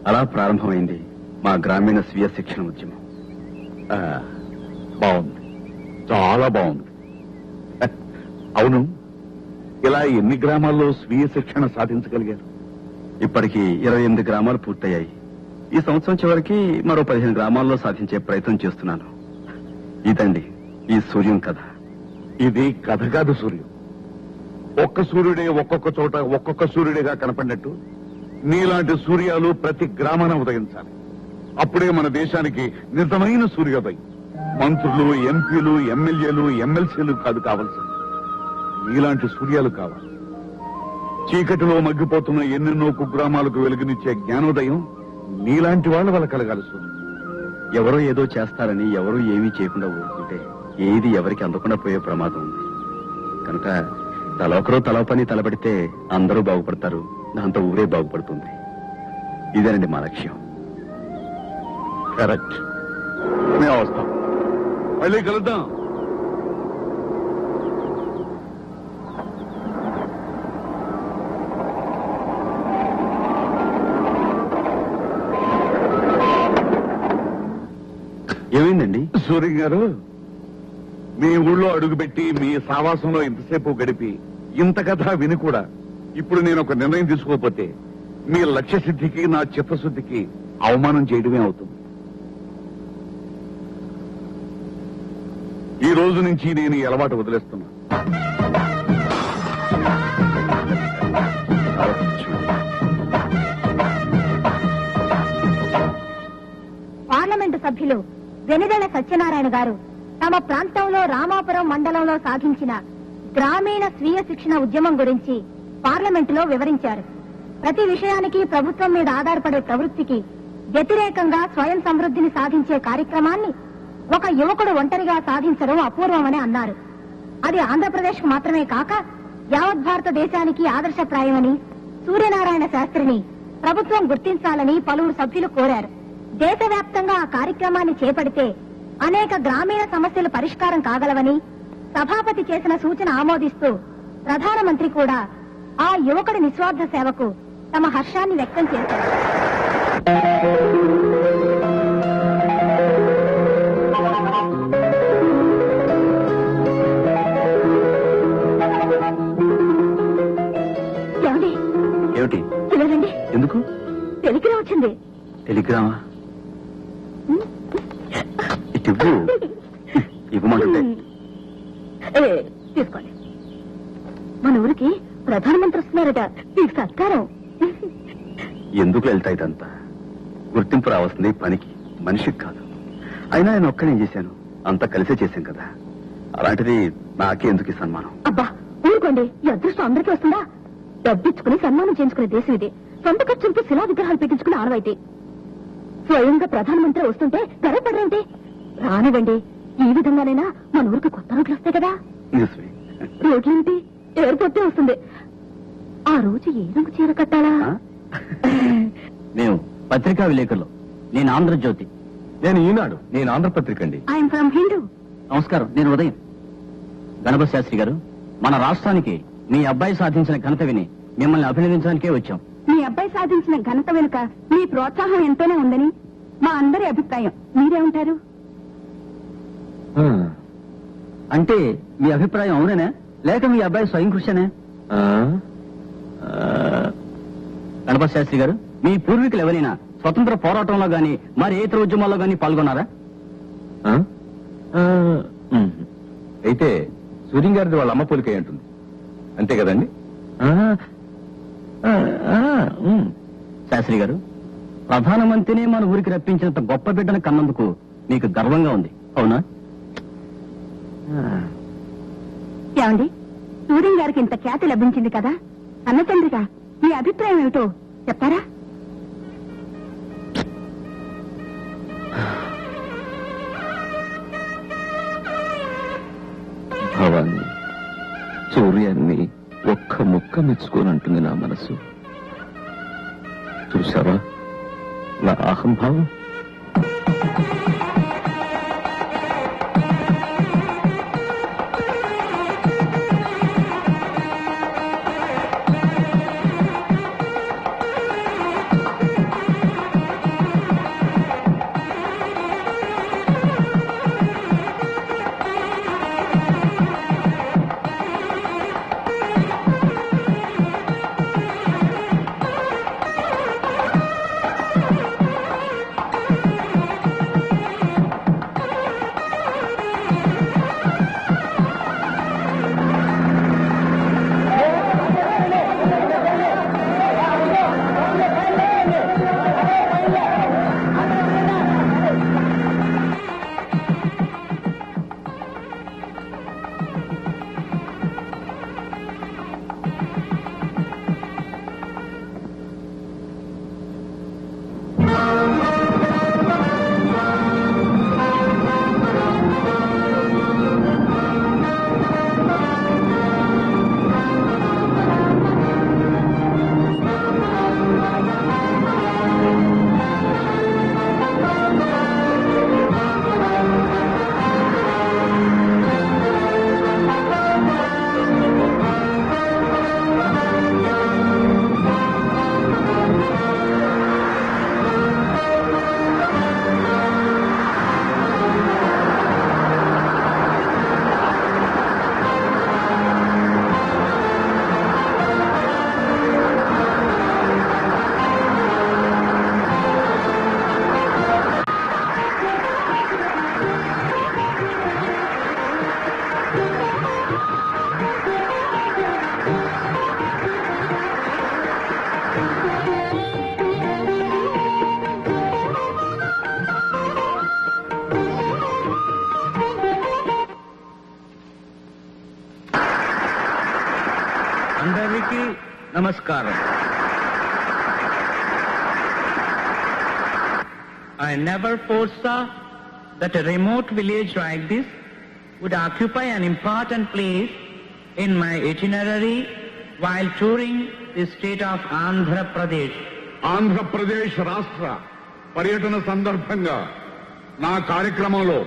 [SPEAKER 1] అలా ప్రారంభమైంది మా గ్రామీణ స్వీయ శిక్షణ ఉద్యమం.
[SPEAKER 3] బాగుంది, చాలా బాగుంది. అవును, ఇలా ఎన్ని గ్రామాల్లో స్వీయ శిక్షణ సాధించగలిగారు?
[SPEAKER 1] ఇప్పటికి 28 గ్రామాలు పూర్తయ్యాయి. ఈ సంవత్సరం చివరికి మరో 15 గ్రామాల్లో సాధించే ప్రయత్నం చేస్తున్నాను. ఇదండి ఈ సూర్యం కథ.
[SPEAKER 3] ఇది కథ కాదు సూర్యం. ఒక్క సూర్యుడే ఒక్కొక్క చోట ఒక్కొక్క సూర్యుడిగా కనపడినట్టు నీలాంటి సూర్యాలు ప్రతి గ్రామాన ఉదయించాలి. అప్పుడే మన దేశానికి నిజమైన సూర్యోదయం. మంత్రులు, ఎంపీలు, ఎమ్మెల్యేలు, ఎమ్మెల్సీలు కాదు కావాల్సింది, నీలాంటి సూర్యాలు కావాలి. చీకటిలో మగ్గిపోతున్న ఎన్నెన్నో కుగ్రామాలకు వెలుగునిచ్చే జ్ఞానోదయం నీలాంటి వాళ్ళ వల్ల కలగాలి సూర్యం.
[SPEAKER 1] ఎవరో ఏదో చేస్తారని ఎవరూ ఏమీ చేయకుండా ఊరుకుంటే ఏది ఎవరికి అందకుండా పోయే ప్రమాదం ఉంది. కనుక తలొకరో తల పని తలబడితే అందరూ బాగుపడతారు, దాంతో ఊరే బాగుపడుతుంది. ఇదేనండి మా లక్ష్యం.
[SPEAKER 3] కరెక్ట్. మేము వస్తాం, మళ్ళీ కలుద్దాం.
[SPEAKER 1] ఏమైందండి?
[SPEAKER 3] సూర్యం గారు, మీ ఊళ్ళో అడుగుపెట్టి మీ సావాసంలో ఇంతసేపు గడిపి ఇంత కథ విని కూడా ఇప్పుడు నేను ఒక నిర్ణయం తీసుకోకపోతే మీ లక్ష్య సిద్ధికి నా చిత్తశుద్ధికి అవమానం చేయడమే అవుతుంది. ఈ రోజు నుంచి నేను ఈ అలవాటు వదిలేస్తున్నా.
[SPEAKER 8] పార్లమెంటు సభ్యులు వెనిదెల సత్యనారాయణ గారు తమ ప్రాంతంలో రామాపురం మండలంలో సాధించిన గ్రామీణ స్వీయ శిక్షణ ఉద్యమం గురించి పార్లమెంటులో వివరించారు. ప్రతి విషయానికి ప్రభుత్వం మీద ఆధారపడే ప్రవృత్తికి వ్యతిరేకంగా స్వయం సమృద్ధిని సాధించే కార్యక్రమాన్ని ఒక యువకుడు ఒంటరిగా సాధించడం అపూర్వమని అన్నారు. అది ఆంధ్రప్రదేశ్ కు మాత్రమే కాక యావత్ భారతదేశానికి ఆదర్శప్రాయమని సూర్యనారాయణ శాస్త్రిని ప్రభుత్వం గుర్తించాలని పలువురు సభ్యులు కోరారు. దేశవ్యాప్తంగా ఆ కార్యక్రమాన్ని చేపడితే అనేక గ్రామీణ సమస్యలు పరిష్కారం కాగలవని సభాపతి చేసిన సూచన ఆమోదిస్తూ ప్రధానమంత్రి కూడా ఆ యువకుడి నిస్వార్థ సేవకు తమ హర్షాన్ని వ్యక్తం చేశారు.
[SPEAKER 1] ఏమిటి?
[SPEAKER 2] చూడండి,
[SPEAKER 1] ఎందుకు?
[SPEAKER 2] టెలిగ్రామ్ వచ్చింది.
[SPEAKER 1] టెలిగ్రామా? ఇటు ఇవ్వమంటుంటే
[SPEAKER 2] తీసుకోండి. మన ఊరికి ప్రధానమంత్రి వస్తున్నారట, మీకు సత్కారం.
[SPEAKER 1] ఎందుకు వెళ్తా ఇదంతా? గుర్తింపు రావాల్సింది పనికి, మనిషికి కాదు. అయినా నేను ఒక్కనేం చేశాను, అంతా కలిసే చేశాం కదా. అలాంటిది నాకే ఎందుకు ఈ సన్మానం?
[SPEAKER 2] అబ్బా ఊరుకోండి, ఈ అదృష్టం అందరికీ వస్తుందా? డబ్బిచ్చుకుని సన్మానం చేయించుకునే దేశం ఇది. సొంత ఖర్చులతో శిలా విగ్రహాలు పెట్టించుకునే ఆనవాయితీ. స్వయంగా ప్రధానమంత్రి వస్తుంటే గర్వపడరేంటి? రానివ్వండి, ఈ విధంగానైనా మన ఊరికి కొత్త రోడ్లు వస్తాయి కదా.
[SPEAKER 1] నిజమే.
[SPEAKER 2] రోడ్లేంటి, ఎయిర్పోర్టే వస్తుంది. ఆ రోజు ఏ రంగు చీర కట్టాలా?
[SPEAKER 7] మేము పత్రికా విలేకరులు. నేను ఆంధ్రజ్యోతి.
[SPEAKER 1] నేను ఈనాడు. నేను ఆంధ్రపత్రిక అండి.
[SPEAKER 8] I'm from Hindu.
[SPEAKER 7] నమస్కారం, నేను ఉదయం. గణపతి శాస్త్రి గారు, మన రాష్ట్రానికి మీ అబ్బాయి సాధించిన ఘనత విని మిమ్మల్ని అభినందించడానికే వచ్చాం.
[SPEAKER 2] మీ అబ్బాయి సాధించిన ఘనత వెనుక మీ ప్రోత్సాహం ఎంతోనే ఉందని మా అందరి అభిప్రాయం. మీరేమంటారు?
[SPEAKER 7] అంటే మీ అభిప్రాయం అవునేనా, లేక మీ అబ్బాయి స్వయం కృషినే? గణపతి శాస్త్రి గారు, మీ పూర్వీకులు ఎవరైనా స్వతంత్ర పోరాటంలో గాని మరి ఏ ఇతర ఉద్యమాల్లో గాని పాల్గొన్నారా?
[SPEAKER 1] అయితే సూర్యం గారిది వాళ్ళ అమ్మ పోలికే ఉంటుంది, అంతే కదండి?
[SPEAKER 7] శాస్త్రి గారు, ప్రధానమంత్రిని మన ఊరికి రప్పించినంత గొప్ప బిడ్డను కన్నందుకు మీకు గర్వంగా ఉంది, అవునా?
[SPEAKER 2] ఏమండి, సూర్యం గారికి ఇంత ఖ్యాతి లభించింది కదా, అన్నతండ్రిగా మీ అభిప్రాయం ఏమిటో చెప్తారా?
[SPEAKER 10] భావాన్ని, సూర్యాన్ని ఒక్క ముక్క మెచ్చుకోనంటుంది నా మనసు. చూసావా నా అహంభావం?
[SPEAKER 6] అందరికీ నమస్కారం. I never foresaw that a remote village like this would occupy an important place in my itinerary while touring the state of Andhra Pradesh.
[SPEAKER 3] Andhra Pradesh రాష్ట్ర పర్యటన సందర్భంగా నా కార్యక్రమంలో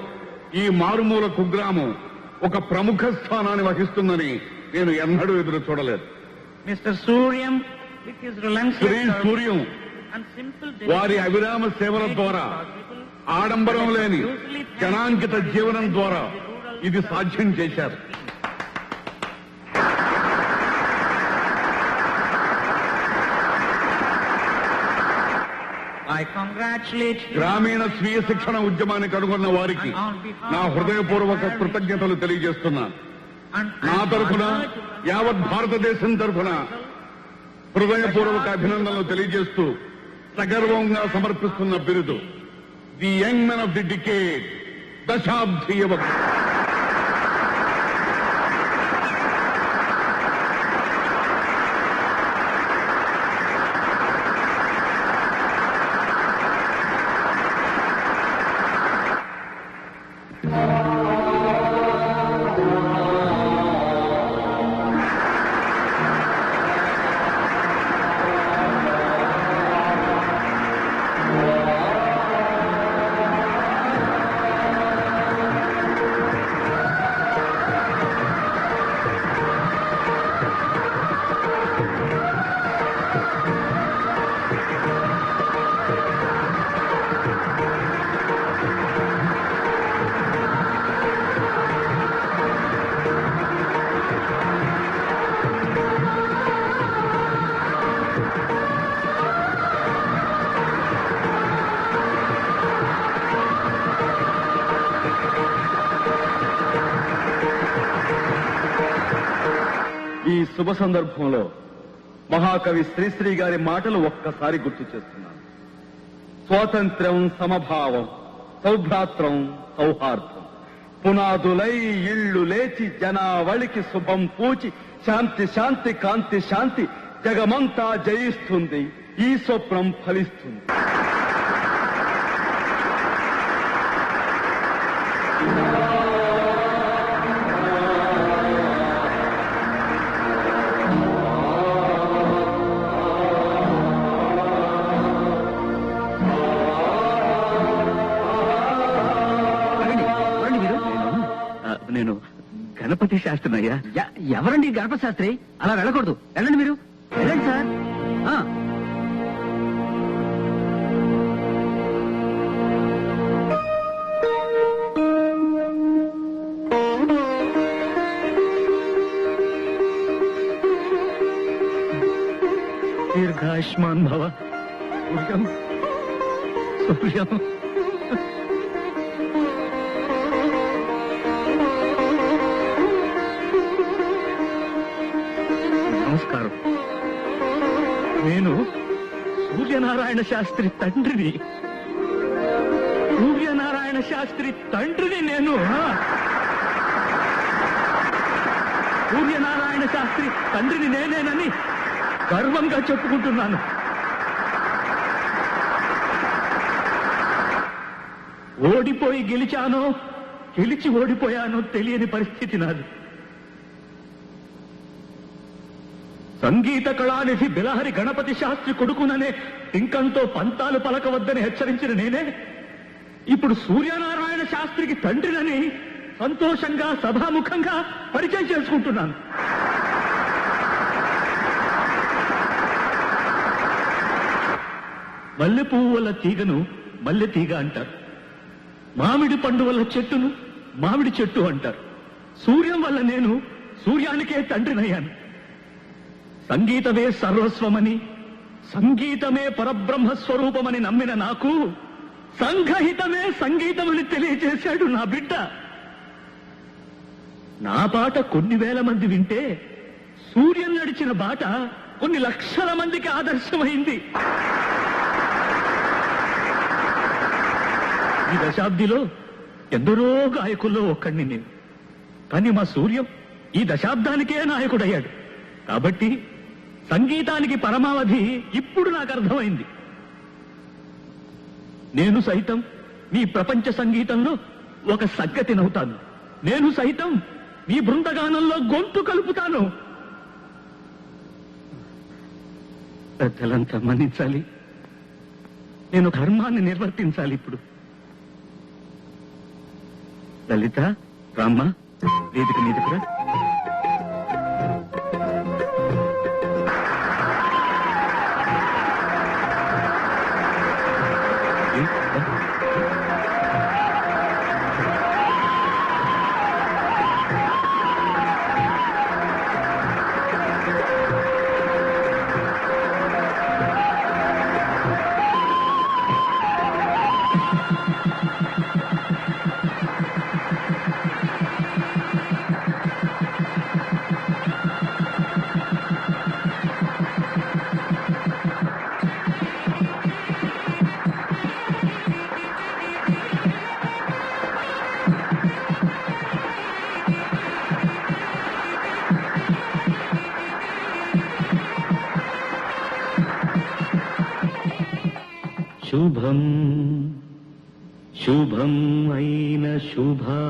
[SPEAKER 3] ఈ మారుమూల కుగ్రామం ఒక ప్రముఖ స్థానాన్ని వహిస్తుందని నేను ఎన్నడూ ఎదురు చూడలేదు.
[SPEAKER 6] Mr. Suryam, with his relentless
[SPEAKER 3] Shri Suryam
[SPEAKER 6] and simple
[SPEAKER 3] వారి అవిరామ సేవల ద్వారా ఆడంబరం లేని జనాంకిత జీవనం ద్వారా ఇది సాధ్యం చేశారు.
[SPEAKER 6] I congratulate you.
[SPEAKER 3] గ్రామీణ స్వీయ శిక్షణ ఉద్యమాన్ని కనుగొన్న వారికి నా హృదయపూర్వక కృతజ్ఞతలు తెలియజేస్తున్నాను. నా తరఫున యావత్ భారతదేశం తరఫున హృదయపూర్వక అభినందనలు తెలియజేస్తూ సగర్వంగా సమర్పిస్తున్న బిరుదు the young men of the decade, దశాబ్ది యువకుడు.
[SPEAKER 1] ఈ శుభ సందర్భంలో మహాకవి శ్రీశ్రీ గారి మాటలు ఒక్కసారి గుర్తు చేస్తున్నాను. స్వాతంత్ర్యం, సమభావం, సౌభ్రాత్రం, సౌహార్దం, పునాదులై ఇళ్ళు లేచి జనావళికి శుభం పూచి శాంతి శాంతి కాంతి శాంతి జగమంతా జయిస్తుంది, ఈ స్వప్నం ఫలిస్తుంది.
[SPEAKER 7] నేను గణపతి శాస్త్రి అయ్యా. ఎవరండి గణపతి శాస్త్రి? అలా వెళ్ళకూడదు, వెళ్ళండి మీరు, వెళ్ళండి సార్. దీర్ఘాయుష్మాన్ భవ. సూర్యం సూర్యం నమస్కారం. నేను సూర్యనారాయణ శాస్త్రి తండ్రిని. సూర్యనారాయణ శాస్త్రి తండ్రిని నేను. సూర్యనారాయణ శాస్త్రి తండ్రిని నేనేనని గర్వంగా చెప్పుకుంటున్నాను. ఓడిపోయి గెలిచానో, గెలిచి ఓడిపోయానో తెలియని పరిస్థితి నాది. సంగీత కళానిధి బిలహరి గణపతి శాస్త్రి కొడుకుననే టింకంతో పంతాలు పలకవద్దని హెచ్చరించిన నేనే ఇప్పుడు సూర్యనారాయణ శాస్త్రికి తండ్రినని సంతోషంగా సభాముఖంగా పరిచయం చేసుకుంటున్నాను. మల్లె పువ్వు వల్ల తీగను మల్లె తీగ అంటారు. మామిడి పండు వల్ల చెట్టును మామిడి చెట్టు అంటారు. సూర్యం వల్ల నేను సూర్యానికే తండ్రినయ్యాను. సంగీతమే సర్వస్వమని, సంగీతమే పరబ్రహ్మ స్వరూపమని నమ్మిన నాకు సంఘహితమే సంగీతమని తెలియజేశాడు నా బిడ్డ. నా పాట కొన్ని వేల మంది వింటే సూర్యం నడిచిన బాట కొన్ని లక్షల మందికి ఆదర్శమైంది. ఈ దశాబ్దిలో ఎందరో గాయకుల్లో ఒక్కడిని నేను. కానీ మా సూర్యం ఈ దశాబ్దానికే నాయకుడయ్యాడు. కాబట్టి సంగీతానికి పరమావధి ఇప్పుడు నాకు అర్థమైంది. నేను సైతం మీ ప్రపంచ సంగీతంలో ఒక సగ్గతినవుతాను. నేను సైతం మీ బృందగానంలో గొంతు కలుపుతాను. పెద్దలంతా మన్నించాలి. నేను ధర్మాన్ని నిర్వర్తించాలి. ఇప్పుడు లలిత, రామ్మ, వేదిక మీదకు రా. శుభం శుభం అయిన శుభారంభం